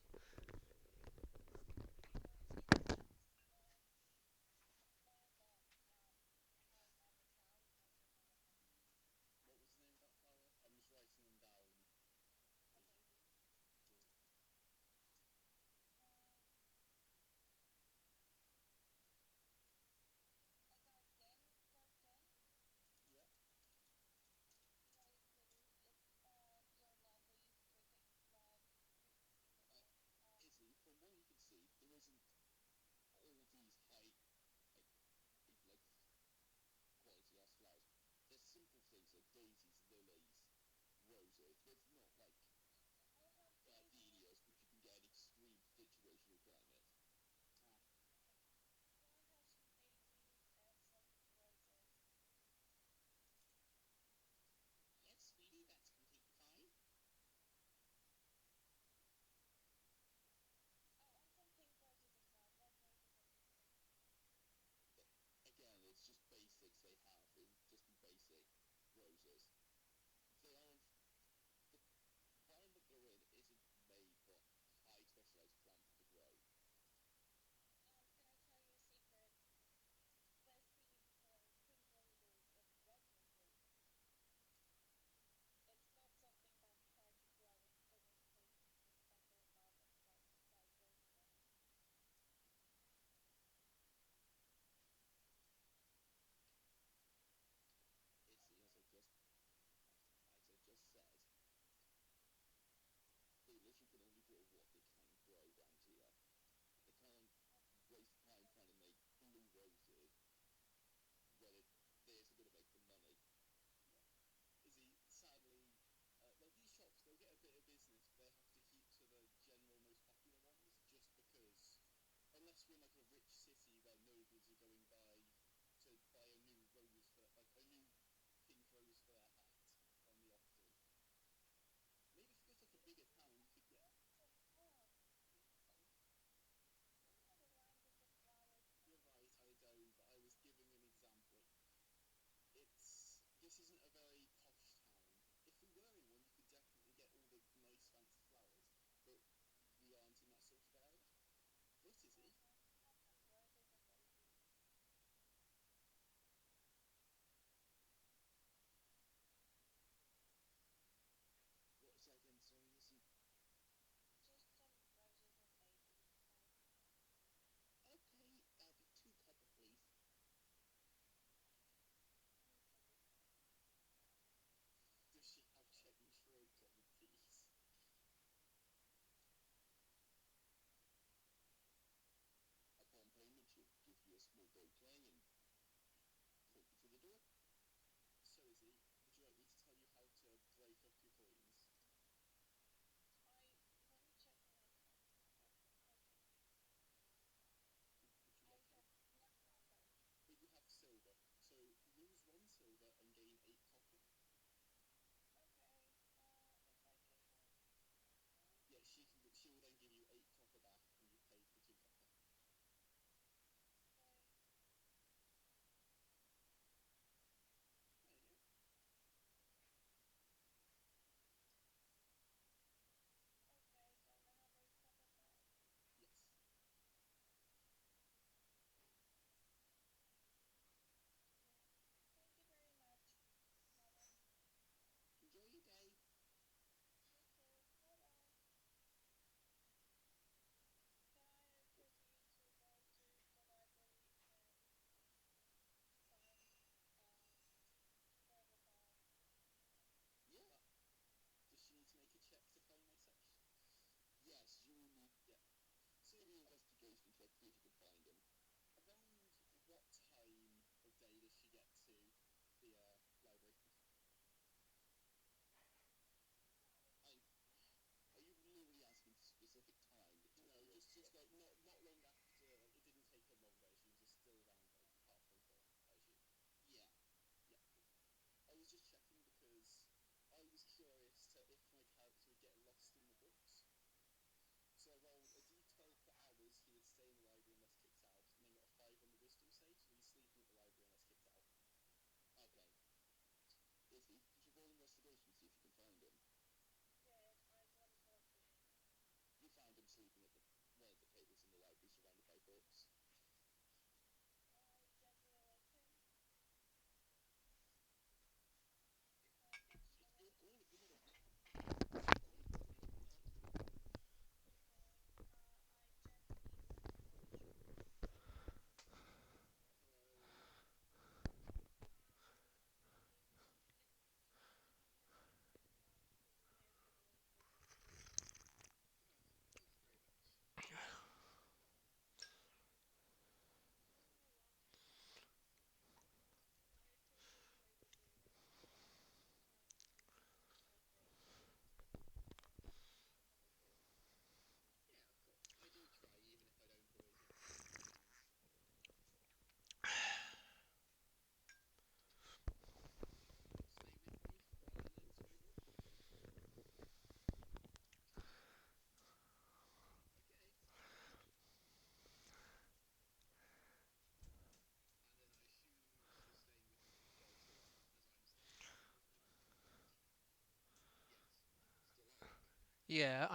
Yeah,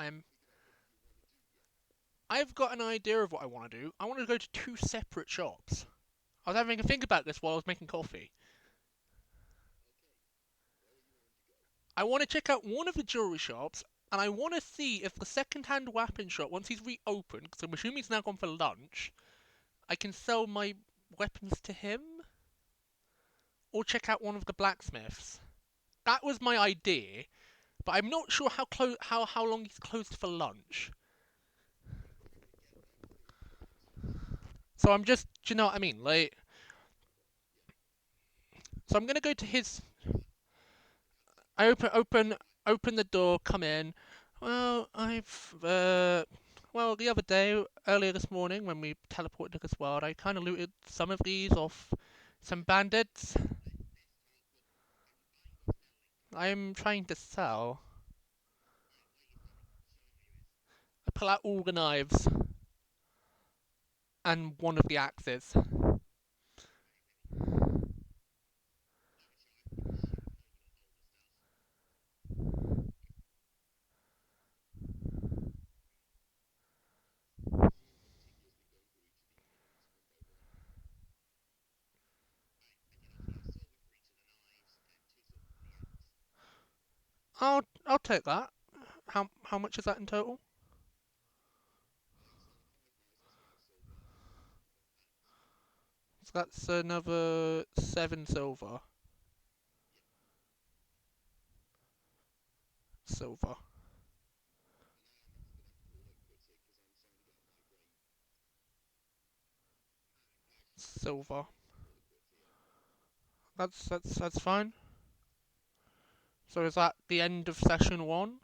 I've got an idea of what I want to do. I want to go to two separate shops. I was having a think about this while I was making coffee. I want to check out one of the jewelry shops, and I want to see if the second-hand weapon shop, once he's reopened, because I'm assuming he's now gone for lunch, I can sell my weapons to him, or check out one of the blacksmiths. That was my idea, but I'm not sure how long he's closed for lunch. So I'm just, do you know what I mean? Like, so I'm gonna go to his. I open the door, come in. Well, well, the other day, earlier this morning, when we teleported to this world, I kind of looted some of these off some bandits. I'm trying to sell. I pull out all the knives and one of the axes. I'll take that. How much is that in total? So that's another 7 silver. Silver. Silver. That's fine. So is that the end of session one?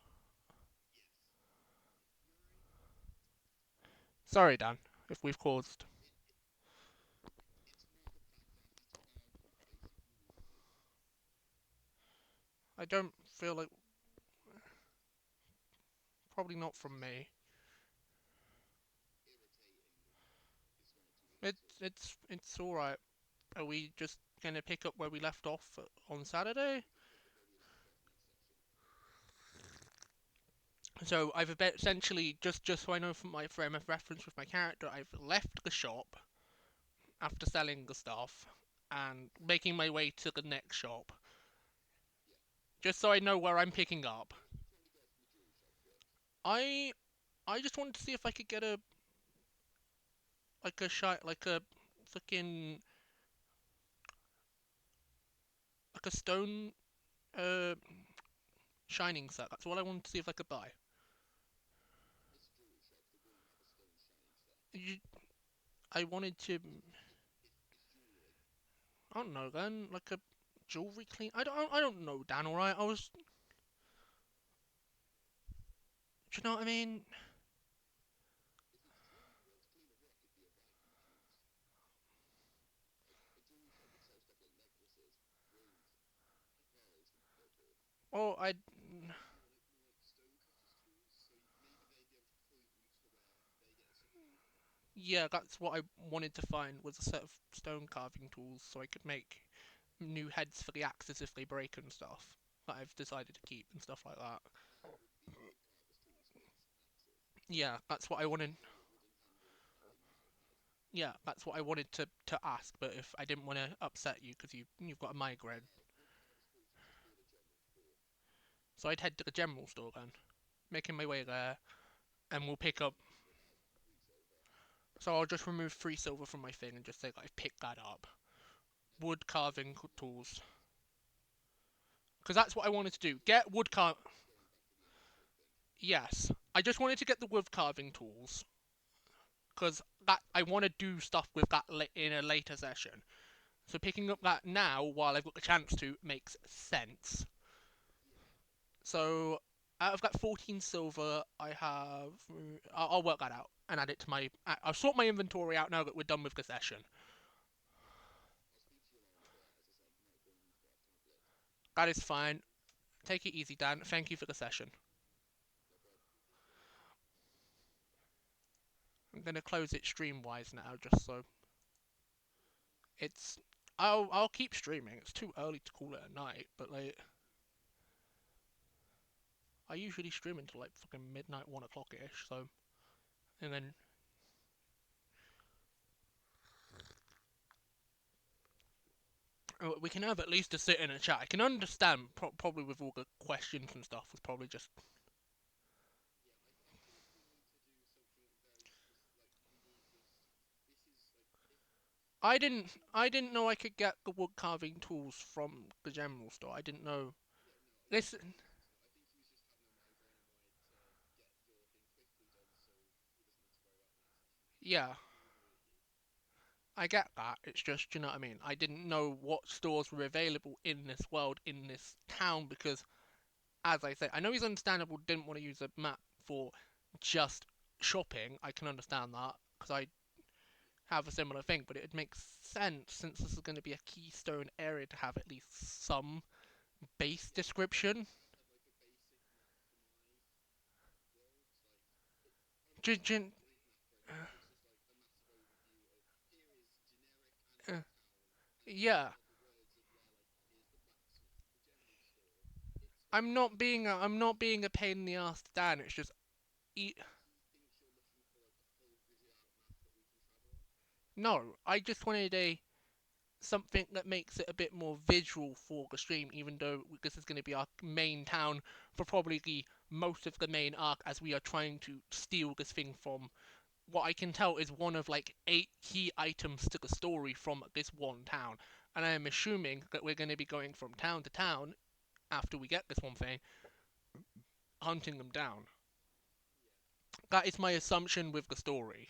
Sorry, Dan, if we've caused. I don't feel like probably not from me. It's all right. Are we just gonna pick up where we left off on Saturday? So I've essentially just so I know from my frame of reference with my character, I've left the shop after selling the stuff and making my way to the next shop, just so I know where I'm picking up. I I just wanted to see if I could get a like a fucking like a stone uh shining set. That's what I wanted to see if I could buy. You, I wanted to, I don't know then, like a jewelry clean. I don't know, Dan. All right, I was. Do you know what I mean? Well, I. Yeah, that's what I wanted to find was a set of stone carving tools so I could make new heads for the axes if they break and stuff. That I've decided to keep and stuff like that. Yeah, that's what I wanted. Yeah, that's what I wanted to ask. But if I didn't want to upset you because you've got a migraine, so I'd head to the general store then, making my way there, and we'll pick up. So I'll just remove 3 silver from my thing and just say that I've picked that up. Wood carving tools, because that's what I wanted to do. Get wood car. Yes, I just wanted to get the wood carving tools because that I want to do stuff with that in a later session. So picking up that now while I've got the chance to makes sense. So out of that 14 silver, I have. I'll work that out and add it to my. I'll sort my inventory out now that we're done with the session. That is fine. Take it easy, Dan. Thank you for the session. I'm gonna close it stream wise now, just so it's. I'll keep streaming. It's too early to call it a night, but like I usually stream until like fucking midnight, 1 o'clock ish. So, and then we can have at least a sit in a chat. I can understand probably with all the questions and stuff was probably just. I didn't know I could get the wood carving tools from the general store. I didn't know. Listen, yeah, I get that. It's just, you know what I mean? I didn't know what stores were available in this world, in this town, because, as I say, I know he's understandable, didn't want to use a map for just shopping. I can understand that, because I have a similar thing, but it makes sense since this is going to be a keystone area to have at least some base description. J- j- uh, yeah, I'm not being a pain in the ass to Dan. It's just e- no. I just wanted a something that makes it a bit more visual for the stream, even though this is going to be our main town for probably most of the main arc, as we are trying to steal this thing from what I can tell is one of like 8 key items to the story from this one town. And I am assuming that we're going to be going from town to town after we get this one thing, hunting them down. That is my assumption with the story.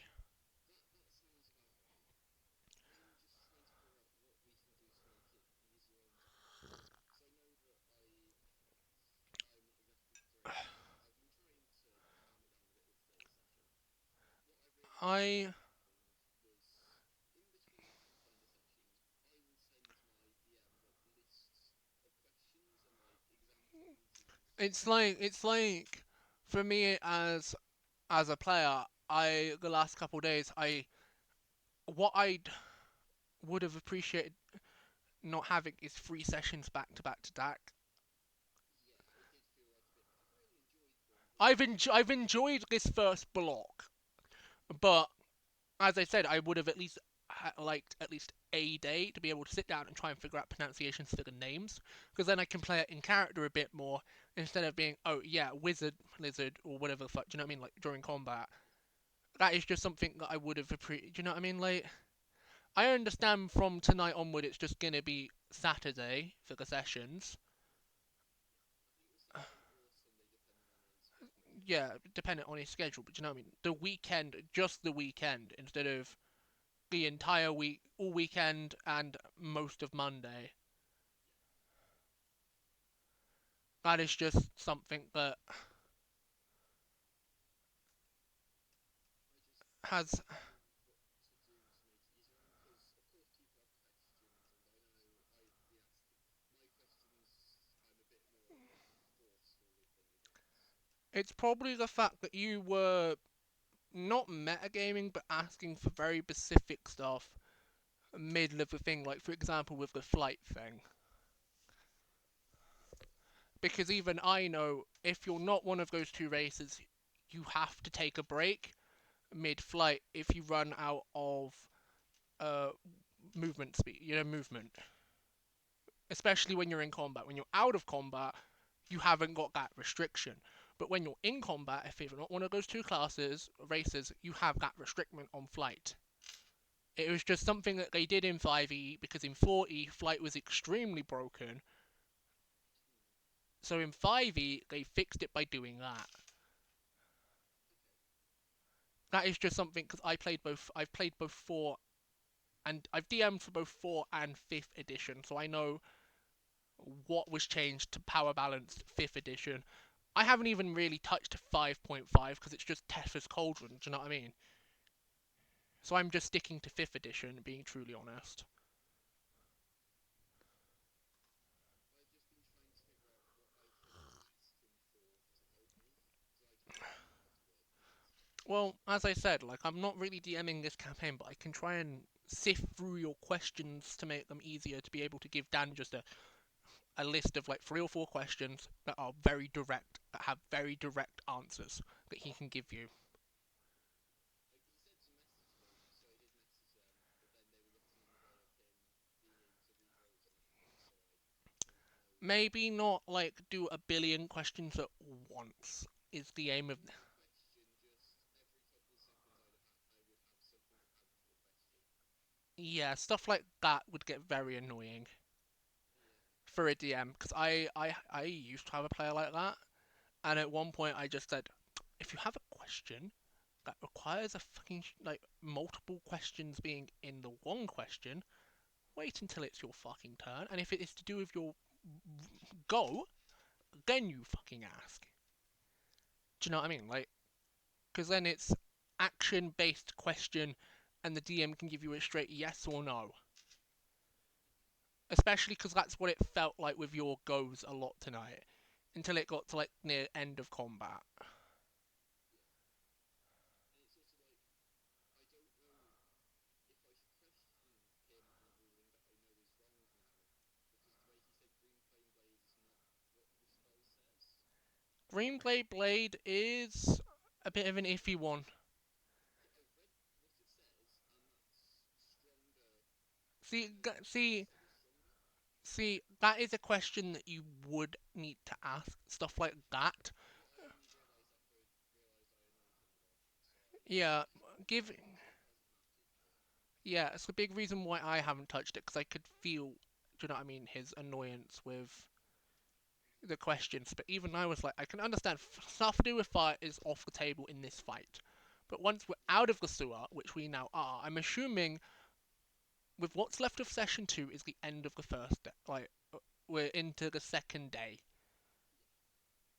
I. It's like for me as a player, the last couple of days what I would have appreciated not having is 3 sessions back to back to back. I've enjoyed this first block, but as I said, I would have at least liked at least a day to be able to sit down and try and figure out pronunciations for the names, because then I can play it in character a bit more instead of being, oh yeah, wizard, lizard, or whatever the fuck. Do you know what I mean? Like during combat, that is just something that I would have appreciated. Do you know what I mean? Like I understand from tonight onward, it's just gonna be Saturday for the sessions. Yeah, depending on his schedule, but do you know what I mean? The weekend, just the weekend, instead of the entire week, all weekend, and most of Monday. That is just something that has. It's probably the fact that you were not metagaming, but asking for very specific stuff middle of the thing, like for example with the flight thing. Because even I know if you're not one of those two races, you have to take a break mid-flight if you run out of uh, movement speed. You know, movement. Especially when you're in combat. When you're out of combat, you haven't got that restriction. But when you're in combat, if you're not one of those two classes, races, you have that restriction on flight. It was just something that they did in 5e because in 4e, flight was extremely broken. So in 5e, they fixed it by doing that. That is just something because I played both. I've played both 4 and I've DM'd for both 4 and 5th edition, so I know what was changed to power balanced 5th edition. I haven't even really touched 5.5 because it's just Tethys Cauldron, do you know what I mean? So I'm just sticking to 5th edition, being truly honest. Well, as I said, like I'm not really DMing this campaign, but I can try and sift through your questions to make them easier to be able to give Dan just a list of like 3 or 4 questions that are very direct, that have very direct answers that he can give you. Maybe not like do a billion questions at once is the aim of. Yeah, stuff like that would get very annoying for a DM because I used to have a player like that, and at one point I just said, if you have a question that requires a fucking like multiple questions being in the one question, wait until it's your fucking turn, and if it is to do with your goal, then you fucking ask. Do you know what I mean? Like, because then it's action-based question, and the DM can give you a straight yes or no. Especially because that's what it felt like with your goes a lot tonight, until it got to like near end of combat. Greenblade Blade is a bit of an iffy one. See, see, that is a question that you would need to ask. Stuff like that. Yeah, give. Yeah, it's the big reason why I haven't touched it because I could feel, do you know what I mean, his annoyance with the questions. But even I was like, I can understand stuff to do with fire is off the table in this fight. But once we're out of the sewer, which we now are, I'm assuming with what's left of session 2 is the end of the first day. Like, we're into the second day.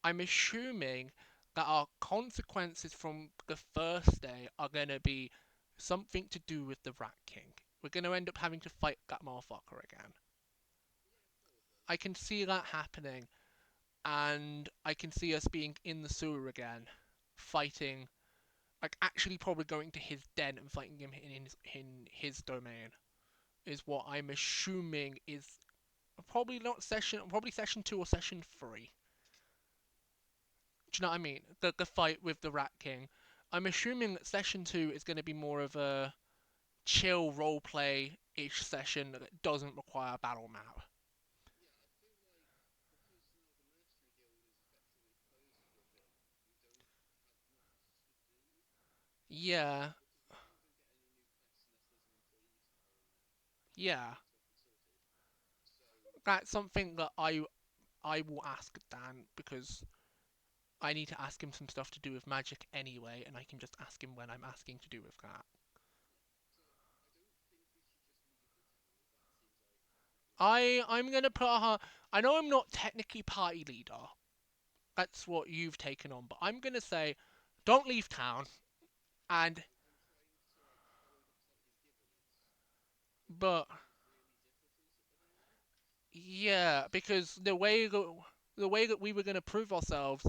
I'm assuming that our consequences from the first day are going to be something to do with the Rat King. We're going to end up having to fight that motherfucker again. I can see that happening, and I can see us being in the sewer again, fighting, like actually probably going to his den and fighting him in his domain, is what I'm assuming is probably not session, probably session 2 or session 3. Do you know what I mean? The fight with the Rat King. I'm assuming that session 2 is going to be more of a chill roleplay ish session that doesn't require a battle map. Yeah, yeah. That's something that I will ask Dan because I need to ask him some stuff to do with magic anyway, and I can just ask him when I'm asking to do with that. I'm gonna put her. I know I'm not technically party leader. That's what you've taken on, but I'm gonna say, don't leave town. And but yeah, because the way that we were gonna prove ourselves,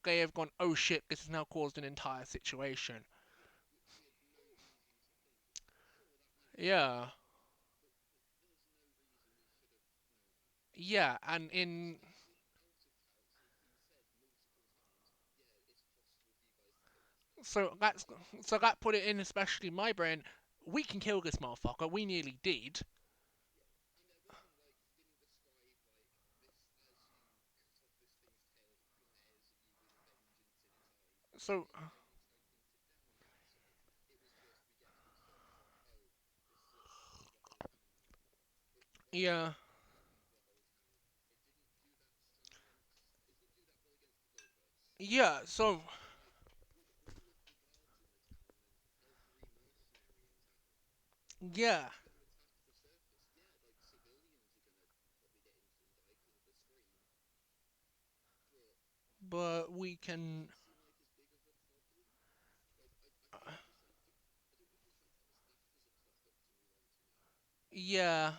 they have gone. Oh shit! This has now caused an entire situation. Yeah, yeah, and in so that's so that put it in, especially my brain. We can kill this motherfucker. We nearly did. So yeah, yeah. So yeah, but we can. Yeah,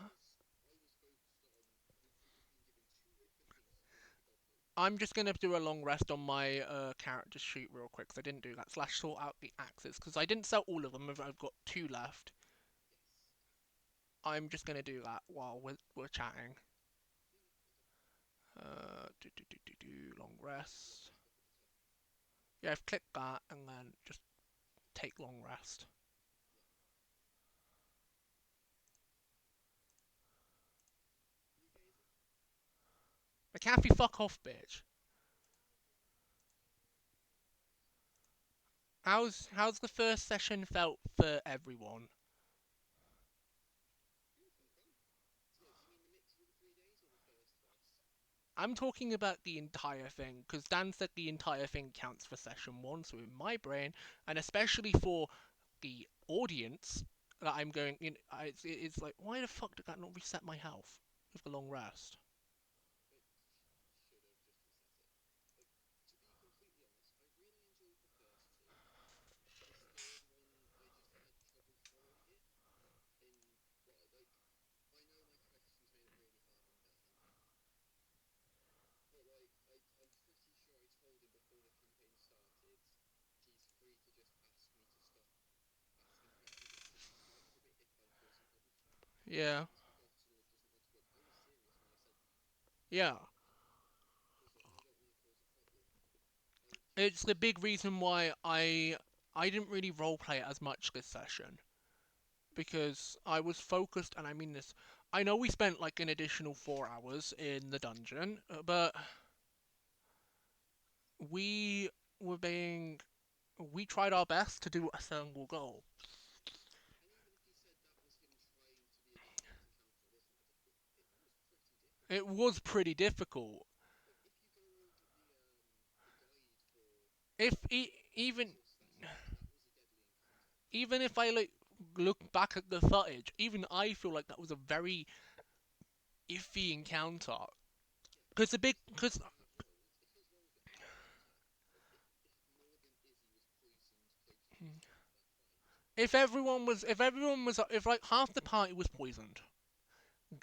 I'm just gonna do a long rest on my character sheet real quick because I didn't do that. Slash sort out the axes because I didn't sell all of them. I've got 2 left. I'm just gonna do that while we're chatting. Long rest. Yeah, I've clicked that and then just take long rest. McAfee, fuck off, bitch. How's the first session felt for everyone? I'm talking about the entire thing because Dan said the entire thing counts for session one. So in my brain, and especially for the audience that I'm going in, it's like, why the fuck did that not reset my health with the long rest? Yeah, yeah. It's the big reason why I didn't really roleplay it as much this session because I was focused, and I mean this. I know we spent like an additional 4 hours in the dungeon, but we were being we tried our best to do a single goal. It was pretty difficult. If even if I like look back at the footage, even I feel like that was a very iffy encounter. Because if like half the party was poisoned,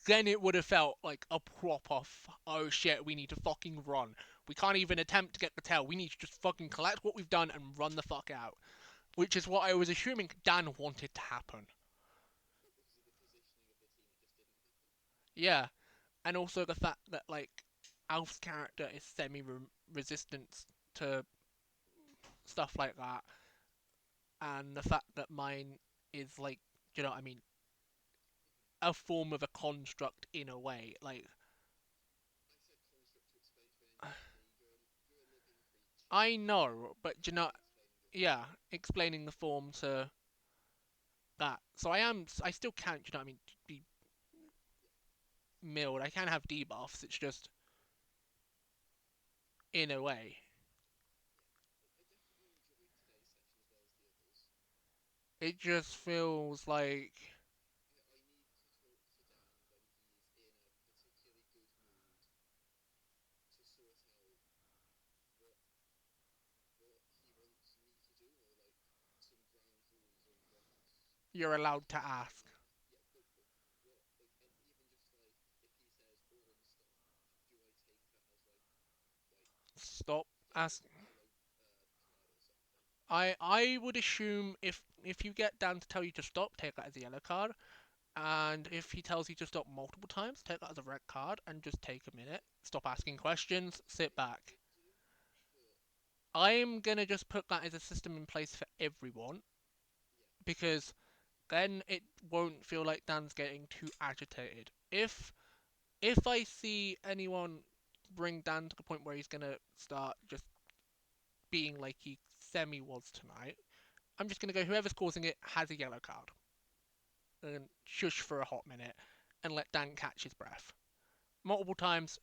then it would have felt like a proper oh shit, we need to fucking run. We can't even attempt to get the tail. We need to just fucking collect what we've done and run the fuck out. Which is what I was assuming Dan wanted to happen. Yeah, and also the fact that like Alf's character is semi-resistant to stuff like that, and the fact that mine is like, you know what I mean, a form of a construct in a way. Like, I know, but you know, yeah, explaining the form to that. So I still can't, you know what I mean, be milled. I can have debuffs. It's just in a way. It just feels like you're allowed to ask. Stop. Ask. I would assume if you get Dan to tell you to stop, take that as a yellow card. And if he tells you to stop multiple times, take that as a red card and just take a minute. Stop asking questions, sit back. I'm gonna just put that as a system in place for everyone because then it won't feel like Dan's getting too agitated. If I see anyone bring Dan to the point where he's gonna start just being like he semi was tonight, I'm just gonna go whoever's causing it has a yellow card and shush for a hot minute and let Dan catch his breath. Multiple times,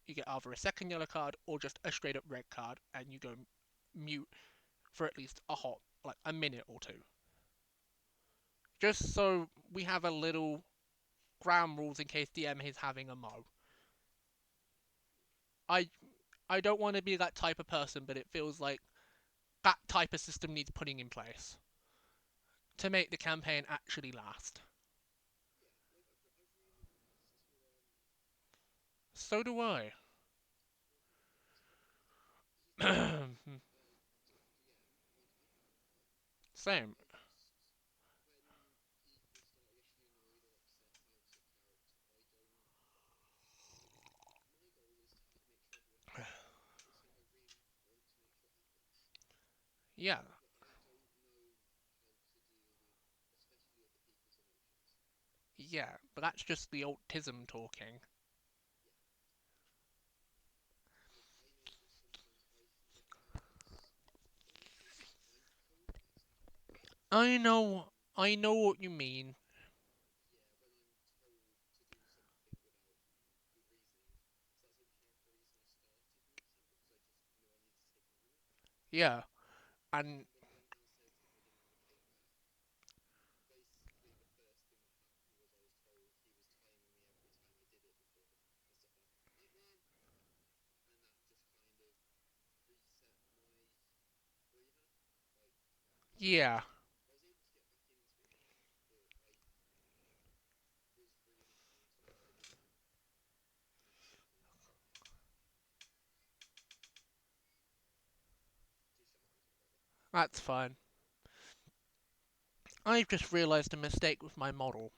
you get either a second yellow card or just a straight up red card, and you go mute for at least like a minute or two. Just so we have a little ground rules in case DM is having a mo. I I don't want to be that type of person, but it feels like that type of system needs putting in place to make the campaign actually last. So do I. Same. Yeah, yeah, but that's just the autism talking. I know what you mean. Yeah, and yeah, that's fine. I've just realised a mistake with my model.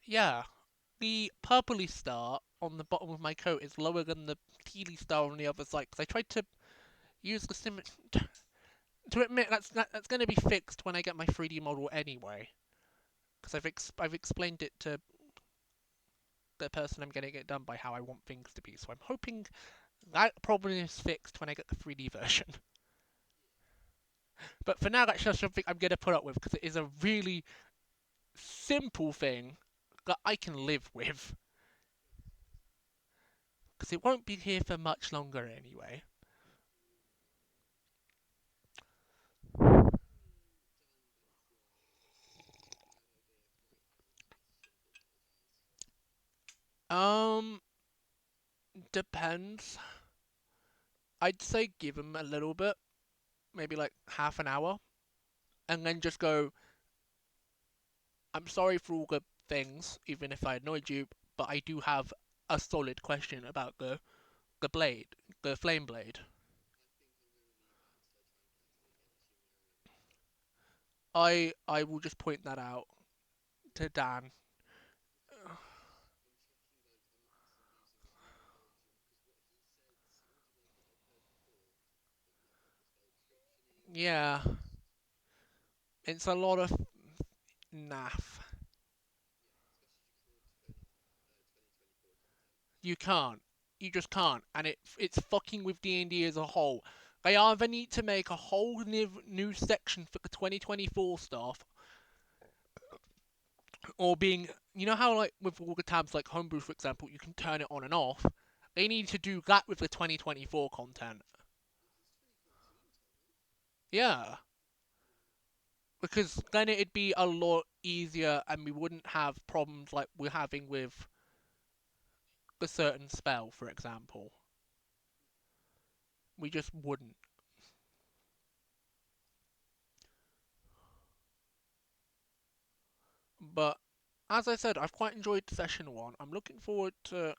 Yeah, the purpley star on the bottom of my coat is lower than the tealy star on the other side because I tried to use the sim. To admit that's going to be fixed when I get my 3D model anyway, because I've explained it to the person I'm getting it done by how I want things to be. So I'm hoping that problem is fixed when I get the 3D version. But for now, that's just something I'm going to put up with because it is a really simple thing that I can live with because it won't be here for much longer anyway. Um, depends. I'd say give them a little bit, maybe like half an hour, and then just go, I'm sorry for all the things, even if I annoyed you, but I do have a solid question about the blade, the flame blade. I will just point that out to Dan. Yeah, it's a lot of naff. You can't. You just can't, and it's fucking with D&D as a whole. They either need to make a whole new section for the 2024 stuff, or being, you know how like with all the tabs like homebrew for example, you can turn it on and off. They need to do that with the 2024 content. Yeah, because then it'd be a lot easier, and we wouldn't have problems like we're having with a certain spell, for example. We just wouldn't. But as I said, I've quite enjoyed session one. I'm looking forward to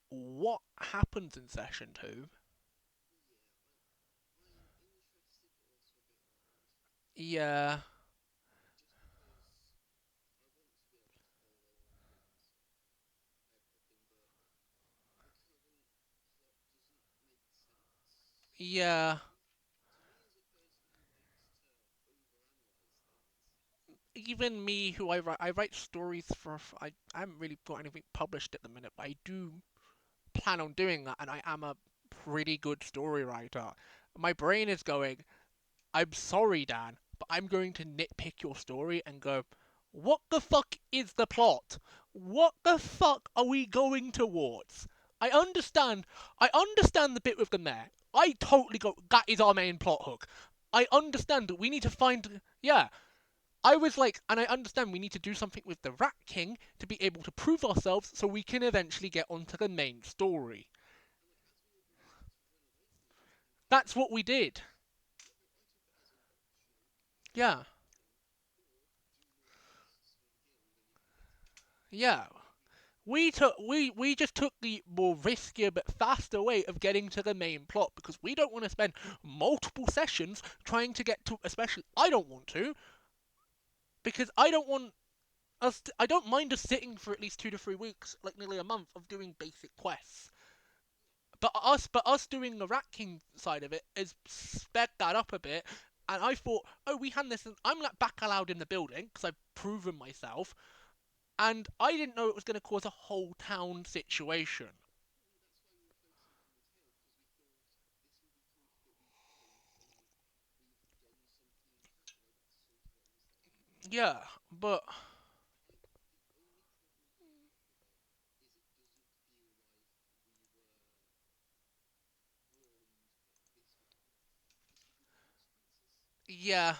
what happens in session two. Yeah, yeah. Even me, who I write stories for. I haven't really got anything published at the minute, but I do plan on doing that, and I am a pretty good story writer. My brain is going, I'm sorry, Dan, but I'm going to nitpick your story and go, what the fuck is the plot? What the fuck are we going towards? I understand the bit with the mayor. I totally go, that is our main plot hook. I understand that we need to find, yeah. I was like, and I understand we need to do something with the Rat King to be able to prove ourselves so we can eventually get onto the main story. That's what we did. Yeah, yeah. We just took the more riskier but faster way of getting to the main plot because we don't want to spend multiple sessions trying to get to, especially I don't want to, because I don't want us I don't mind us sitting for at least 2 to 3 weeks, like nearly a month of doing basic quests. but us doing the Rat King side of it has sped that up a bit. And I thought, oh, we had this. I'm like back allowed in the building because I've proven myself, and I didn't know it was going to cause a whole town situation. Yeah, but yeah,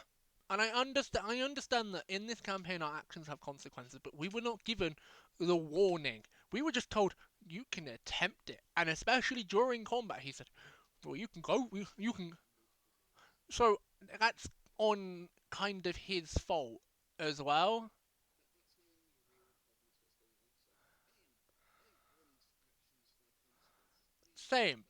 and I understand that in this campaign our actions have consequences, but we were not given the warning. We were just told you can attempt it, and especially during combat, he said, "Well, you can go, you can." So that's on kind of his fault as well. Same.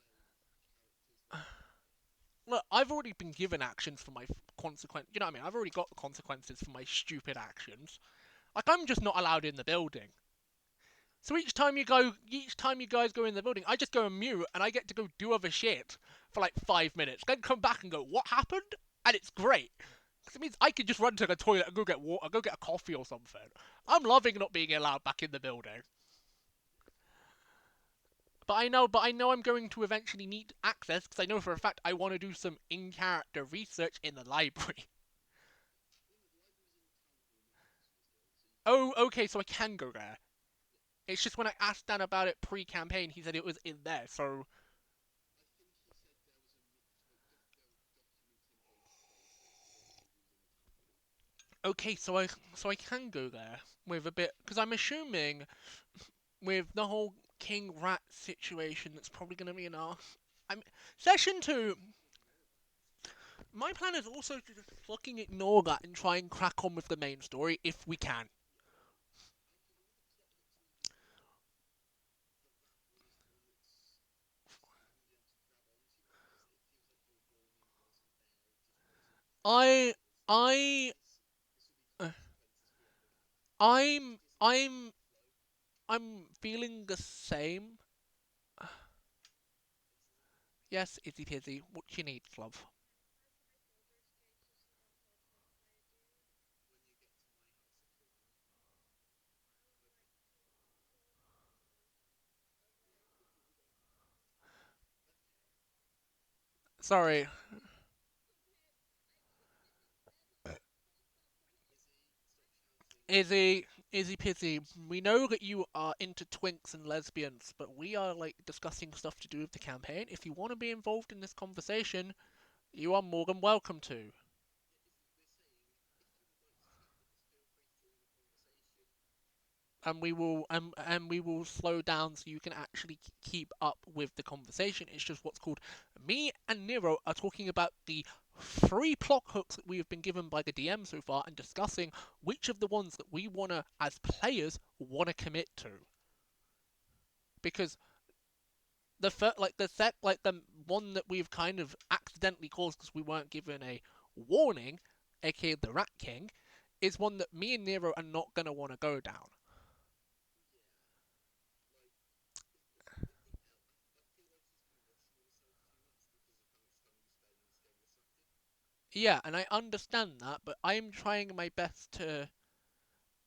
Look, I've already been given actions for my consequence. You know what I mean? I've already got the consequences for my stupid actions. Like I'm just not allowed in the building. So each time you guys go in the building, I just go on mute and I get to go do other shit for like 5 minutes. Then come back and go, what happened? And it's great. 'Cause it means I could just run to the toilet and go get water, go get a coffee or something. I'm loving not being allowed back in the building. But I know I'm going to eventually need access because I know for a fact I want to do some in-character research in the library. Oh, okay, so I can go there. It's just when I asked Dan about it pre-campaign, he said it was in there. So okay, so I can go there with a bit because I'm assuming with the whole King Rat situation that's probably going to be enough. I'm session two. My plan is also to just fucking ignore that and try and crack on with the main story if we can. I I uh, I'm I'm feeling the same. Yes, Izzy Pizzy, what you need, love? Sorry, Izzy Pizzy. We know that you are into twinks and lesbians, but we are like discussing stuff to do with the campaign. If you want to be involved in this conversation, you are more than welcome to. And we will slow down so you can actually keep up with the conversation. It's just what's called me and Nero are talking about the three plot hooks that we have been given by the DM so far and discussing which of the ones that we wanna as players wanna commit to. Because the one that we've kind of accidentally caused because we weren't given a warning, aka the Rat King, is one that me and Nero are not gonna wanna go down. Yeah, and I understand that, but I'm trying my best to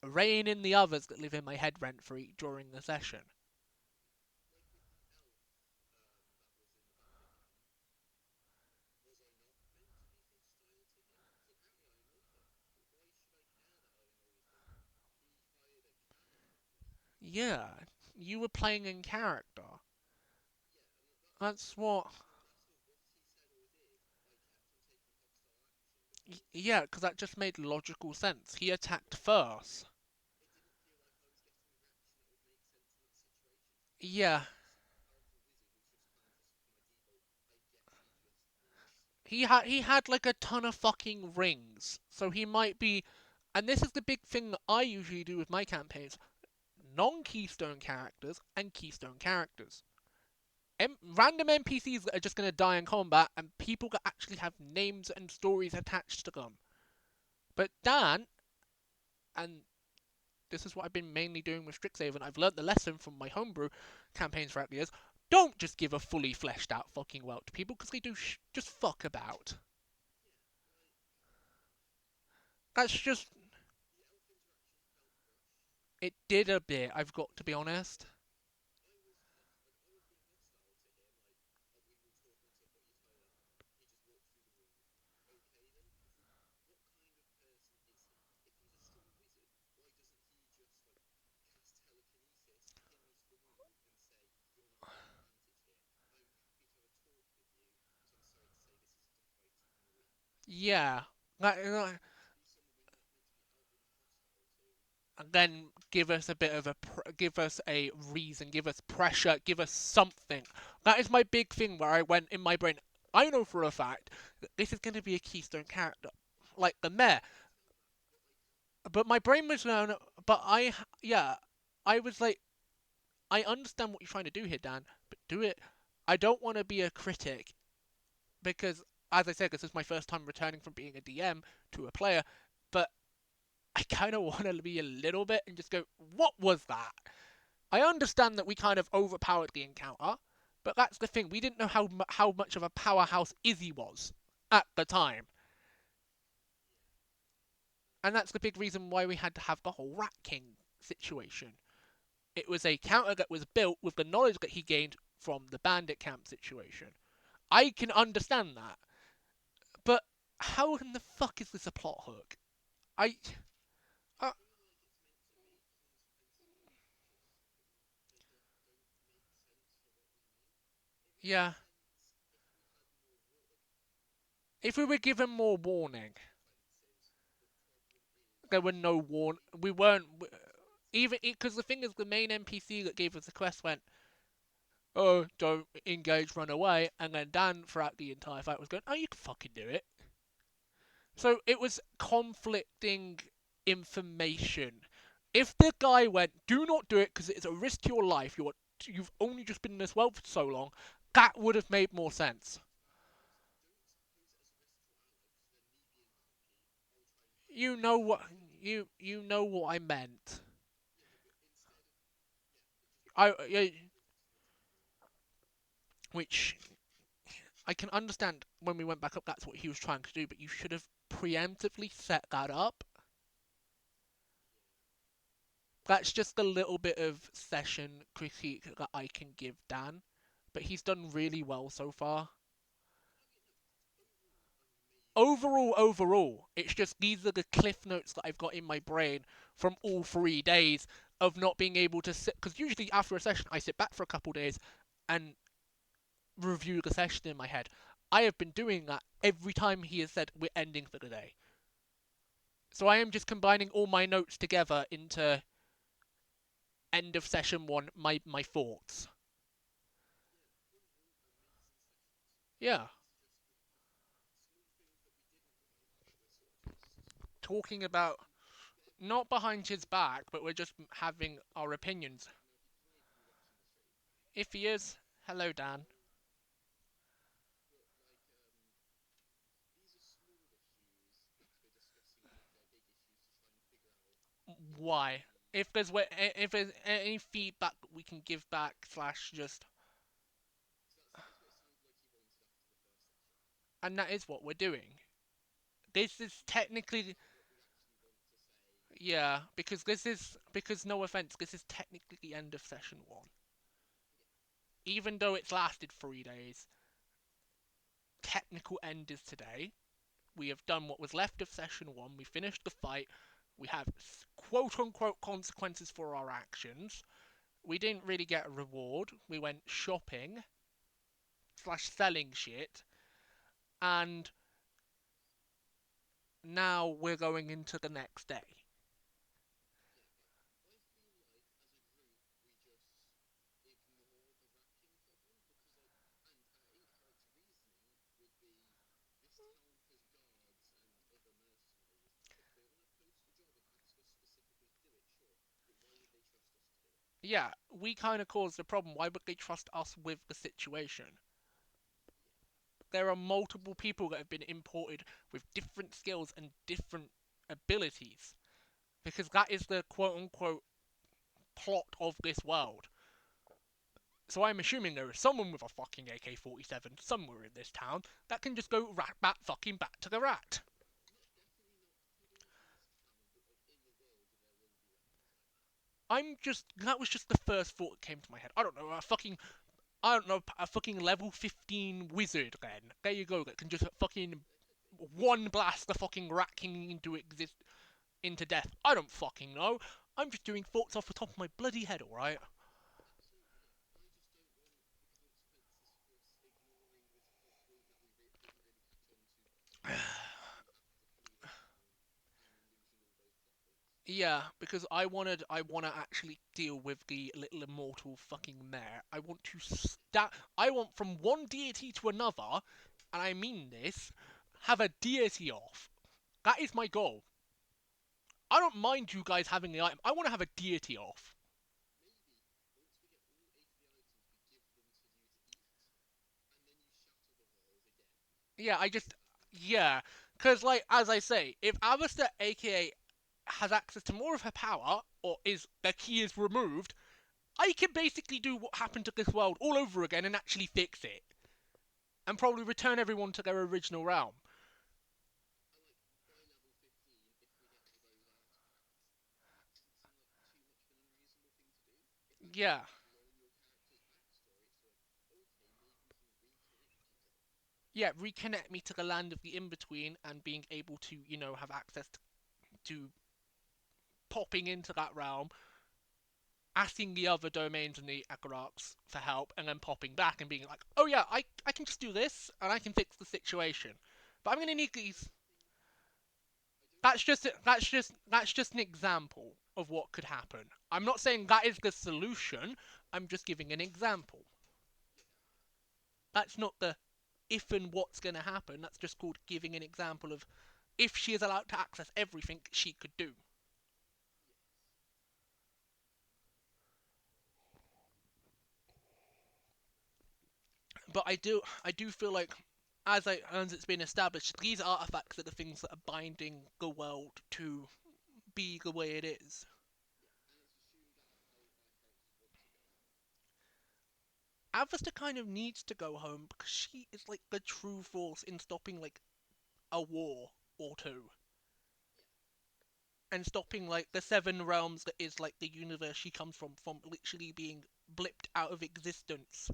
rein in the others that live in my head rent free during the session. Yeah, you were playing in character. That's what. Yeah, because that just made logical sense. He attacked first. Yeah, he had like a ton of fucking rings, so he might be. And this is the big thing that I usually do with my campaigns: non-keystone characters and keystone characters. Random NPCs that are just going to die in combat, and people that actually have names and stories attached to them. But Dan, and this is what I've been mainly doing with Strixhaven, I've learnt the lesson from my homebrew campaigns throughout the years. Don't just give a fully fleshed out fucking world to people because they do just fuck about. That's just. It did a bit, I've got to be honest. Yeah. And then give us a bit of give us a reason, give us pressure, give us something. That is my big thing where I went in my brain. I know for a fact that this is going to be a keystone character, like the mayor. But my brain was going. But yeah, I was like, I understand what you're trying to do here, Dan, but do it. I don't want to be a critic because, as I said, this is my first time returning from being a DM to a player. But I kind of want to be a little bit and just go, what was that? I understand that we kind of overpowered the encounter, but that's the thing. We didn't know how much of a powerhouse Izzy was at the time, and that's the big reason why we had to have the whole Rat King situation. It was a counter that was built with the knowledge that he gained from the bandit camp situation. I can understand that, but how in the fuck is this a plot hook? I, uh, yeah. If we were given more warning, there were no warn. We weren't even because the thing is, the main NPC that gave us the quest went, "Oh, don't engage, run away," and then Dan throughout the entire fight was going, "Oh, you can fucking do it." So it was conflicting information. If the guy went, "Do not do it because it's a risk to your life. You've only just been in this world for so long," that would have made more sense. You know what you know what I meant. I which I can understand when we went back up. That's what he was trying to do, but you should have preemptively set that up. That's just a little bit of session critique that I can give Dan, but he's done really well so far. Overall, it's just these are the cliff notes that I've got in my brain from all 3 days of not being able to sit. Because usually after a session, I sit back for a couple days and review the session in my head. I have been doing that every time he has said we're ending for the day. So I am just combining all my notes together into end of session one, my thoughts. Yeah. Talking about not behind his back, but we're just having our opinions. If he is, hello Dan. Why? If there's any feedback we can give back slash just, and that is what we're doing. This is technically, yeah, because no offense, this is technically the end of session one. Even though it's lasted 3 days, technical end is today. We have done what was left of session one. We finished the fight. We have quote unquote consequences for our actions. We didn't really get a reward. We went shopping slash selling shit, and now we're going into the next day. Yeah, we kind of caused the problem. Why would they trust us with the situation? There are multiple people that have been imported with different skills and different abilities because that is the quote unquote plot of this world. So I'm assuming there is someone with a fucking AK-47 somewhere in this town that can just go rat bat fucking bat to the rat. That was just the first thought that came to my head. I don't know, a fucking level 15 wizard then. There you go, that can just fucking one blast the fucking rat king into death. I don't fucking know. I'm just doing thoughts off the top of my bloody head, alright? Yeah, because I wanna actually deal with the little immortal fucking mare. I want from one deity to another, and I mean this, have a deity off. That is my goal. I don't mind you guys having the item. I want to have a deity off. Yeah, yeah, because like as I say, if Alistair, aka, has access to more of her power, or is the key is removed, I can basically do what happened to this world all over again and actually fix it, and probably return everyone to their original realm. Yeah, yeah, reconnect me to the land of the in between and being able to, have access to popping into that realm, asking the other domains and the Agararchs for help, and then popping back and being like, "Oh yeah, I can just do this and I can fix the situation." But I'm gonna need these. That's just an example of what could happen. I'm not saying that is the solution. I'm just giving an example. That's not the if and what's gonna happen. That's just called giving an example of if she is allowed to access everything she could do. But I do feel like as it's been established, these artifacts are the things that are binding the world to be the way it is. Avesta kind of needs to go home because she is like the true force in stopping like a war or two, and stopping like the seven realms that is like the universe she comes from literally being blipped out of existence.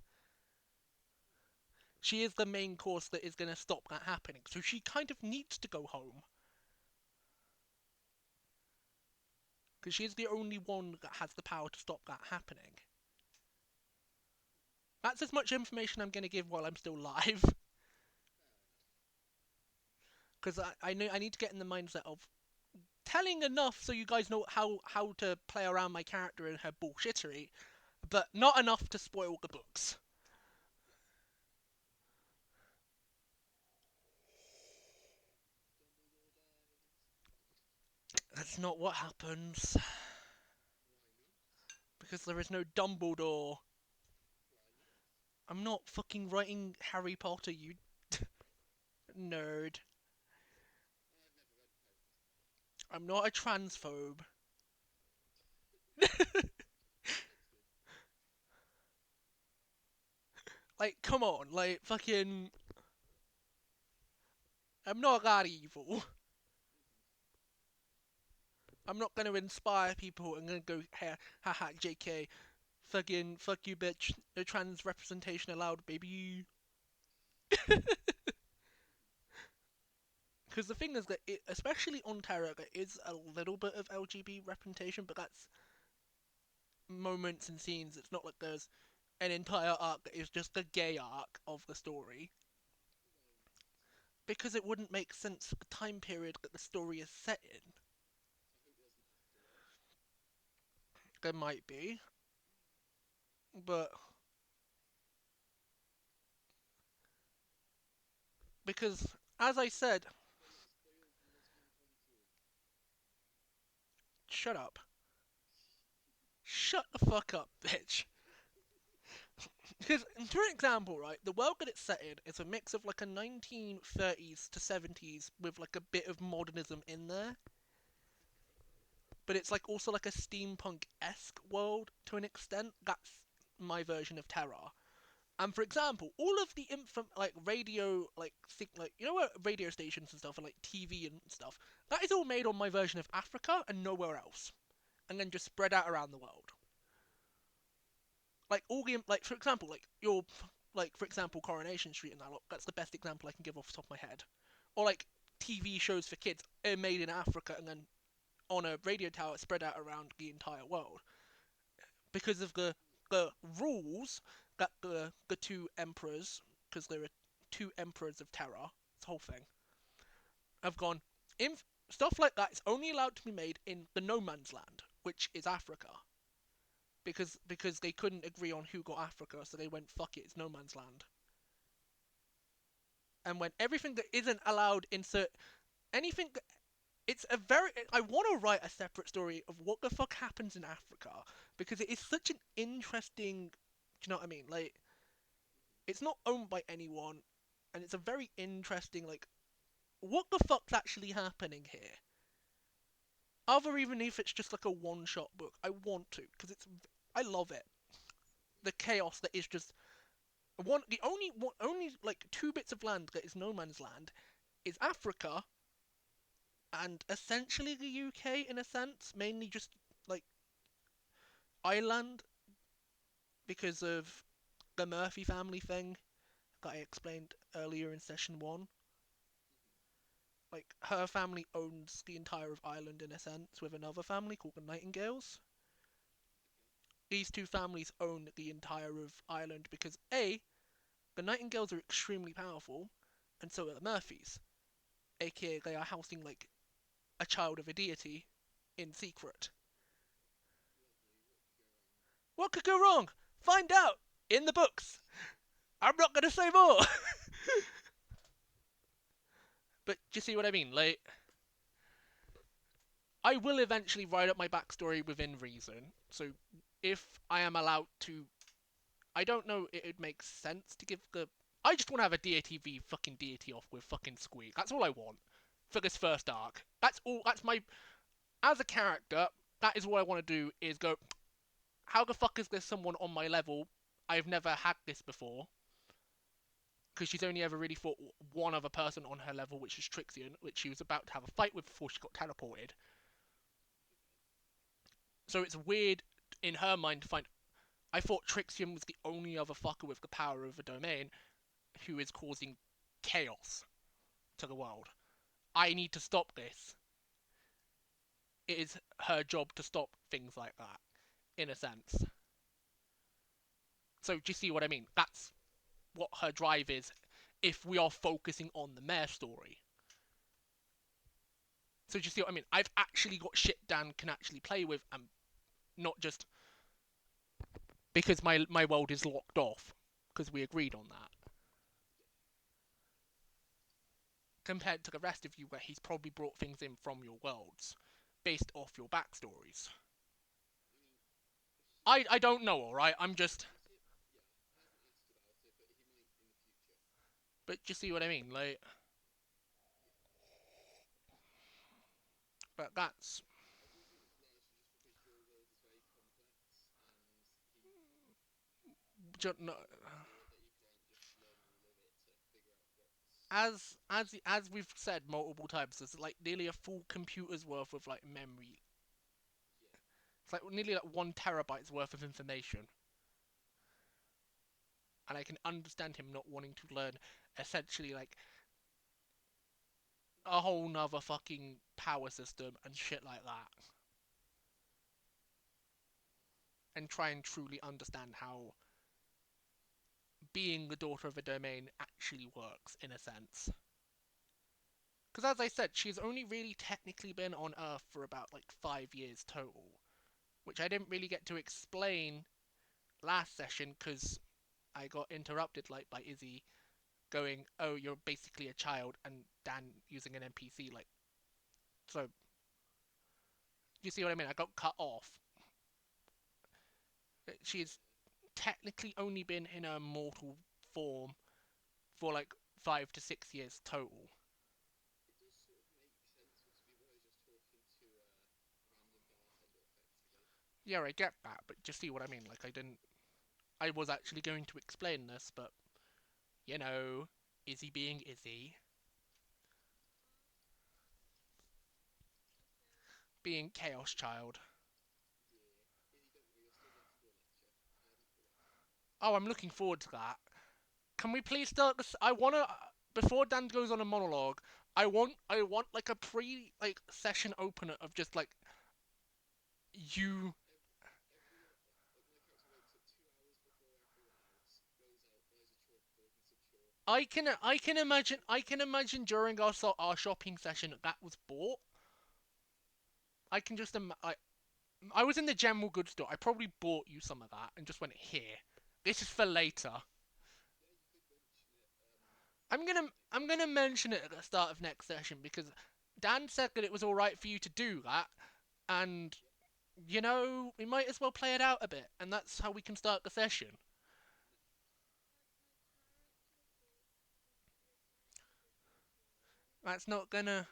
She is the main course that is going to stop that happening. So she kind of needs to go home because she's the only one that has the power to stop that happening. That's as much information I'm going to give while I'm still live. Because I know I need to get in the mindset of telling enough so you guys know how to play around my character and her bullshittery, but not enough to spoil the books. That's not what happens. Because there is no Dumbledore. I'm not fucking writing Harry Potter, you nerd. I'm not a transphobe. Like, come on, like, fucking. I'm not that evil. I'm not gonna inspire people and gonna go, hey, haha, JK, fucking, fuck you, bitch. No trans representation allowed, baby. Because the thing is that, especially on Terra, there is a little bit of LGBT representation, but that's moments and scenes. It's not like there's an entire arc that is just the gay arc of the story. Because it wouldn't make sense for the time period that the story is set in. There might be, but because, as I said, shut up. Shut the fuck up, bitch. Because, for example, right, the world that it's set in is a mix of like a 1930s to 70s with like a bit of modernism in there. But it's like also like a steampunk esque world to an extent. That's my version of Terra. And for example, all of the like radio, like you know where radio stations and stuff, and like TV and stuff, that is all made on my version of Africa and nowhere else, and then just spread out around the world. Like all game, like for example, like for example, Coronation Street and that lot. That's the best example I can give off the top of my head. Or like TV shows for kids are made in Africa and then on a radio tower spread out around the entire world because of the rules that the two emperors, because there are two emperors of Terra, this whole thing, have gone. Stuff like that is only allowed to be made in the no man's land, which is Africa, because they couldn't agree on who got Africa, so they went fuck it, it's no man's land. And when everything that isn't allowed insert anything that it's a very I want to write a separate story of what the fuck happens in Africa because it is such an interesting. Do you know what I mean? Like, it's not owned by anyone, and it's a very interesting like what the fuck's actually happening here. Other even if it's just like a one-shot book, I want to because I love it. The chaos that is just only like two bits of land that is no man's land is Africa and essentially the UK in a sense, mainly just like Ireland because of the Murphy family thing that I explained earlier in session one. Like her family owns the entire of Ireland in a sense with another family called the Nightingales. These two families own the entire of Ireland because A, the Nightingales are extremely powerful, and so are the Murphys, aka they are housing like a child of a deity in secret. What could go wrong? Find out in the books. I'm not gonna say more. But do you see what I mean? Like, I will eventually write up my backstory within reason. So, if I am allowed to, I don't know. It makes sense to give the. I just want to have a DATV fucking deity off with fucking Squeak. That's all I want for this first arc. That's all. That's my. As a character, that is what I want to do. Is go. How the fuck is there someone on my level? I've never had this before. Because she's only ever really fought one other person on her level, which is Trixion, which she was about to have a fight with before she got teleported. So it's weird in her mind to find. I thought Trixion was the only other fucker with the power of a domain who is causing chaos to the world. I need to stop this. It is her job to stop things like that, in a sense. So do you see what I mean? That's what her drive is if we are focusing on the Mare story. So do you see what I mean? I've actually got shit Dan can actually play with and not just because my world is locked off because we agreed on that. Compared to the rest of you where he's probably brought things in from your worlds based off your backstories. I don't know, alright? I'm just. But you see what I mean? Like. But that's. No, as we've said multiple times, there's like nearly a full computer's worth of like memory. It's like nearly like 1 terabyte's worth of information. And I can understand him not wanting to learn essentially like a whole nother fucking power system and shit like that. And try and truly understand how being the daughter of a domain actually works in a sense. Because as I said, she's only really technically been on Earth for about like 5 years total, which I didn't really get to explain last session because I got interrupted like by Izzy going, "Oh, you're basically a child," and Dan using an NPC like. So, you see what I mean? I got cut off. She's technically only been in her mortal form for like 5 to 6 years total. Yeah, I get that, but just see what I mean. Like, I didn't. I was actually going to explain this, but you know, Izzy being Izzy, being Chaos Child. Oh, I'm looking forward to that. Can we please start this? I wanna before Dan goes on a monologue. I want like a pre like session opener of just like you. I can imagine during our shopping session that was bought. I can just I was in the general goods store. I probably bought you some of that and just went here. This is for later. I'm gonna mention it at the start of next session because Dan said that it was all right for you to do that, and we might as well play it out a bit, and that's how we can start the session. That's not gonna,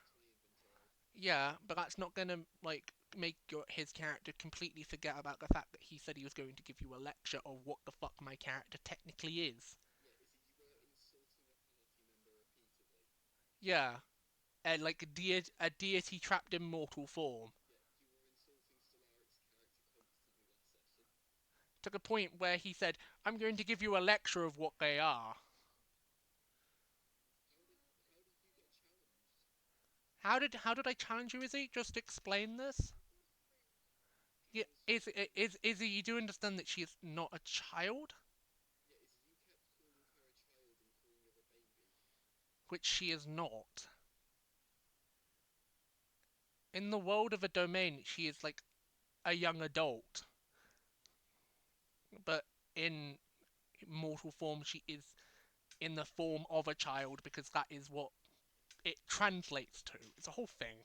yeah, but that's not gonna like make his character completely forget about the fact that he said he was going to give you a lecture of what the fuck my character technically is. Yeah, and like a deity trapped in mortal form. To the point where he said, "I'm going to give you a lecture of what they are." How did I challenge you, Izzy? Just explain this. Yeah, is you do understand that she is not a child, which she is not. In the world of a domain, she is like a young adult, but in mortal form, she is in the form of a child because that is what it translates to. It's a whole thing.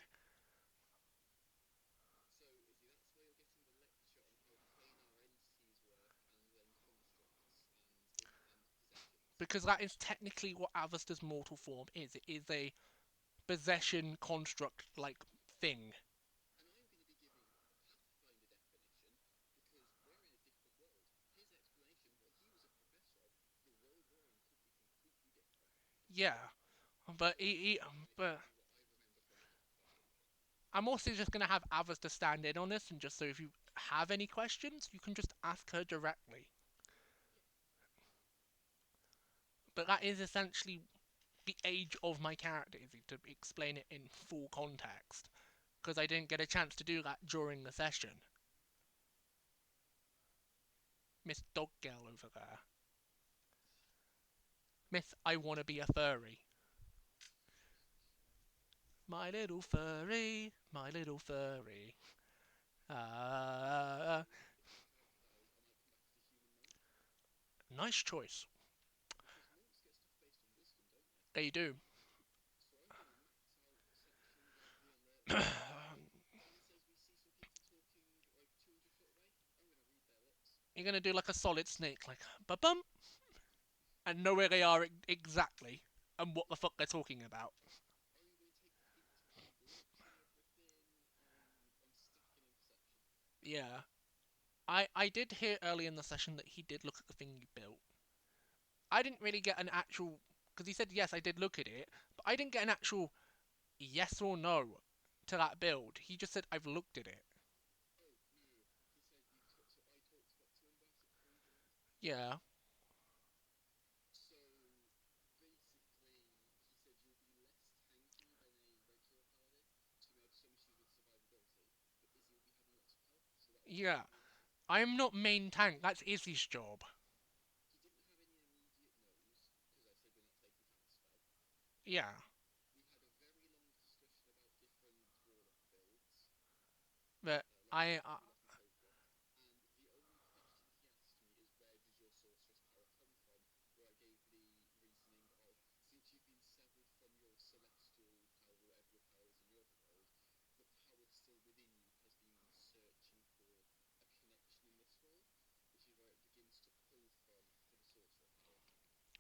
Because that is technically what Avesta's mortal form is. It is a possession construct like thing. Yeah, but but I'm also just gonna have Avesta stand in on this, and just so if you have any questions, you can just ask her directly. But that is essentially the age of my character, is to explain it in full context, because I didn't get a chance to do that during the session. Miss Dog Girl over there. Miss I wanna be a furry. My little furry, my little furry. Ah, nice choice. They do. You're gonna do like a solid snake, like ba bum, and know where they are exactly and what the fuck they're talking about. Yeah, I did hear early in the session that he did look at the thing you built. I didn't really get an actual because he said yes, I did look at it, but I didn't get an actual yes or no to that build. He just said I've looked at it. Yeah, yeah. I'm not main tank. That's Izzy's job. Yeah, but I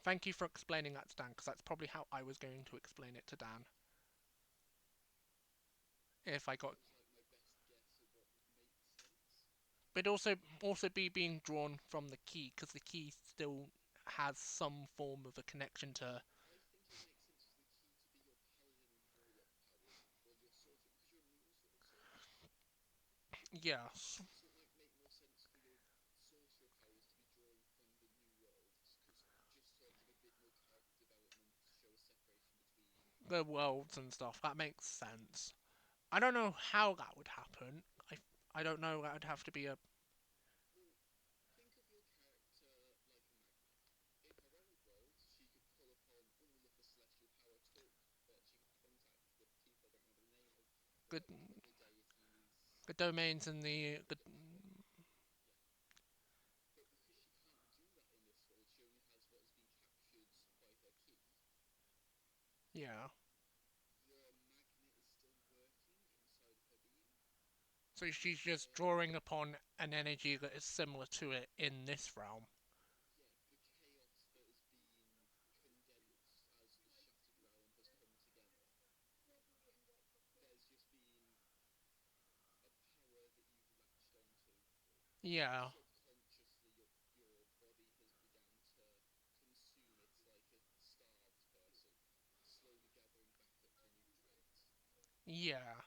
thank you for explaining that to Dan because that's probably how I was going to explain it to Dan if I got. But also be being drawn from the key because the key still has some form of a connection to. Yes. The worlds and stuff. That makes sense. I don't know how that would happen. I don't know. That would have to be a. Good. The domains and the. Yeah. So she's just drawing upon an energy that is similar to it in this realm. Yeah. Yeah.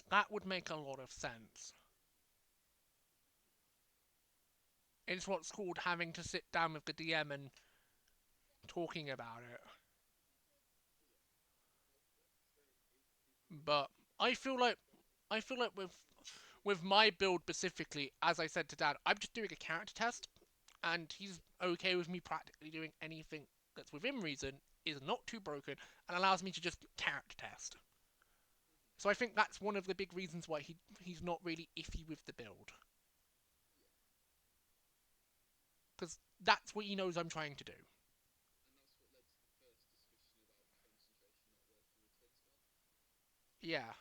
That would make a lot of sense. It's what's called having to sit down with the DM and talking about it. But I feel like I feel like with my build specifically, as I said to Dad, I'm just doing a character test, and he's okay with me practically doing anything that's within reason, is not too broken, and allows me to just character test. So I think that's one of the big reasons why he's not really iffy with the build, because that's what he knows I'm trying to do. Yeah,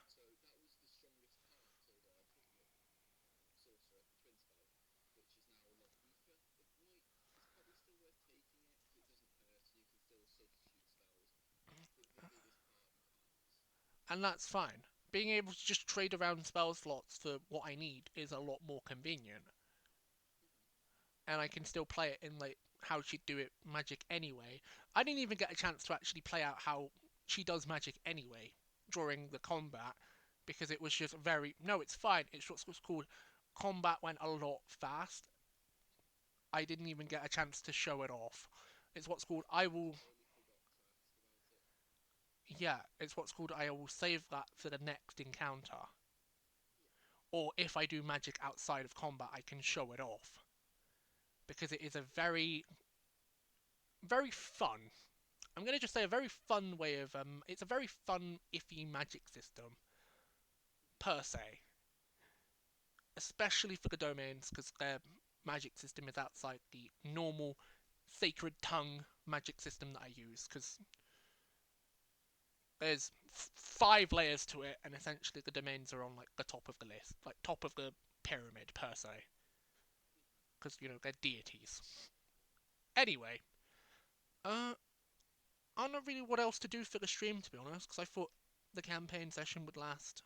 and that's fine. Being able to just trade around spell slots for what I need is a lot more convenient, and I can still play it in like how she'd do it magic anyway. I didn't even get a chance to actually play out how she does magic anyway during the combat because it was just very no, it's fine. It's what's called combat went a lot fast. I didn't even get a chance to show it off. It's what's called I will yeah, it's what's called I will save that for the next encounter. Or if I do magic outside of combat, I can show it off because it is a very fun. I'm gonna just say a very fun way of It's a very fun iffy magic system per se, especially for the domains because their magic system is outside the normal sacred tongue magic system that I use because there's 5 layers to it, and essentially the domains are on like the top of the list, like top of the pyramid per se, because they're deities. Anyway, uh, I don't know really what else to do for the stream to be honest, because I thought the campaign session would last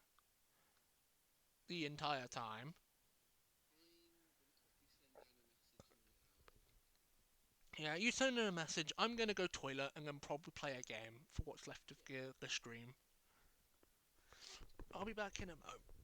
the entire time. Yeah, you send in a message. I'm gonna go toilet and then probably play a game for what's left of the stream. I'll be back in a moment.